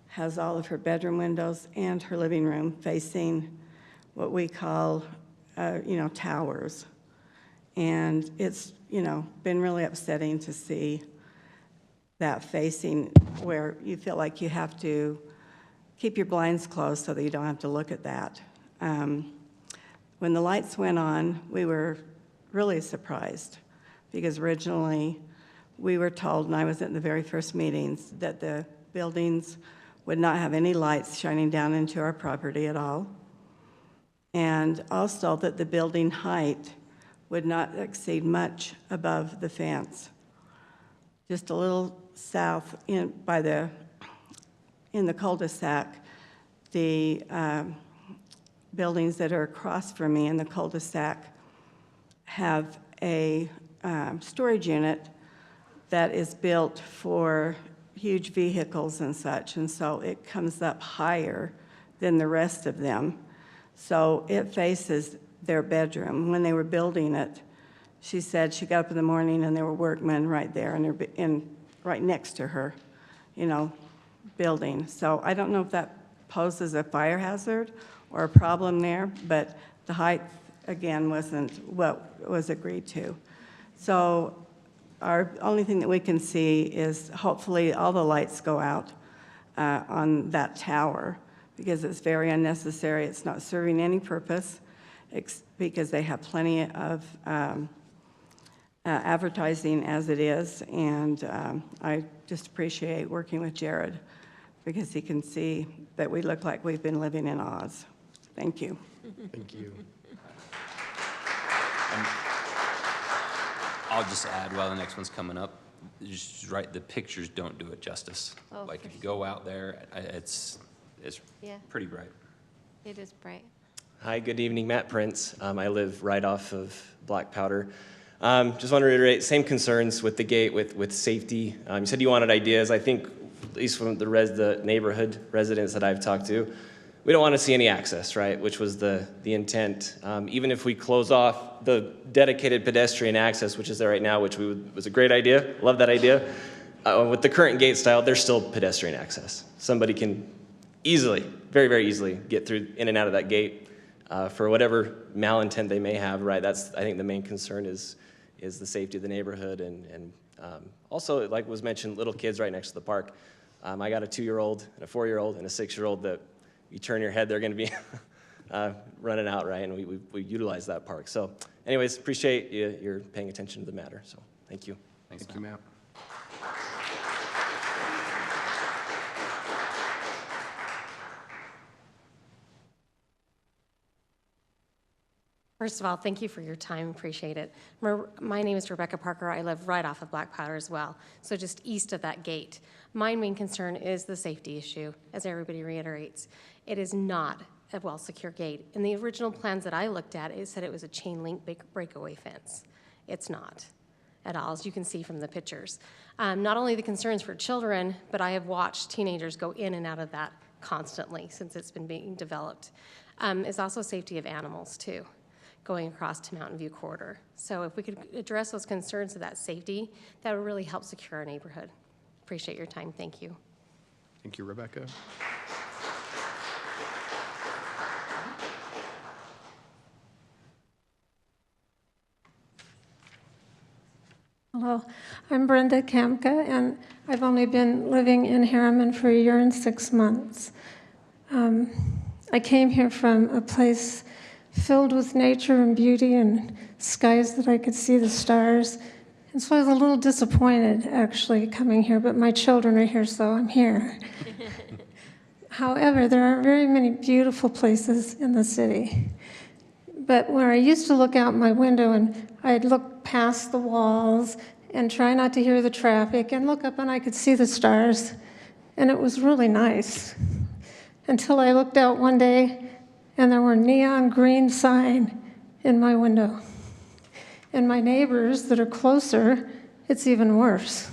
has all of her bedroom windows and her living room facing what we call, towers. And it's, been really upsetting to see that facing where you feel like you have to keep your blinds closed so that you don't have to look at that. When the lights went on, we were really surprised because originally we were told, and I was at the very first meetings, that the buildings would not have any lights shining down into our property at all. And also that the building height would not exceed much above the fence. Just a little south in the cul-de-sac, the buildings that are across from me in the cul-de-sac have a storage unit that is built for huge vehicles and such, and so it comes up higher than the rest of them. So it faces their bedroom. When they were building it, she said she got up in the morning and there were workmen right there right next to her, building. So I don't know if that poses a fire hazard or a problem there, but the height, again, wasn't what was agreed to. So our only thing that we can see is hopefully all the lights go out on that tower, because it's very unnecessary. It's not serving any purpose, because they have plenty of advertising as it is, and I just appreciate working with Jared, because he can see that we look like we've been living in Oz. Thank you. Thank you. I'll just add while the next one's coming up, just right, the pictures don't do it justice. Oh, Like for if you go out there, it's Yeah. pretty bright. It is bright. Hi, good evening, Matt Prince. I live right off of Black Powder. Just want to reiterate, same concerns with the gate, with safety. You said you wanted ideas. I think, at least from the neighborhood residents that I've talked to, we don't want to see any access, right, which was the intent. Even if we close off the dedicated pedestrian access, which is there right now, which was a great idea, love that idea. With the current gate style, there's still pedestrian access. Somebody can easily, very, very easily get through in and out of that gate for whatever malintent they may have, right? That's, I think, the main concern is the safety of the neighborhood, and also, like was mentioned, little kids right next to the park. I got a 2-year-old and a 4-year-old and a 6-year-old that you turn your head, they're going to be running out, right? And we utilize that park. So anyways, appreciate you're paying attention to the matter. So thank you. Thanks, Thank you, Matt. First of all, thank you for your time, appreciate it. My name is Rebecca Parker. I live right off of Black Powder as well, so just east of that gate. My main concern is the safety issue, as everybody reiterates. It is not a well-secure gate. In the original plans that I looked at, it said it was a chain link breakaway fence. It's not at all, as you can see from the pictures. Not only the concerns for children, but I have watched teenagers go in and out of that constantly since it's been being developed. It's also safety of animals too, going across to Mountain View Corridor. So if we could address those concerns of that safety, that would really help secure our neighborhood. Appreciate your time, thank you. Thank you, Rebecca. Hello, I'm Brenda Kamka, and I've only been living in Harriman for 1 year and 6 months. I came here from a place filled with nature and beauty and skies that I could see the stars. And so I was a little disappointed, actually, coming here, but my children are here, so I'm here. However, there are very many beautiful places in the city. But where I used to look out my window and I'd look past the walls and try not to hear the traffic and look up and I could see the stars, and it was really nice. Until I looked out one day and there were neon green sign in my window. And my neighbors that are closer, it's even worse.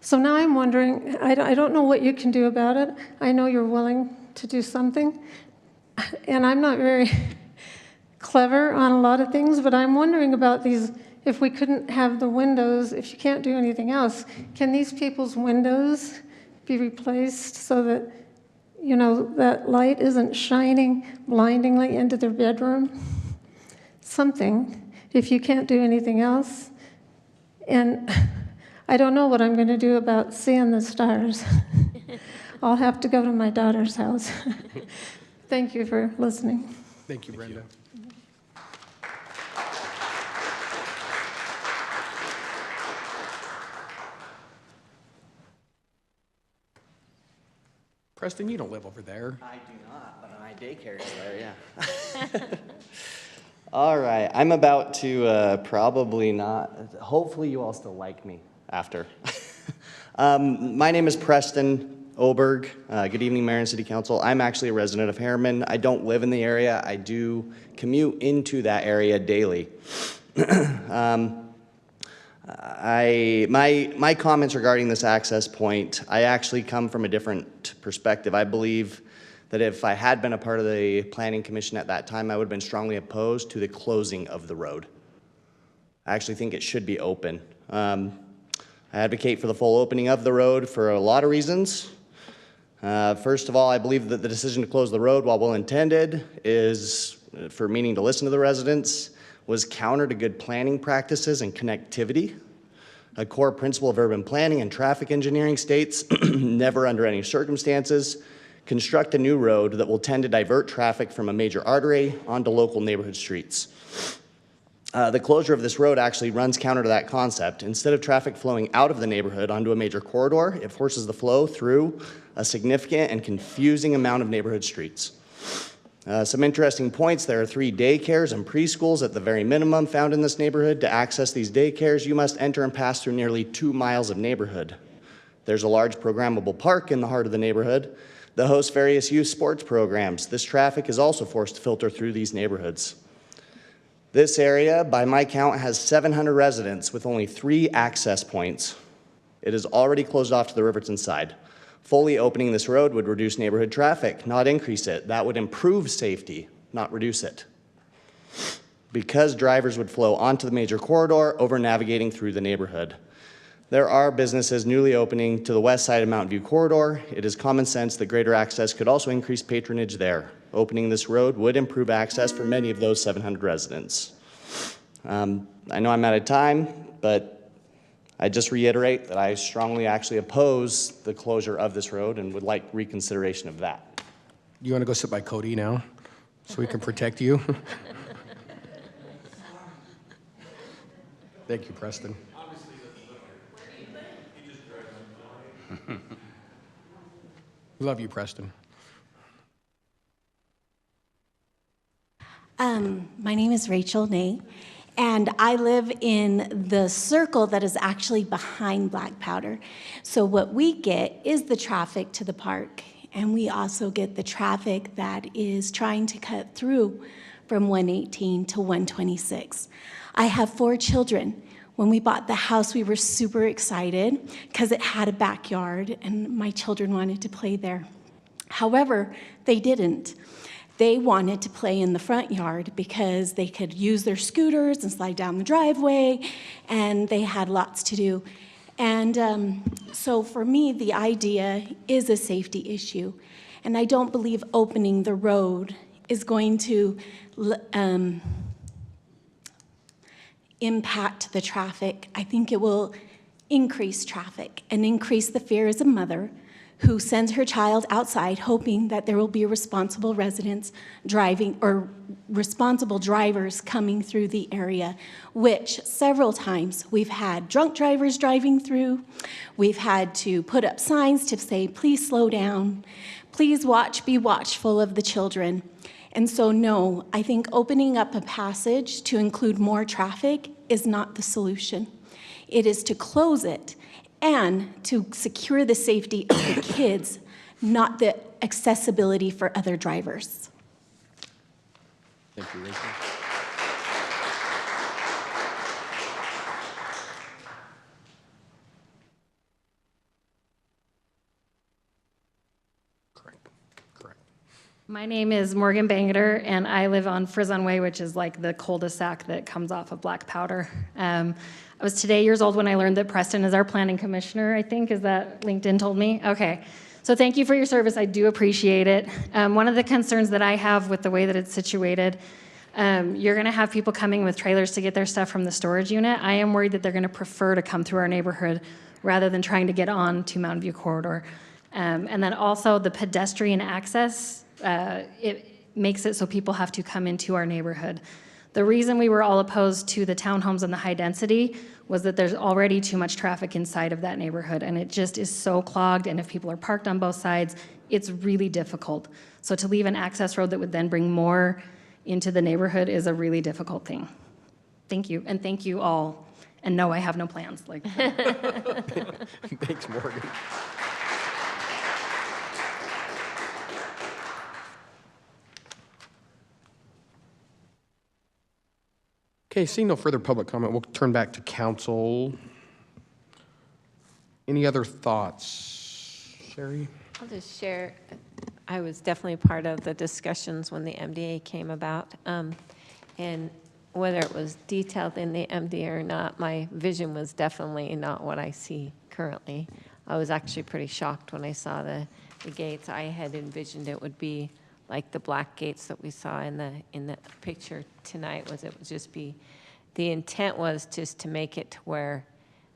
So now I'm wondering, I don't know what you can do about it. I know you're willing to do something, and I'm not very clever on a lot of things, but I'm wondering about these, if we couldn't have the windows, if you can't do anything else, can these people's windows be replaced so that, you know, that light isn't shining blindingly into their bedroom? Something, if you can't do anything else. And I don't know what I'm going to do about seeing the stars. I'll have to go to my daughter's house. Thank you for listening. Thank you, Brenda. Preston, you don't live over there. I do not, but my daycare is there, yeah. All right, I'm about to probably not, hopefully you all still like me after. My name is Preston Oberg. Good evening, Mayor and City Council. I'm actually a resident of Harriman. I don't live in the area. I do commute into that area daily. My comments regarding this access point, I actually come from a different perspective. I believe that if I had been a part of the Planning Commission at that time, I would have been strongly opposed to the closing of the road. I actually think it should be open. I advocate for the full opening of the road for a lot of reasons. First of all, I believe that the decision to close the road, while well intended, is for meaning to listen to the residents, was counter to good planning practices and connectivity. A core principle of urban planning and traffic engineering states, never under any circumstances, construct a new road that will tend to divert traffic from a major artery onto local neighborhood streets. The closure of this road actually runs counter to that concept. Instead of traffic flowing out of the neighborhood onto a major corridor, it forces the flow through a significant and confusing amount of neighborhood streets. Some interesting points: there are 3 daycares and preschools at the very minimum found in this neighborhood. To access these daycares, you must enter and pass through nearly 2 miles of neighborhood. There's a large programmable park in the heart of the neighborhood that hosts various youth sports programs. This traffic is also forced to filter through these neighborhoods. This area, by my count, has 700 residents with only 3 access points. It is already closed off to the Riverton side. Fully opening this road would reduce neighborhood traffic, not increase it. That would improve safety, not reduce it. Because drivers would flow onto the major corridor, over navigating through the neighborhood. There are businesses newly opening to the west side of Mountain View Corridor. It is common sense that greater access could also increase patronage there. Opening this road would improve access for many of those 700 residents. I know I'm out of time, but I just reiterate that I strongly actually oppose the closure of this road and would like reconsideration of that. You want to go sit by Cody now so we can protect you? Thank you, Preston. Love you, Preston. My name is Rachel Ney, and I live in the circle that is actually behind Black Powder. So what we get is the traffic to the park, and we also get the traffic that is trying to cut through from 118 to 126. I have 4 children. When we bought the house, we were super excited because it had a backyard and my children wanted to play there. However, they didn't. They wanted to play in the front yard because they could use their scooters and slide down the driveway, and they had lots to do. And so for me, the idea is a safety issue. And I don't believe opening the road is going to impact the traffic. I think it will increase traffic and increase the fear as a mother who sends her child outside hoping that there will be responsible residents driving or responsible drivers coming through the area, which several times we've had drunk drivers driving through. We've had to put up signs to say, please slow down, please watch, be watchful of the children. And so no, I think opening up a passage to include more traffic is not the solution. It is to close it and to secure the safety of the kids, not the accessibility for other drivers. Thank you, Rachel. My name is Morgan Bangeter, and I live on Frizon Way, which is like the cul-de-sac that comes off of Black Powder. I was today years old when I learned that Preston is our planning commissioner, I think. Is that LinkedIn told me? Okay. So thank you for your service. I do appreciate it. One of the concerns that I have with the way that it's situated, you're going to have people coming with trailers to get their stuff from the storage unit. I am worried that they're going to prefer to come through our neighborhood rather than trying to get on to Mountain View Corridor. And then also the pedestrian access, it makes it so people have to come into our neighborhood. The reason we were all opposed to the townhomes and the high density was that there's already too much traffic inside of that neighborhood, and it just is so clogged, and if people are parked on both sides, it's really difficult. So to leave an access road that would then bring more into the neighborhood is a really difficult thing. Thank you, and thank you all. And no, I have no plans. Thanks, Morgan. Okay, seeing no further public comment, we'll turn back to council. Any other thoughts? Sherry? I'll just share I was definitely part of the discussions when the MDA came about. And whether it was detailed in the MDA or not, my vision was definitely not what I see currently. I was actually pretty shocked when I saw the gates. I had envisioned it would be like the black gates that we saw in the picture tonight. It would just be, the intent was just to make it to where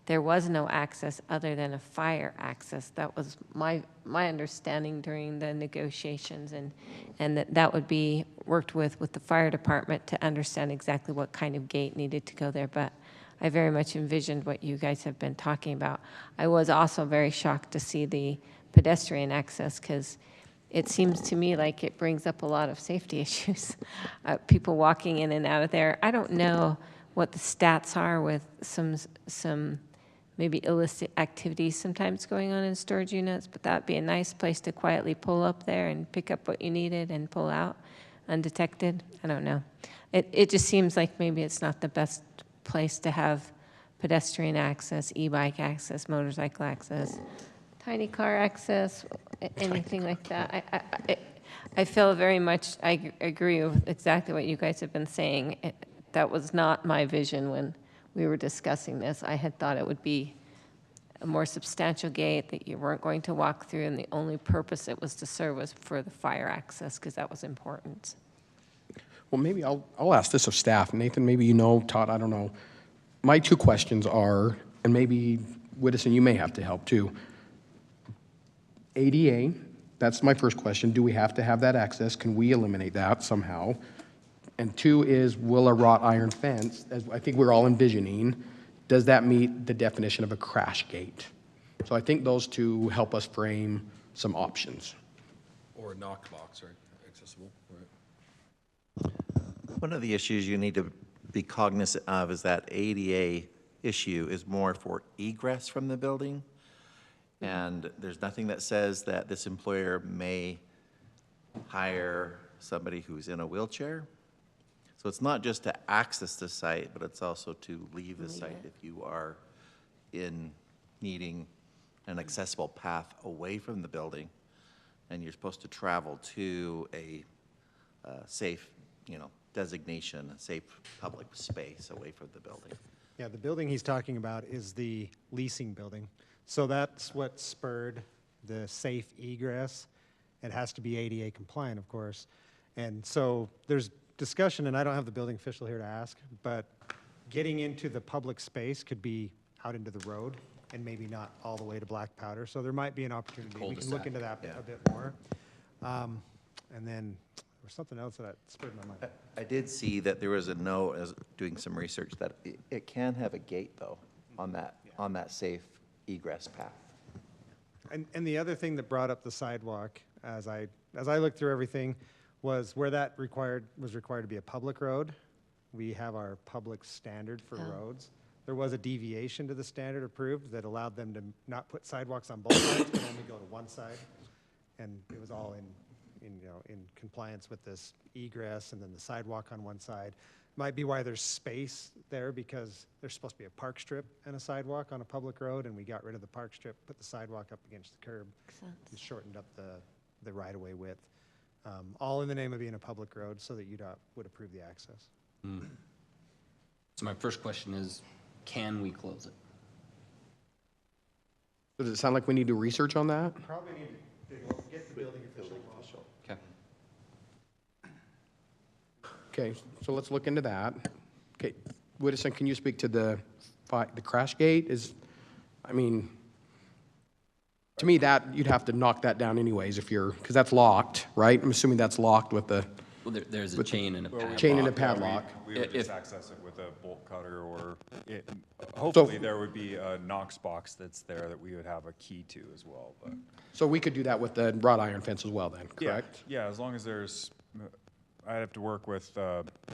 there was no access other than a fire access. That was my understanding during the negotiations, and that would be worked with the fire department to understand exactly what kind of gate needed to go there. But I very much envisioned what you guys have been talking about. I was also very shocked to see the pedestrian access, because it seems to me like it brings up a lot of safety issues. People walking in and out of there. I don't know what the stats are with some maybe illicit activities sometimes going on in storage units, but that'd be a nice place to quietly pull up there and pick up what you needed and pull out undetected. I don't know. It just seems like maybe it's not the best place to have pedestrian access, e-bike access, motorcycle access, tiny car access, anything like that. I feel very much, I agree with exactly what you guys have been saying. That was not my vision when we were discussing this. I had thought it would be a more substantial gate that you weren't going to walk through, and the only purpose it was to serve was for the fire access, because that was important. Well, maybe I'll ask this of staff. Nathan, maybe you know, Todd, I don't know. My two questions are, and maybe Whittison, you may have to help too. ADA, that's my first question. Do we have to have that access? Can we eliminate that somehow? And two is, will a wrought iron fence, as I think we're all envisioning, does that meet the definition of a crash gate? So I think those two help us frame some options. Or a knock box, right? Accessible, right? One of the issues you need to be cognizant of is that ADA issue is more for egress from the building. And there's nothing that says that this employer may hire somebody who's in a wheelchair. So it's not just to access the site, but it's also to leave the site if you are in needing an accessible path away from the building, and you're supposed to travel to a safe, designation, a safe public space away from the building. Yeah, the building he's talking about is the leasing building. So that's what spurred the safe egress. It has to be ADA compliant, of course. And so there's discussion, and I don't have the building official here to ask, but getting into the public space could be out into the road and maybe not all the way to Black Powder. So there might be an opportunity. We can look into that a bit more. And then there was something else that spurred my mind. I did see that there was a note, as doing some research, that it can have a gate though on that safe egress path. And the other thing that brought up the sidewalk, as I looked through everything, was where that was required to be a public road. We have our public standard for roads. There was a deviation to the standard approved that allowed them to not put sidewalks on both sides, but only go to one side. And it was all in compliance with this egress and then the sidewalk on one side. Might be why there's space there, because there's supposed to be a park strip and a sidewalk on a public road, and we got rid of the park strip, put the sidewalk up against the curb, and shortened up the right-of-way width. All in the name of being a public road so that UDOT would approve the access. So my first question is, can we close it? Does it sound like we need to research on that? Probably need to get the building official. Okay. Okay, so let's look into that. Okay, Whittison, can you speak to the crash gate? To me, that you'd have to knock that down anyways because that's locked, right? I'm assuming that's locked with the. Well, there's a chain and a padlock. Chain and a padlock. We would just access it with a bolt cutter, or hopefully there would be a Knox box that's there that we would have a key to as well. But. So we could do that with the wrought iron fence as well then, correct? Yeah, as long as there's, I'd have to work with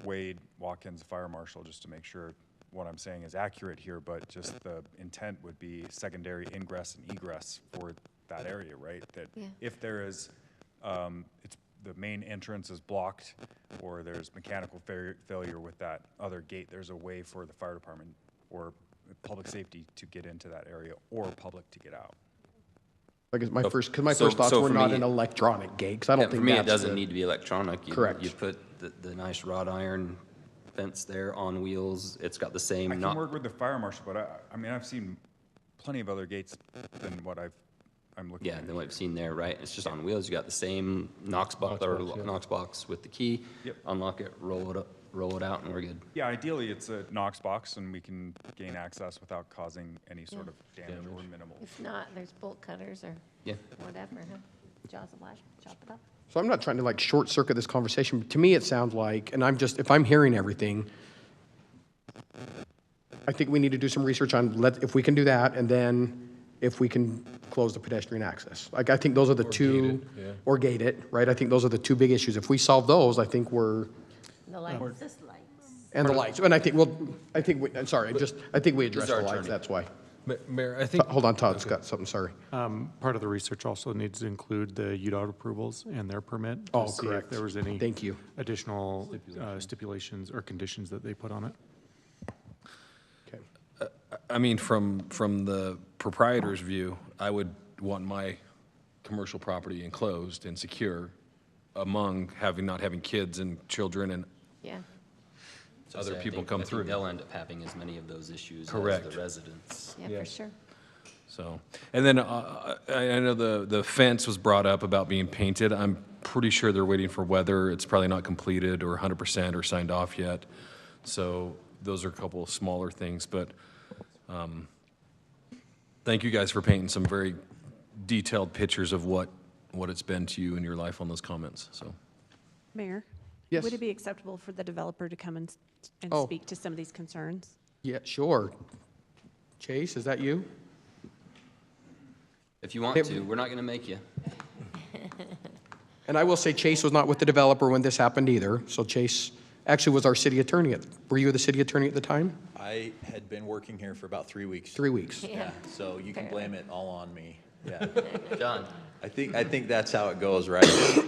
Wade Watkins, fire marshal, just to make sure what I'm saying is accurate here, but just the intent would be secondary ingress and egress for that area, right? That if there is, the main entrance is blocked or there's mechanical failure with that other gate, there's a way for the fire department or public safety to get into that area or public to get out. Like, it's my first, because my So- first thoughts so were for not me- an electronic gate, because I don't Yeah, think for me, it that's doesn't the- need to be electronic. Correct. You put the nice wrought iron fence there on wheels. It's got the same I can knock. work with the fire marshal, but I mean, I've seen plenty of other gates than what I'm looking Yeah, at. than what I've seen there, right? It's just on wheels. You got the same Knox box, or Knox box with the key. Yep. Unlock it, roll it out, and we're good. Yeah, ideally, it's a Knox box, and we can gain access without causing any sort of damage or minimal. If not, there's bolt cutters or Yeah. whatever, huh? Jaws of life, chop it up. So I'm not trying to like short circuit this conversation, but to me, it sounds like, and I'm just, if I'm hearing everything, I think we need to do some research on, if we can do that, and then if we can close the pedestrian access. Like, I think those are the two, or gate it, right? I think those are the two big issues. If we solve those, I think we're, The lights. and the lights, and I think, well, I think, I'm sorry, I think we addressed the our lights, attorney. that's why. Mayor, I think. Hold on, Todd's got something, sorry. Part of the research also needs to include the UDOT approvals and their permit. to Oh, see if correct. there was any. Thank you. Additional stipulations or conditions that they put on it. Okay. I mean, from the proprietor's view, I would want my commercial property enclosed and secure among not having kids and children and Yeah. So other I people think- come I think through. They'll end up having as many of those issues as Correct. the residents. Yeah, for sure. So, and then I know the fence was brought up about being painted. I'm pretty sure they're waiting for weather. It's probably not completed or 100% or signed off yet. So those are a couple of smaller things, but thank you guys for painting some very detailed pictures of what it's been to you in your life on those comments, so. Mayor? Yes. Would it be acceptable for the developer to come and Oh. speak to some of these concerns? Yeah, sure. Chase, is that you? If you want to, we're not going to make you. And I will say Chase was not with the developer when this happened either. So Chase actually was our city attorney. Were you the city attorney at the time? I had been working here for about 3 weeks. 3 weeks. Yeah, so you can blame it all on me. Yeah. John? I think that's how it goes, right?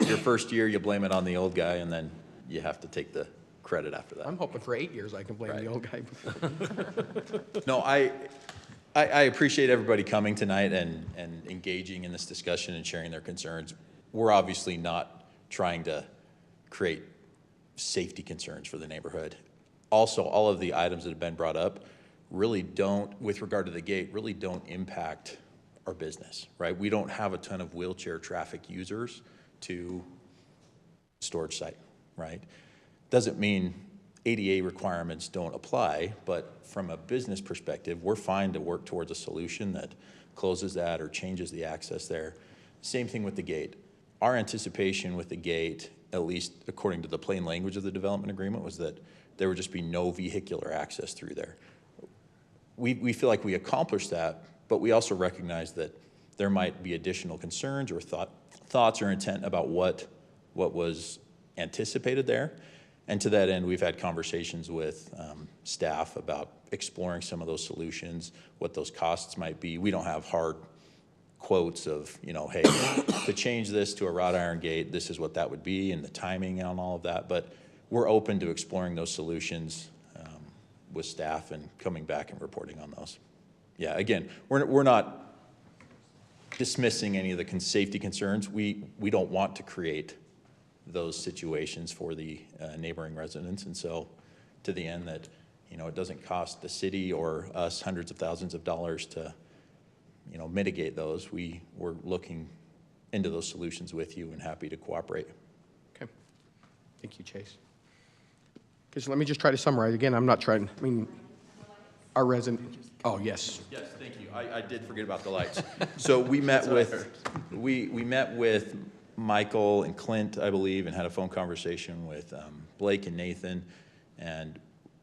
Your first year, you blame it on the old guy, and then you have to take the credit after that. I'm hoping for 8 years I can blame the old guy before. No, I appreciate everybody coming tonight and engaging in this discussion and sharing their concerns. We're obviously not trying to create safety concerns for the neighborhood. Also, all of the items that have been brought up really don't, with regard to the gate, really don't impact our business, right? We don't have a ton of wheelchair traffic users to storage site, right? Doesn't mean ADA requirements don't apply, but from a business perspective, we're fine to work towards a solution that closes that or changes the access there. Same thing with the gate. Our anticipation with the gate, at least according to the plain language of the development agreement, was that there would just be no vehicular access through there. We feel like we accomplished that, but we also recognize that there might be additional concerns or thoughts or intent about what was anticipated there. And to that end, we've had conversations with staff about exploring some of those solutions, what those costs might be. We don't have hard quotes of, hey, to change this to a wrought iron gate, this is what that would be, and the timing on all of that. But we're open to exploring those solutions with staff and coming back and reporting on those. Yeah, again, we're not dismissing any of the safety concerns. We don't want to create those situations for the neighboring residents. And so to the end that, it doesn't cost the city or us hundreds of thousands of dollars to, mitigate those. We're looking into those solutions with you and happy to cooperate. Okay. Thank you, Chase. Okay, so let me just try to summarize. Again, I'm not trying, our resident, oh, yes. Yes, thank you. I did forget about the lights. So we met with, we met with Michael and Clint, I believe, and had a phone conversation with Blake and Nathan. And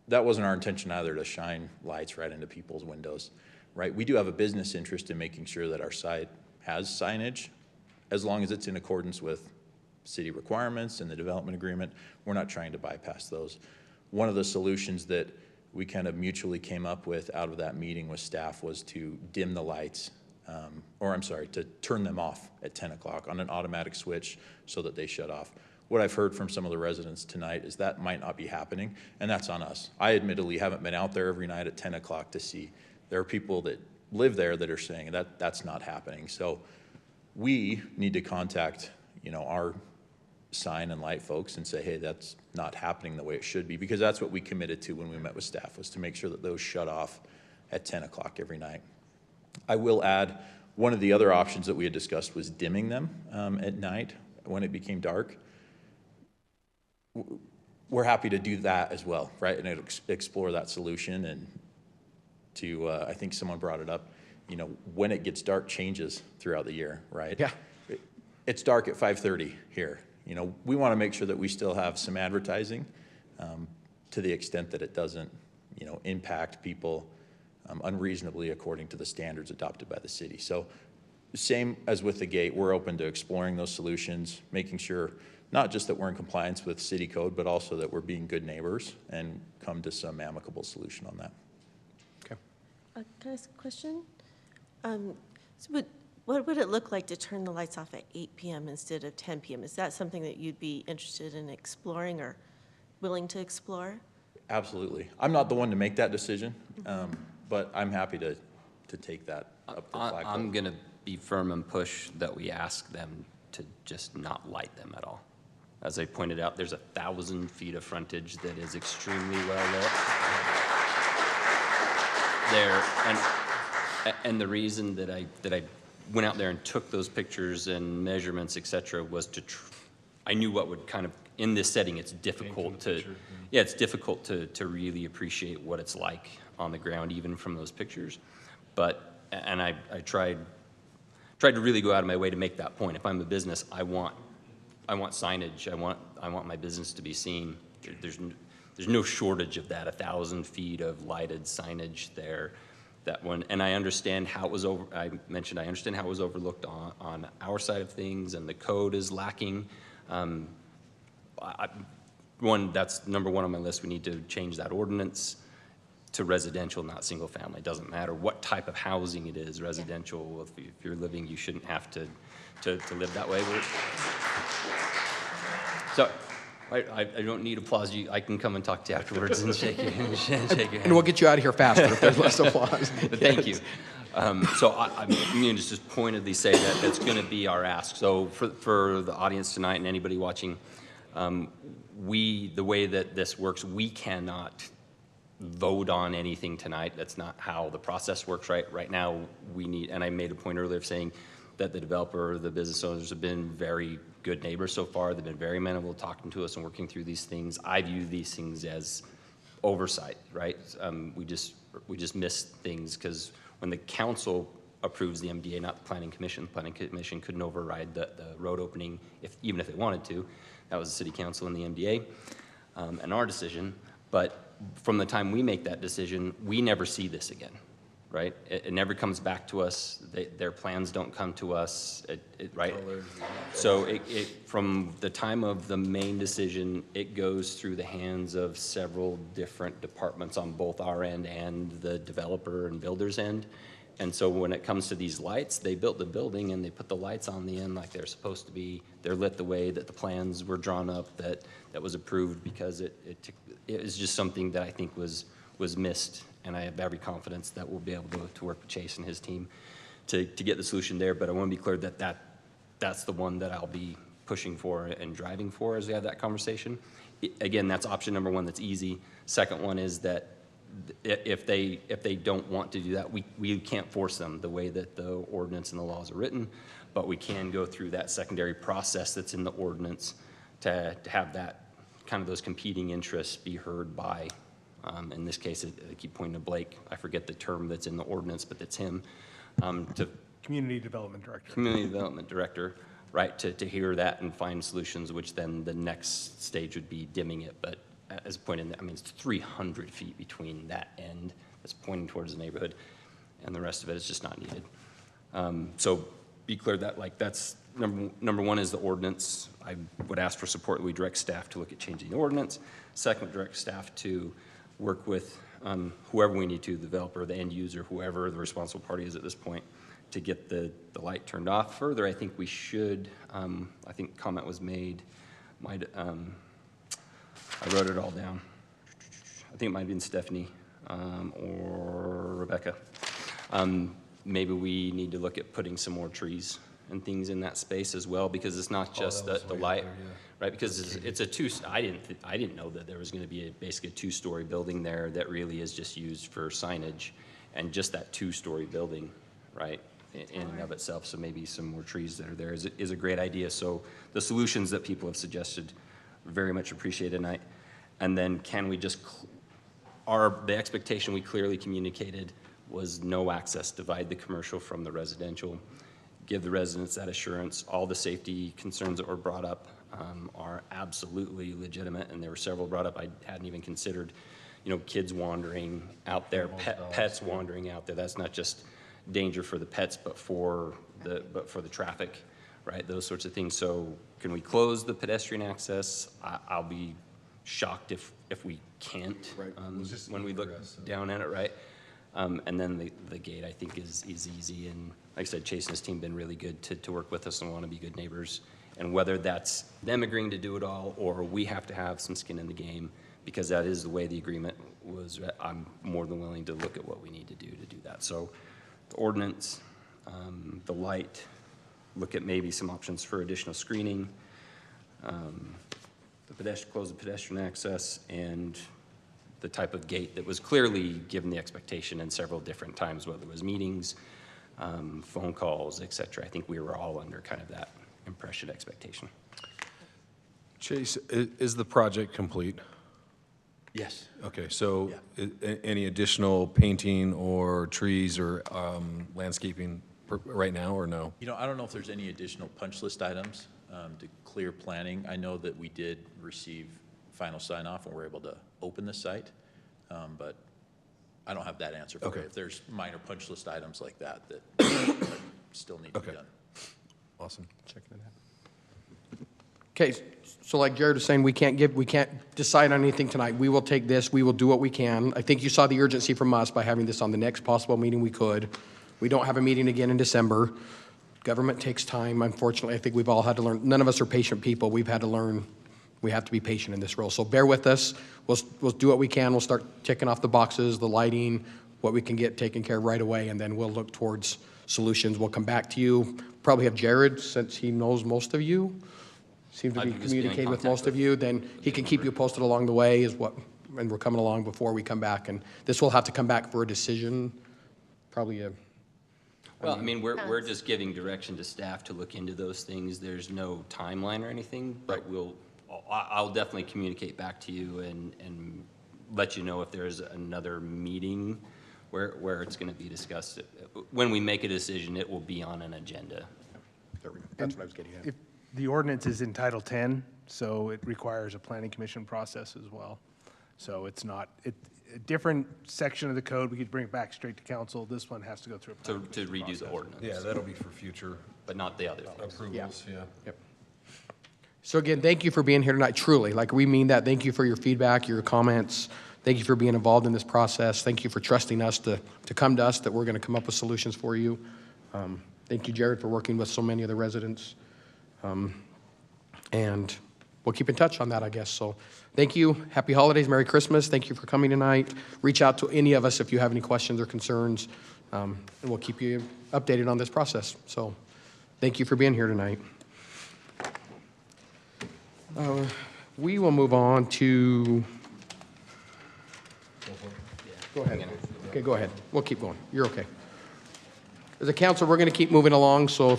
that wasn't our intention either, to shine lights right into people's windows, right? We do have a business interest in making sure that our site has signage, as long as it's in accordance with city requirements and the development agreement. We're not trying to bypass those. One of the solutions that we kind of mutually came up with out of that meeting with staff was to dim the lights, to turn them off at 10 o'clock on an automatic switch so that they shut off. What I've heard from some of the residents tonight is that might not be happening, and that's on us. I admittedly haven't been out there every night at 10 o'clock to see. There are people that live there that are saying that's not happening. So we need to contact, our sign and light folks and say, hey, that's not happening the way it should be, because that's what we committed to when we met with staff, was to make sure that those shut off at 10 o'clock every night. I will add, one of the other options that we had discussed was dimming them at night when it became dark. We're happy to do that as well, right? And explore that solution. And to, I think someone brought it up, when it gets dark changes throughout the year, right? Yeah. It's dark at 5:30 here. We want to make sure that we still have some advertising to the extent that it doesn't, impact people unreasonably according to the standards adopted by the city. So same as with the gate, we're open to exploring those solutions, making sure not just that we're in compliance with city code, but also that we're being good neighbors and come to some amicable solution on that. Okay. Can I ask a question? So what would it look like to turn the lights off at 8 p.m. instead of 10 p.m.? Is that something that you'd be interested in exploring or willing to explore? Absolutely. I'm not the one to make that decision, but I'm happy to take that up the flagpole. I'm going to be firm and push that we ask them to just not light them at all. As I pointed out, there's 1,000 feet of frontage that is extremely well lit there, and the reason that I went out there and took those pictures and measurements, et cetera, was I knew what would kind of, in this setting, it's difficult to, it's difficult to really appreciate what it's like on the ground, even from those pictures. But, and I tried to really go out of my way to make that point. If I'm a business, I want signage. I want my business to be seen. There's no shortage of that. 1,000 feet of lighted signage there. That one, and I understand how it was I understand how it was overlooked on our side of things, and the code is lacking. That's number one on my list. We need to change that ordinance to residential, not single family. It doesn't matter what type of housing it is, residential. If you're living, you shouldn't have to live that way. So I don't need applause. I can come and talk to you afterwards and shake your hand. And we'll get you out of here faster if there's less applause. Thank you. So I'm going to just pointedly say that that's going to be our ask. So for the audience tonight and anybody watching, the way that this works, we cannot vote on anything tonight. That's not how the process works right now. We need, and I made a point earlier of saying that the developer, the business owners have been very good neighbors so far. They've been very amenable talking to us and working through these things. I view these things as oversight, right? We just miss things because when the council approves the MDA, not the planning commission couldn't override the road opening even if they wanted to. That was the city council and the MDA and our decision. But from the time we make that decision, we never see this again. Right? It never comes back to us. Their plans don't come to us, right? So from the time of the main decision, it goes through the hands of several different departments on both our end and the developer and builder's end. And so when it comes to these lights, they built the building and they put the lights on the end like they're supposed to be. They're lit the way that the plans were drawn up, that was approved, because it is just something that I think was missed. And I have every confidence that we'll be able to work with Chase and his team to get the solution there. But I want to be clear that that's the one that I'll be pushing for and driving for as we have that conversation. Again, that's option number one. That's easy. Second one is that if they don't want to do that, we can't force them the way that the ordinance and the laws are written, but we can go through that secondary process that's in the ordinance to have that kind of those competing interests be heard by. In this case, I keep pointing to Blake. I forget the term that's in the ordinance, but that's him. Community Development Director. Community Development Director, right, to hear that and find solutions, which then the next stage would be dimming it. But as pointed, I mean, it's 300 feet between that end that's pointing towards the neighborhood, and the rest of it is just not needed. So be clear that, like, that's number one is the ordinance. I would ask for support that we direct staff to look at changing the ordinance. Second, direct staff to work with whoever we need to, the developer, the end user, whoever the responsible party is at this point, to get the light turned off. Further, I think we should, I think comment was made, I wrote it all down. I think it might have been Stephanie or Rebecca. Maybe we need to look at putting some more trees and things in that space as well, because it's not just the light, right? Because it's a I didn't know that there was going to be basically a two-story building there that really is just used for signage, and just that two-story building, right, in and of itself. So maybe some more trees that are there is a great idea. So the solutions that people have suggested, very much appreciated. And then can we just, the expectation we clearly communicated was no access, divide the commercial from the residential, give the residents that assurance. All the safety concerns that were brought up are absolutely legitimate, and there were several brought up I hadn't even considered. You know, kids wandering out there, pets wandering out there. That's not just danger for the pets, but for the traffic, right? Those sorts of things. So can we close the pedestrian access? I'll be shocked if we can't, when we look down at it, right? And then the gate, I think, is easy. And like I said, Chase and his team have been really good to work with us and want to be good neighbors. And whether that's them agreeing to do it all, or we have to have some skin in the game, because that is the way the agreement was, I'm more than willing to look at what we need to do that. So the ordinance, the light, look at maybe some options for additional screening, close the pedestrian access, and the type of gate that was clearly given the expectation in several different times, whether it was meetings, phone calls, et cetera. I think we were all under kind of that impression expectation. Chase, is the project complete? Yes. Okay, so any additional painting or trees or landscaping right now, or no? You know, I don't know if there's any additional punch list items to clear planning. I know that we did receive final sign-off and we're able to open the site, but I don't have that answer for you. If there's minor punch list items like that still need to be done. Awesome. Checking it out. Okay, so like Jared was saying, we can't decide on anything tonight. We will take this, we will do what we can. I think you saw the urgency from us by having this on the next possible meeting we could. We don't have a meeting again in December. Government takes time, unfortunately. I think we've all had to learn. None of us are patient people. We've had to learn we have to be patient in this role. So bear with us. We'll do what we can. We'll start ticking off the boxes, the lighting, what we can get taken care of right away, and then we'll look towards solutions. We'll come back to you. Probably have Jared, since he knows most of you, seems to be communicating with most of you, then he can keep you posted along the way and we're coming along before we come back. And this will have to come back for a decision, probably Well, I mean, we're just giving direction to staff to look into those things. There's no timeline or anything, but I'll definitely communicate back to you and let you know if there's another meeting where it's going to be discussed. When we make a decision, it will be on an agenda. There we go. That's what I was getting at. The ordinance is in Title 10, so it requires a planning commission process as well. So it's not, a different section of the code, we could bring it back straight to council. This one has to go through a planning To redo process. the ordinance. Yeah, that'll be for future But not the other things. approvals, yeah. Yep. So again, thank you for being here tonight, truly. Like, we mean that. Thank you for your feedback, your comments. Thank you for being involved in this process. Thank you for trusting us to come to us, that we're going to come up with solutions for you. Thank you, Jared, for working with so many of the residents. And we'll keep in touch on that, I guess. So thank you. Happy holidays. Merry Christmas. Thank you for coming tonight. Reach out to any of us if you have any questions or concerns, and we'll keep you updated on this process. So thank you for being here tonight. We will move on to... Go ahead. Okay, go ahead. We'll keep going. You're okay. As a council, we're going to keep moving along, so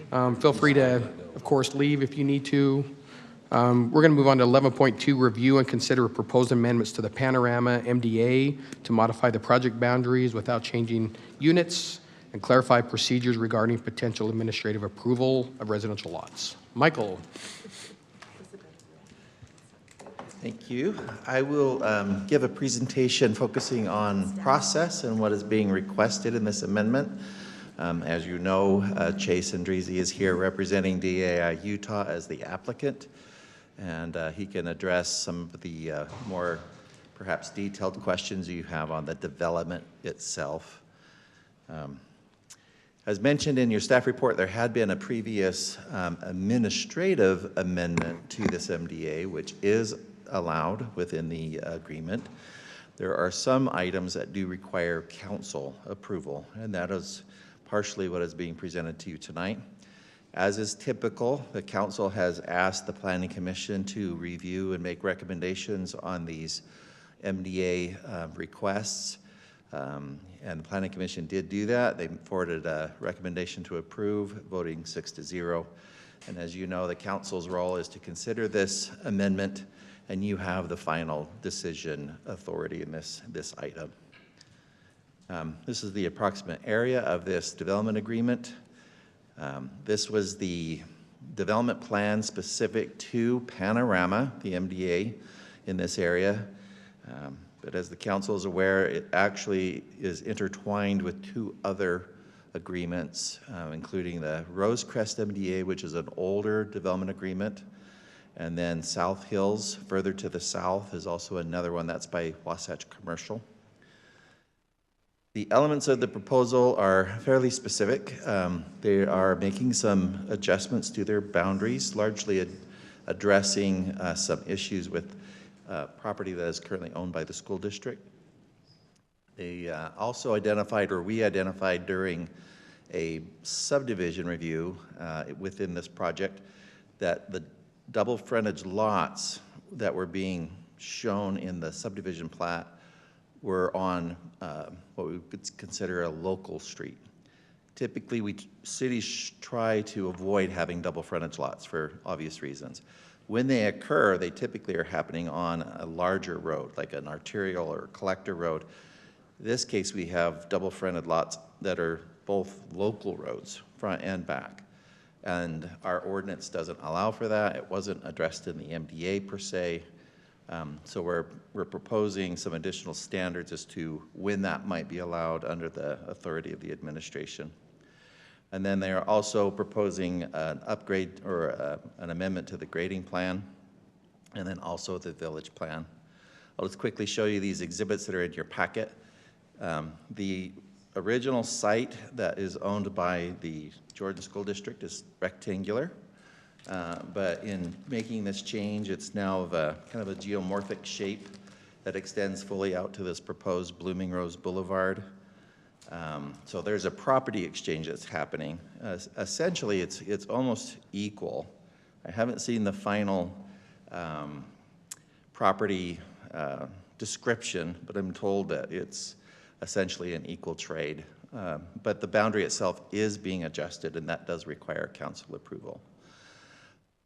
feel free to, of course, leave if you need to. We're going to move on to 11.2, review and consider proposed amendments to the Panorama MDA to modify the project boundaries without changing units and clarify procedures regarding potential administrative approval of residential lots. Michael. Thank you. I will give a presentation focusing on process and what is being requested in this amendment. As you know, Chase Andreezy is here representing DAI Utah as the applicant, and he can address some of the more perhaps detailed questions you have on the development itself. As mentioned in your staff report, there had been a previous administrative amendment to this MDA, which is allowed within the agreement. There are some items that do require council approval, and that is partially what is being presented to you tonight. As is typical, the council has asked the Planning Commission to review and make recommendations on these MDA requests. And the Planning Commission did do that. They forwarded a recommendation to approve, voting 6-0. And as you know, the council's role is to consider this amendment, and you have the final decision authority in this item. This is the approximate area of this development agreement. This was the development plan specific to Panorama, the MDA, in this area. But as the council is aware, it actually is intertwined with two other agreements, including the Rosecrest MDA, which is an older development agreement, and then South Hills, further to the south, is also another one. That's by Wasatch Commercial. The elements of the proposal are fairly specific. They are making some adjustments to their boundaries, largely addressing some issues with property that is currently owned by the school district. They also identified, or we identified during a subdivision review within this project, that the double frontage lots that were being shown in the subdivision plat were on what we could consider a local street. Typically, cities try to avoid having double frontage lots for obvious reasons. When they occur, they typically are happening on a larger road, like an arterial or collector road. In this case, we have double fronted lots that are both local roads, front and back. And our ordinance doesn't allow for that. It wasn't addressed in the MDA per se. So we're proposing some additional standards as to when that might be allowed under the authority of the administration. And then they are also proposing an upgrade or an amendment to the grading plan, and then also the village plan. I'll just quickly show you these exhibits that are in your packet. The original site that is owned by the Jordan School District is rectangular, but in making this change, it's now of a kind of a geomorphic shape that extends fully out to this proposed Blooming Rose Boulevard. So there's a property exchange that's happening. Essentially, it's almost equal. I haven't seen the final property description, but I'm told that it's essentially an equal trade. But the boundary itself is being adjusted, and that does require council approval.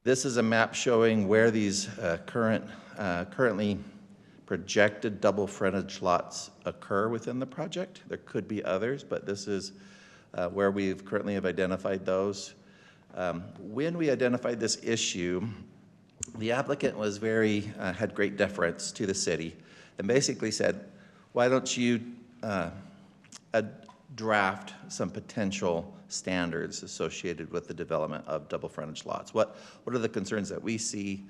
This is a map showing where these currently projected double frontage lots occur within the project. There could be others, but this is where we've currently have identified those. When we identified this issue, the applicant was had great deference to the city and basically said, why don't you draft some potential standards associated with the development of double frontage lots? What are the concerns that we see?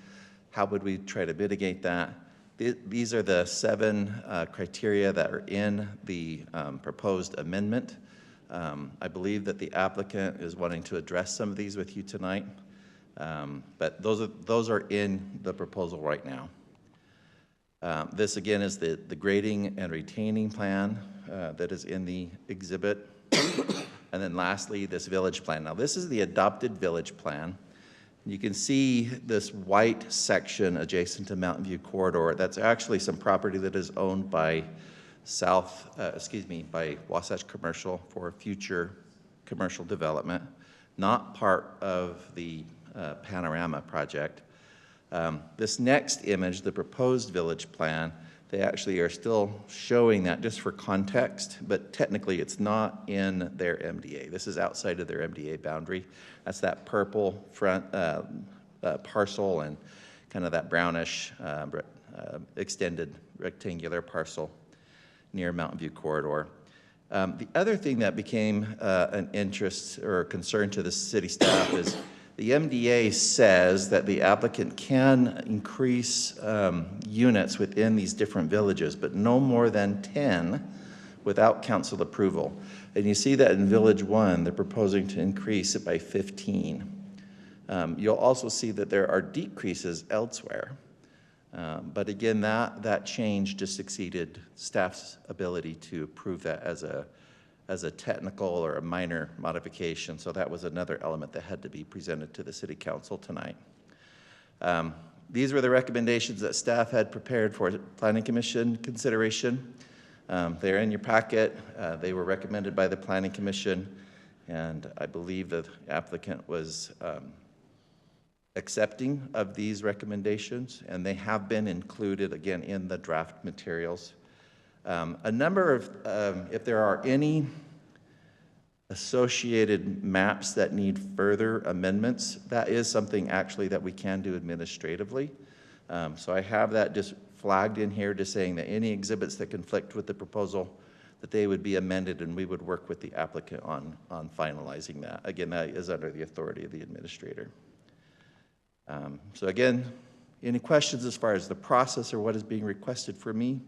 How would we try to mitigate that? These are the 7 criteria that are in the proposed amendment. I believe that the applicant is wanting to address some of these with you tonight, but those are in the proposal right now. This again is the grading and retaining plan that is in the exhibit. And then lastly, this village plan. Now this is the adopted village plan. You can see this white section adjacent to Mountain View Corridor. That's actually some property that is owned by by Wasatch Commercial for future commercial development, not part of the Panorama project. This next image, the proposed village plan, they actually are still showing that just for context, but technically it's not in their MDA. This is outside of their MDA boundary. That's that purple front parcel and kind of that brownish extended rectangular parcel near Mountain View Corridor. The other thing that became an interest or concern to the city staff is the MDA says that the applicant can increase units within these different villages, but no more than 10 without council approval. And you see that in Village 1, they're proposing to increase it by 15. You'll also see that there are decreases elsewhere. But again, that change just exceeded staff's ability to approve that as as a technical or a minor modification. So that was another element that had to be presented to the city council tonight. These were the recommendations that staff had prepared for Planning Commission consideration. They're in your packet. They were recommended by the Planning Commission, and I believe the applicant was accepting of these recommendations, and they have been included again in the draft materials. A number of, if there are any associated maps that need further amendments, that is something actually that we can do administratively. So I have that just flagged in here, just saying that any exhibits that conflict with the proposal, that they would be amended, and we would work with the applicant on finalizing that. Again, that is under the authority of the administrator. So again, any questions as far as the process or what is being requested for me?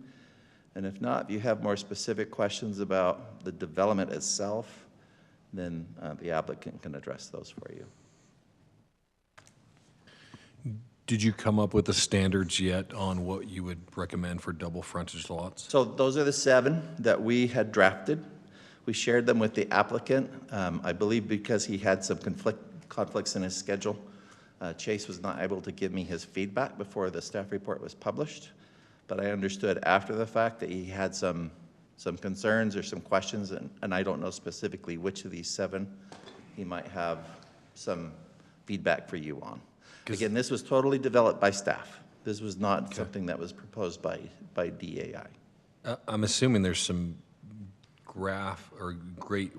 And if not, if you have more specific questions about the development itself, then the applicant can address those for you. Did you come up with the standards yet on what you would recommend for double frontage lots? So those are the 7 that we had drafted. We shared them with the applicant. I believe because he had some conflicts in his schedule, Chase was not able to give me his feedback before the staff report was published. But I understood after the fact that he had some concerns or some questions, and I don't know specifically which of these 7 he might have some feedback for you on. Again, this was totally developed by staff. This was not something that was proposed by DAI. I'm assuming there's some graph or great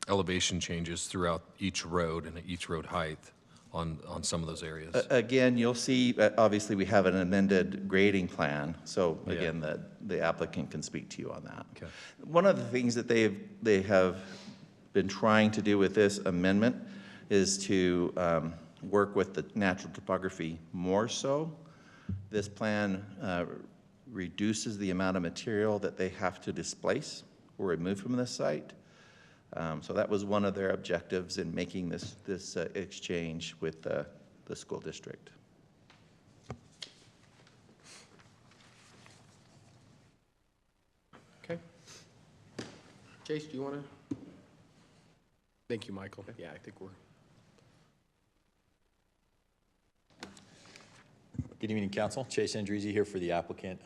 elevation changes throughout each road and each road height on some of those areas. Again, you'll see, obviously, we have an amended grading plan. So again, the applicant can speak to you on that. Okay. One of the things that they have been trying to do with this amendment is to work with the natural topography more so. This plan reduces the amount of material that they have to displace or remove from the site. So that was one of their objectives in making this exchange with the school district. Okay. Chase, do you want to? Thank you, Michael. Yeah, I think we're. Good evening, Council. Chase Andreezy here for the applicant.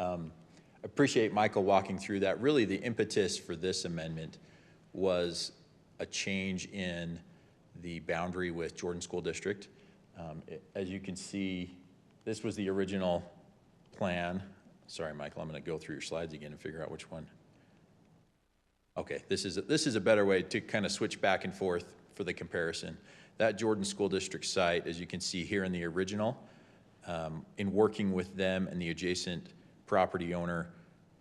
Appreciate Michael walking through that. Really, the impetus for this amendment was a change in the boundary with Jordan School District. As you can see, this was the original plan. Sorry, Michael, I'm going to go through your slides again and figure out which one. Okay, this is a better way to kind of switch back and forth for the comparison. That Jordan School District site, as you can see here in the original, in working with them and the adjacent property owner,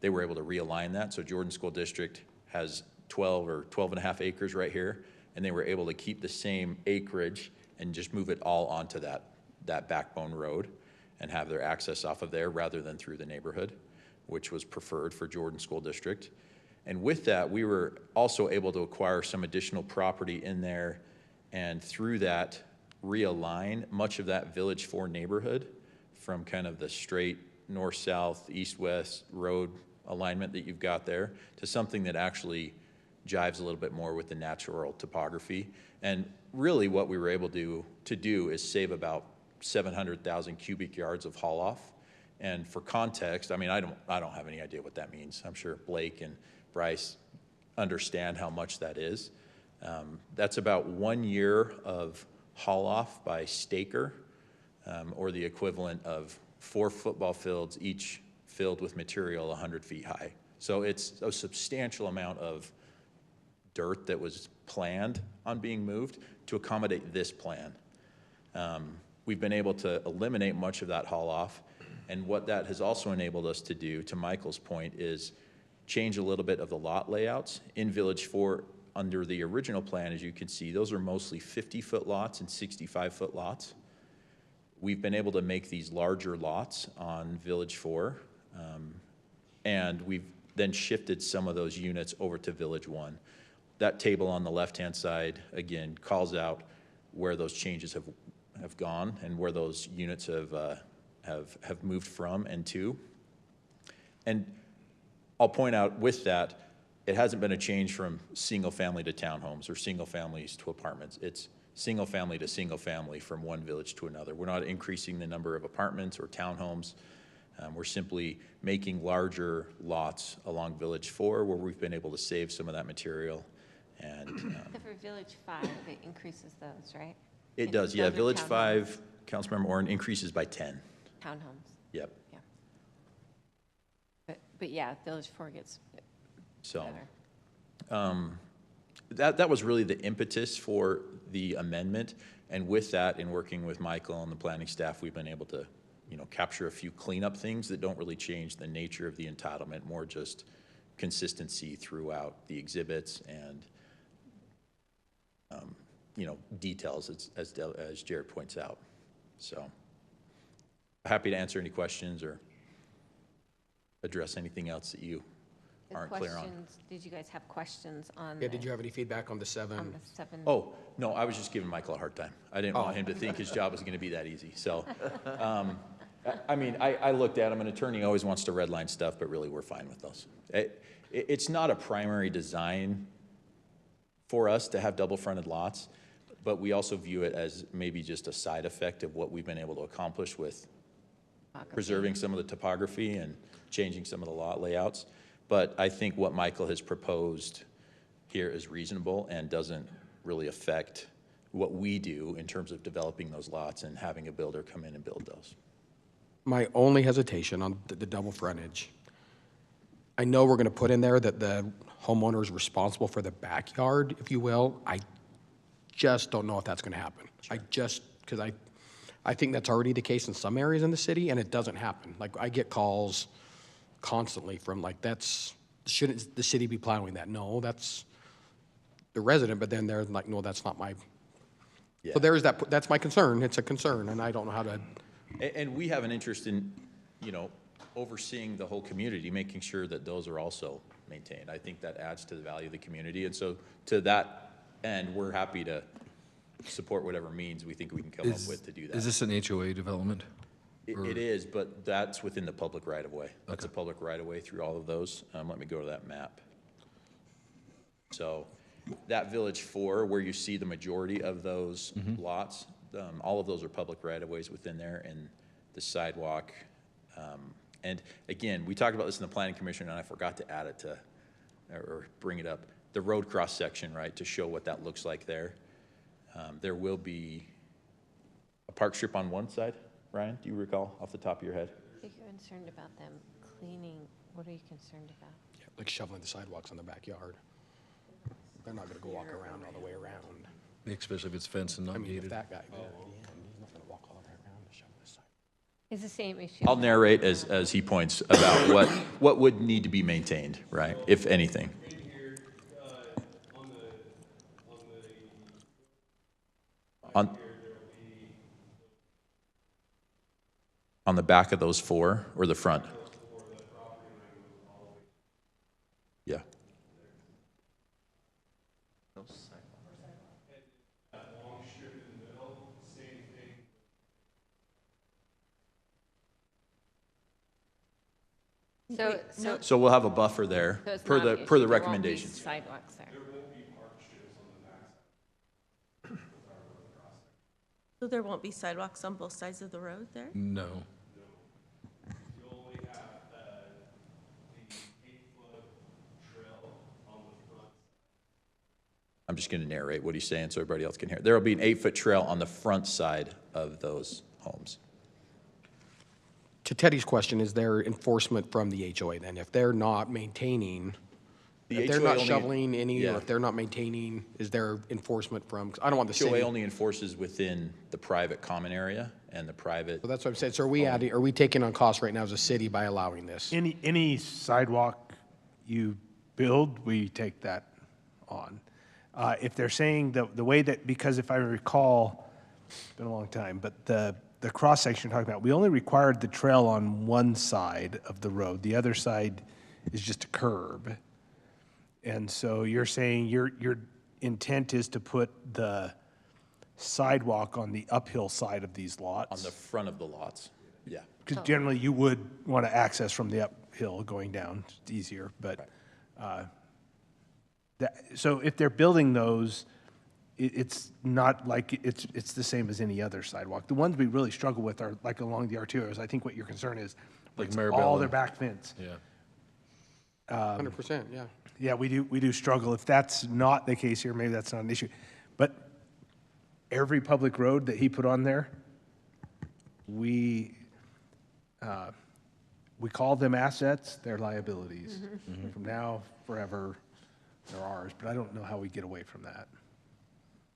they were able to realign that. So Jordan School District has 12 or 12 and a half acres right here, and they were able to keep the same acreage and just move it all onto that backbone road and have their access off of there rather than through the neighborhood, which was preferred for Jordan School District. And with that, we were also able to acquire some additional property in there, and through that, realign much of that Village 4 neighborhood from kind of the straight north-south, east-west road alignment that you've got there to something that actually jives a little bit more with the natural topography. And really what we were able to do is save about 700,000 cubic yards of haul off. And for context, I mean, I don't have any idea what that means. I'm sure Blake and Bryce understand how much that is. That's about 1 year of haul off by staker, or the equivalent of 4 football fields, each filled with material 100 feet high. So it's a substantial amount of dirt that was planned on being moved to accommodate this plan. We've been able to eliminate much of that haul off, and what that has also enabled us to do, to Michael's point, is change a little bit of the lot layouts. In Village 4, under the original plan, as you can see, those are mostly 50-foot lots and 65-foot lots. We've been able to make these larger lots on Village 4, and we've then shifted some of those units over to Village 1. That table on the left-hand side, again, calls out where those changes have gone and where those units have moved from and to. And I'll point out with that, it hasn't been a change from single family to townhomes or single families to apartments. It's single family to single family from one village to another. We're not increasing the number of apartments or townhomes. We're simply making larger lots along Village 4 where we've been able to save some of that material. And Except for Village 5, it increases those, right? it does, yeah. Those are Village townhomes. 5, Councilmember Ohrn, increases by 10. Townhomes, Yep. yeah. But yeah, Village 4 gets So better. that was really the impetus for the amendment. And with that, in working with Michael and the planning staff, we've been able to, capture a few cleanup things that don't really change the nature of the entitlement, more just consistency throughout the exhibits and, details as Jared points out. So happy to answer any questions or address anything else that you aren't clear on. Did you guys have questions on? Yeah, did you have any feedback on the 7? On the 7? Oh, no, I was just giving Michael a hard time. I didn't want him to think his job was going to be that easy. So, I looked at him. An attorney always wants to redline stuff, but really we're fine with those. It's not a primary design for us to have double-fronted lots, but we also view it as maybe just a side effect of what we've been able to accomplish with preserving some of the topography and changing some of the lot layouts. But I think what Michael has proposed here is reasonable and doesn't really affect what we do in terms of developing those lots and having a builder come in and build those. My only hesitation on the double frontage, I know we're going to put in there that the homeowner is responsible for the backyard, if you will. I just don't know if that's going to happen. Sure. Because I think that's already the case in some areas in the city, and it doesn't happen. Like, I get calls constantly from shouldn't the city be plowing that? No, that's the resident, but then they're like, no, that's not my. Yeah. So there's that's my concern. It's a concern, and I don't know how to. And we have an interest in, overseeing the whole community, making sure that those are also maintained. I think that adds to the value of the community. And so to that end, we're happy to support whatever means we think we can come up with to do that. Is this an HOA development? It is, but that's within the public right-of-way. That's a public right-of-way through all of those. Let me go to that map. So that Village 4, where you see the majority of those lots, all of those are public right-of-ways within there, and the sidewalk. And again, we talked about this in the Planning Commission, and I forgot to add it or bring it up. The road cross-section, right, to show what that looks like there. There will be a park strip on one side. Ryan, do you recall off the top of your head? I think you're concerned about them cleaning. What are you concerned about? Yeah, like shoveling the sidewalks in the backyard. They're not going to go walk around all the way around. Especially if it's fenced and not gated. If that guy did at the end, he's not going to walk all the way around to shovel the sidewalk. It's the same issue. I'll narrate as he points about what would need to be maintained, right, if anything. On the back of those 4 or the front? Yeah. So we'll have a buffer there So it's per not an the issue. There won't be recommendations. sidewalks there. So there won't be sidewalks on both sides of the road there? No. I'm just going to narrate what he's saying so everybody else can hear. There will be an 8-foot trail on the front side of those homes. To Teddy's question, is there enforcement from the HOA then? If they're not maintaining, if they're HOA not only- shoveling any, yeah. or if they're not maintaining, is there enforcement from, 'cause I don't want the HOA city. only enforces within the private common area and the private. So that's what I'm saying. So are we taking on costs right now as a city by allowing this? Any sidewalk you build, we take that on. If they're saying the way that, because if I recall, it's been a long time, but the cross-section you're talking about, we only required the trail on one side of the road. The other side is just a curb. And so you're saying your intent is to put the sidewalk on the uphill side of these lots? On the front of the lots, yeah. Because generally you would want to access from the uphill going down, it's easier, but So if they're building those, it's not like it's the same as any other sidewalk. The ones we really struggle with are like along the arterials. I think what your concern is, Like it's Maribel all and- their back fence. Yeah. 100%, yeah. Yeah, we do struggle. If that's not the case here, maybe that's not an issue. But every public road that he put on there, we call them assets, they're liabilities. From now, forever, they're ours, but I don't know how we get away from that.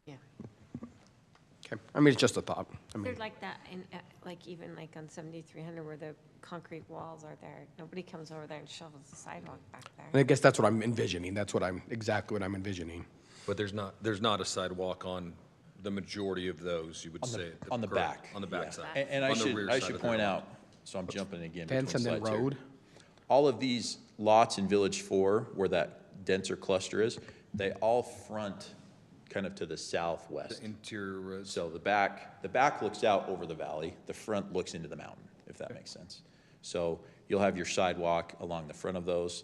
Yeah. Okay, I mean, it's just a thought. I mean, They're like that, in, like even like on 7300 where the concrete walls are there. Nobody comes over there and shovels the sidewalk back there. and I guess that's what I'm envisioning. That's exactly what I'm envisioning. But there's not a sidewalk on the majority of those, you would say. On the back. On the back yeah. side. And On the rear I side should of their point lot. out, so I'm jumping again Fence between and then slides here. road? All of these lots in Village 4, where that denser cluster is, they all front kind of to the southwest. The interior roads. So the back looks out over the valley, the front looks into the mountain, if that makes sense. So you'll have your sidewalk along the front of those,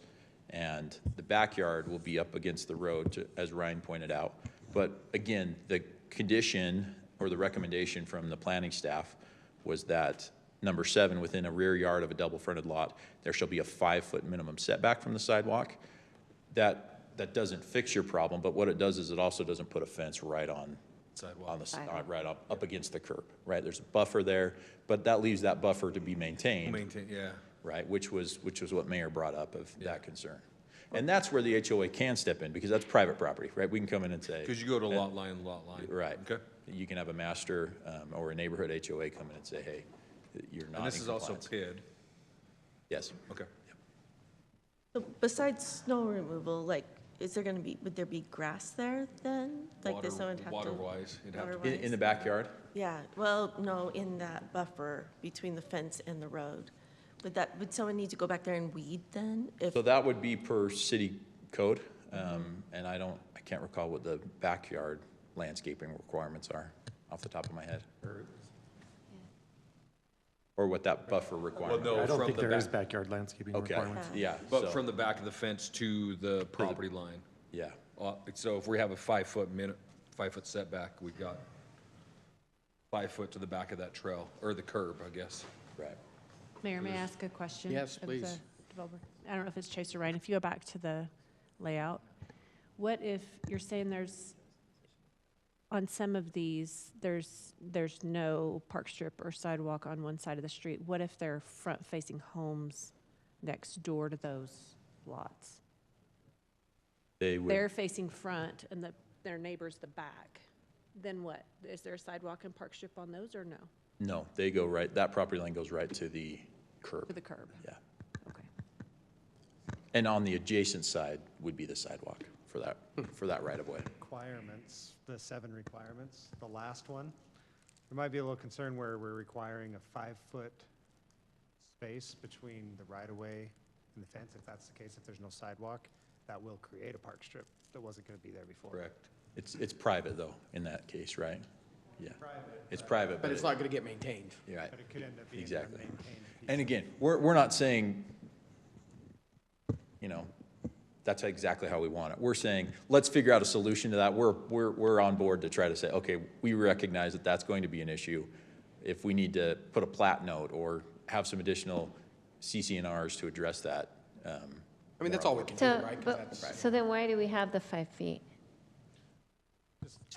and the backyard will be up against the road, as Ryan pointed out. But again, the condition or the recommendation from the planning staff was that number 7, within a rear yard of a double-fronted lot, there shall be a 5-foot minimum setback from the sidewalk. That doesn't fix your problem, but what it does is it also doesn't put a fence right on Sidewalk. right up against the curb, right? There's a buffer there, but that leaves that buffer to be maintained. Yeah. Right, which was what Mayor brought up of that concern. And that's where the HOA can step in, because that's private property, right? We can come in and say. Because you go to lot line. Right. Okay. You can have a master or a neighborhood HOA come in and say, hey, you're not in And this is also compliance. PID. Yes. Okay. So besides snow removal, like, would there be grass there then? Like this one would have to. Water-wise, it'd have to water-wise? In the backyard? Yeah, well, no, in that buffer between the fence and the road. Would someone need to go back there and weed then? So that would be per city code, and I can't recall what the backyard landscaping requirements are off the top of my head. Or what that buffer requirement. no, I don't from think the there is back. backyard landscaping Okay, requirements. yeah. But so- from the back of the fence to the property line. Yeah. So if we have a 5-foot setback, we've got 5 foot to the back of that trail, or the curb, I guess. Right. Mayor, may I ask a question? Yes, of the please. developer? I don't know if it's Chase or Ryan. If you go back to the layout, what if you're saying on some of these, there's no park strip or sidewalk on one side of the street? What if they're front-facing homes next door to those lots? They're facing front and their neighbor's the back. Then what? Is there a sidewalk and park strip on those or no? No, they go right, that property line goes right to the curb. To the curb? Yeah. Okay. And on the adjacent side would be the sidewalk for that right of way. Requirements, the 7 requirements, the last one. There might be a little concern where we're requiring a 5-foot space between the right-of-way and the fence. If that's the case, if there's no sidewalk, that will create a park strip that wasn't going to be there before. Correct. It's private though, in that case, right? Yeah. It's private, But it's not going to get maintained. You're right. But it could end up being a Exactly. maintained piece. And again, we're not saying, that's exactly how we want it. We're saying, let's figure out a solution to that. We're on board to try to say, okay, we recognize that that's going to be an issue. If we need to put a plat note or have some additional CC&Rs to address that. I mean, that's all we can do, So, right? 'Cause but, that's- so then why do we have the 5 feet?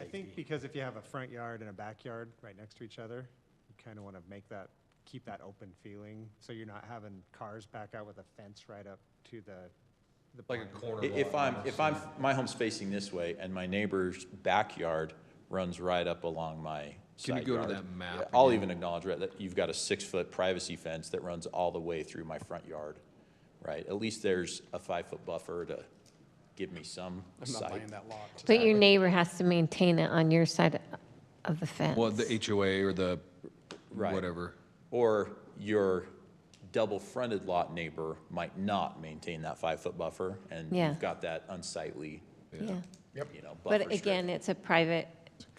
I think because if you have a front yard and a backyard right next to each other, you kind of want to keep that open feeling, so you're not having cars back out with a fence right up to the Like a barn. corner lot. If my home's facing this way and my neighbor's backyard runs right up along my Can you side go to yard, that map I'll again? even acknowledge, right, that you've got a 6-foot privacy fence that runs all the way through my front yard, right? At least there's a 5-foot buffer to give me some I'm not sight. buying that lot. But your neighbor has to maintain it on your side of the fence. Well, the HOA or the Right. whatever. Or your double-fronted lot neighbor might not maintain that 5-foot buffer, and Yeah. you've got that unsightly, Yeah. buffer But strip. again, it's a private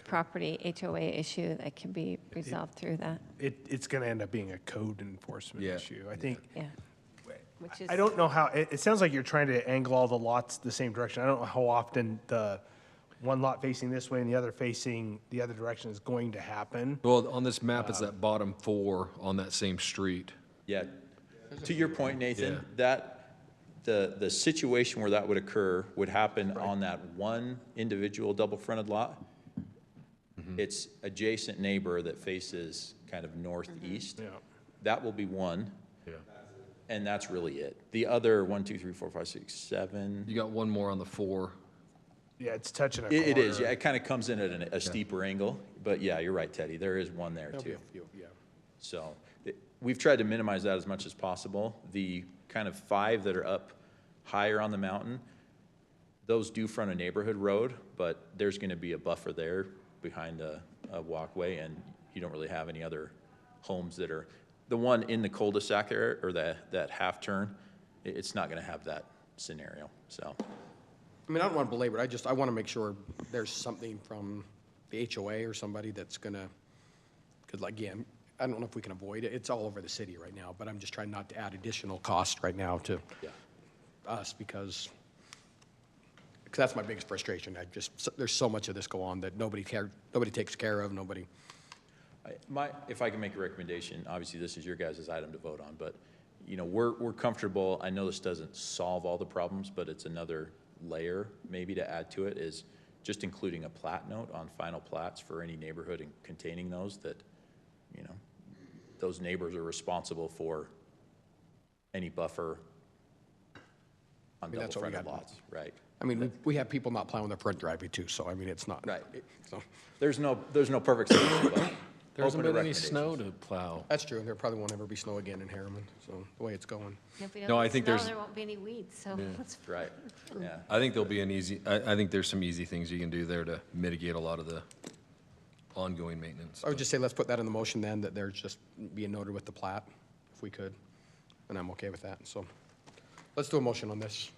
property HOA issue that can be resolved through that. It's going to end up being a code enforcement Yeah. issue. I think Yeah. which is. I don't know how, it sounds like you're trying to angle all the lots the same direction. I don't know how often the one lot facing this way and the other facing the other direction is going to happen. Well, on this map, it's that bottom 4 on that same street. Yeah, to your point, Nathan, that, the situation where that would occur would happen on that one individual double-fronted lot. It's adjacent neighbor that faces kind of northeast. Yeah. That will be one. Yeah. And that's really it. The other 1, 2, 3, 4, 5, 6, 7. You got one more on the 4. Yeah, it's touching a corner. It is, yeah, it kind of comes in at a steeper angle, but yeah, you're right, Teddy, there is one there too. Yeah. So, we've tried to minimize that as much as possible. The kind of 5 that are up higher on the mountain, those do front a neighborhood road, but there's gonna be a buffer there behind a walkway, and you don't really have any other homes that are, the one in the cul-de-sac there, or that half turn, it's not gonna have that scenario, so. I mean, I don't want to belabor it, I want to make sure there's something from the HOA or somebody that's gonna, because again, I don't know if we can avoid it, it's all over the city right now, but I'm just trying not to add additional cost right now to us, because that's my biggest frustration. There's so much of this go on that nobody takes care of, nobody. If I can make a recommendation, obviously this is your guys' item to vote on, but, you know, we're comfortable, I know this doesn't solve all the problems, but it's another layer maybe to add to it, is just including a plat note on final plats for any neighborhood and containing those, that, you know, those neighbors are responsible for any buffer on That's what we double-fronted got. lots, right? I mean, we have people not plowing their front driveway too, so I mean, it's not. Right. So, There's no perfect solution, but There hasn't open to been any snow to plow. that's true, there probably won't ever be snow again in Harriman, so the way it's going. If we No, don't I get think snow, there's- there won't be any weeds, so let's. Right, yeah. I think there'll be I think there's some easy things you can do there to mitigate a lot of the ongoing maintenance. I would just say, let's put that in the motion then, that there's just being noted with the plat, if we could, and I'm okay with that, so. Let's do a motion on this.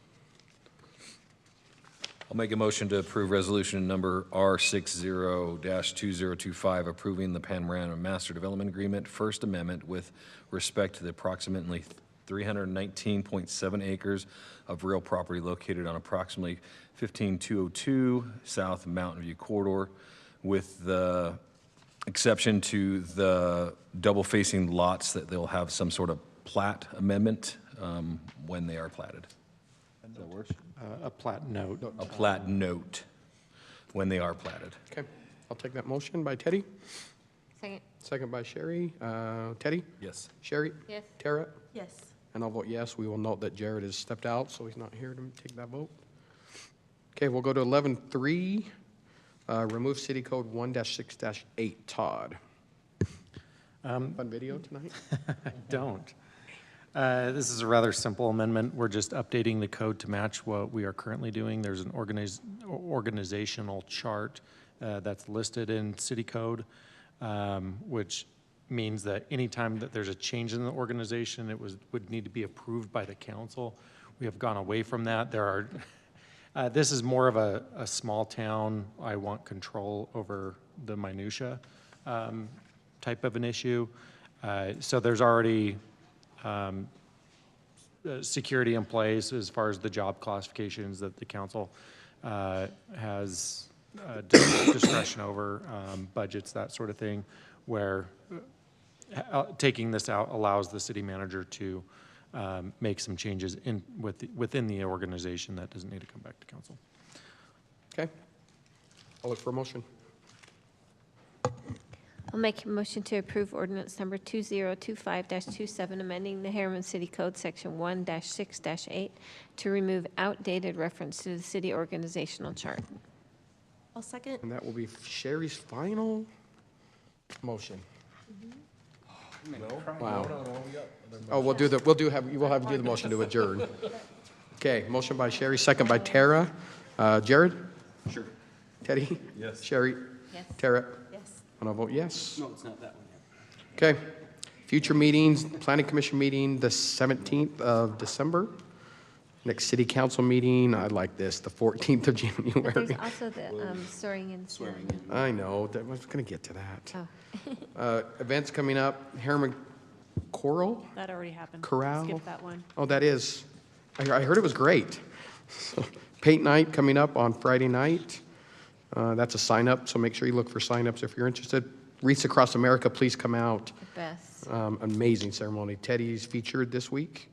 I'll make a motion to approve resolution number R60-2025, approving the Panorama Master Development Agreement, First Amendment, with respect to the approximately 319.7 acres of real property located on approximately 15202 South Mountain View Corridor, with the exception to the double-facing lots that they'll have some sort of plat amendment when they are platted. That works. A plat note. A plat note when they are platted. Okay, I'll take that motion by Teddy, Second. second by Sherry. Teddy? Yes. Sherry? Yes. Tara? Yes. And I'll vote yes. We will note that Jared has stepped out, so he's not here to take that vote. Okay, we'll go to 11.3, remove city code 1-6-8. Todd. Fun video tonight? I don't. This is a rather simple amendment. We're just updating the code to match what we are currently doing. There's an organizational chart that's listed in city code, which means that anytime that there's a change in the organization, it would need to be approved by the council. We have gone away from that. This is more of a small town, I want control over the minutia type of an issue. So there's already security in place as far as the job classifications that the council has discretion over, budgets, that sort of thing, where taking this out allows the city manager to make some changes within the organization that doesn't need to come back to council. Okay. I'll look for a motion. I'll make a motion to approve ordinance number 2025-27, amending the Harriman City Code, section 1-6-8, to remove outdated reference to the city organizational chart. I'll second. And that will be Sherry's final motion. Wow. Oh, we'll have you do the motion to adjourn. Okay, motion by Sherry, second by Tara. Jared? Sure. Teddy? Yes. Sherry? Yes. Tara? Yes. And I'll vote yes. No, it's not that one yet. Okay. Future meetings, Planning Commission meeting, the 17th of December. Next city council meeting, I like this, the 14th of But there's January. also the swearing in. Swearing in. I know, I was gonna get to that. Oh. Events coming up, Harriman Choral? That already happened. Chorale? Skip that one. Oh, that is. I heard it was great. Paint night coming up on Friday night. That's a sign up, so make sure you look for sign-ups if you're interested. Wreaths Across America, please come out. Best. Amazing ceremony. Teddy's featured this week.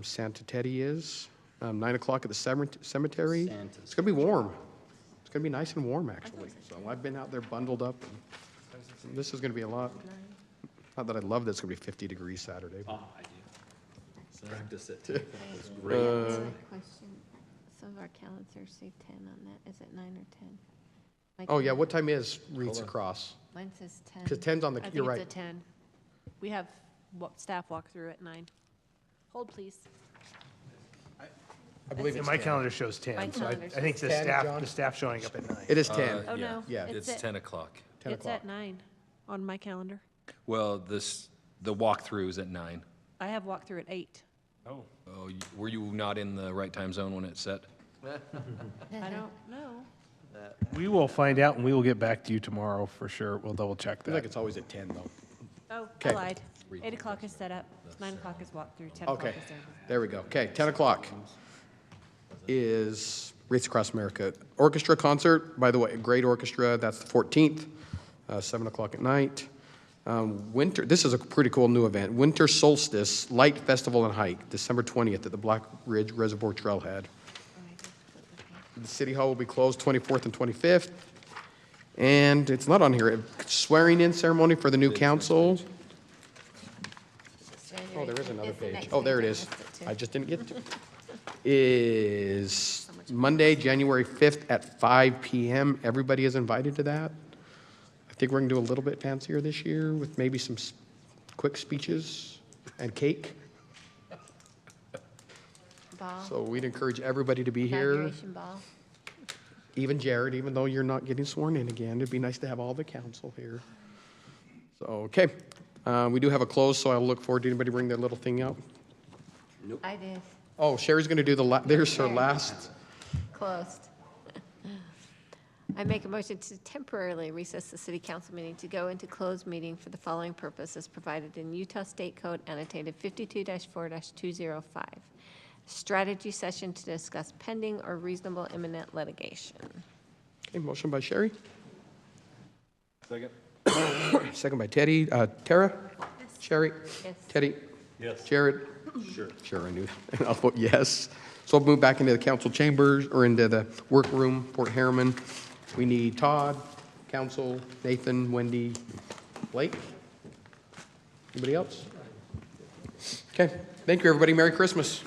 Santa Teddy is. 9 o'clock at the cemetery. It's going to be warm. It's going to be nice and warm, actually. So I've been out there bundled up. And this is going to be a lot. Not that I love that it's going to be 50 degrees Saturday. Oh, I do. Practice it. Great. Question. Some of our calendars say 10 on that. Is it 9 or 10? Oh, yeah, what time is Wreaths Across? Mine says 10. Because 10's on the, I think you're it's right. at 10. We have staff walk through at 9. Hold, please. I believe Yeah, it's my 10. calendar shows 10, My so I calendar think says the 10, staff showing up at 9. It is 10. Oh, no. Yeah. It's at- 10 o'clock. 10 It's o'clock. at 9 on my calendar. Well, the walkthrough is at 9. I have walk through at 8. Oh, were you not in the right time zone when it set? I don't know. We will find out, and we will get back to you tomorrow for sure. We'll double check I feel like that. it's always at 10, though. Oh, Okay. I lied. 8 o'clock is set up. 9 o'clock is walk through. 10 o'clock Okay, is there. there we go. Okay, 10 o'clock is Wreaths Across America. Orchestra concert, by the way, great orchestra, that's the 14th, 7 o'clock at night. This is a pretty cool new event. Winter Solstice Light Festival and Hike, December 20th at the Black Ridge Reservoir Trailhead. The City Hall will be closed 24th and 25th. And it's not on here, swearing in ceremony for the new council. Oh, there is another page. Oh, there it is. I just didn't get to it. Is Monday, January 5th at 5 p.m. Everybody is invited to that. I think we're going to do a little bit fancier this year with maybe some quick speeches and cake. Ball. So we'd encourage everybody to be here. Inauguration ball. Even Jared, even though you're not getting sworn in again, it'd be nice to have all the council here. So, okay. We do have a close, so I'll look forward to anybody bring their little thing out. I did. Oh, Sherry's going to do there's her last. Closed. I make a motion to temporarily recess the city council meeting to go into closed meeting for the following purposes provided in Utah State Code annotated 52-4-205. Strategy session to discuss pending or reasonable imminent litigation. Okay, motion by Sherry, Second? second by Teddy. Tara? Sherry? Yes. Teddy? Yes. Jared? Sure. Sure, I knew that. And I'll vote yes. So we'll move back into the council chambers or into the workroom, Fort Harriman. We need Todd, council, Nathan, Wendy, Blake. Anybody else? Okay, thank you, everybody. Merry Christmas.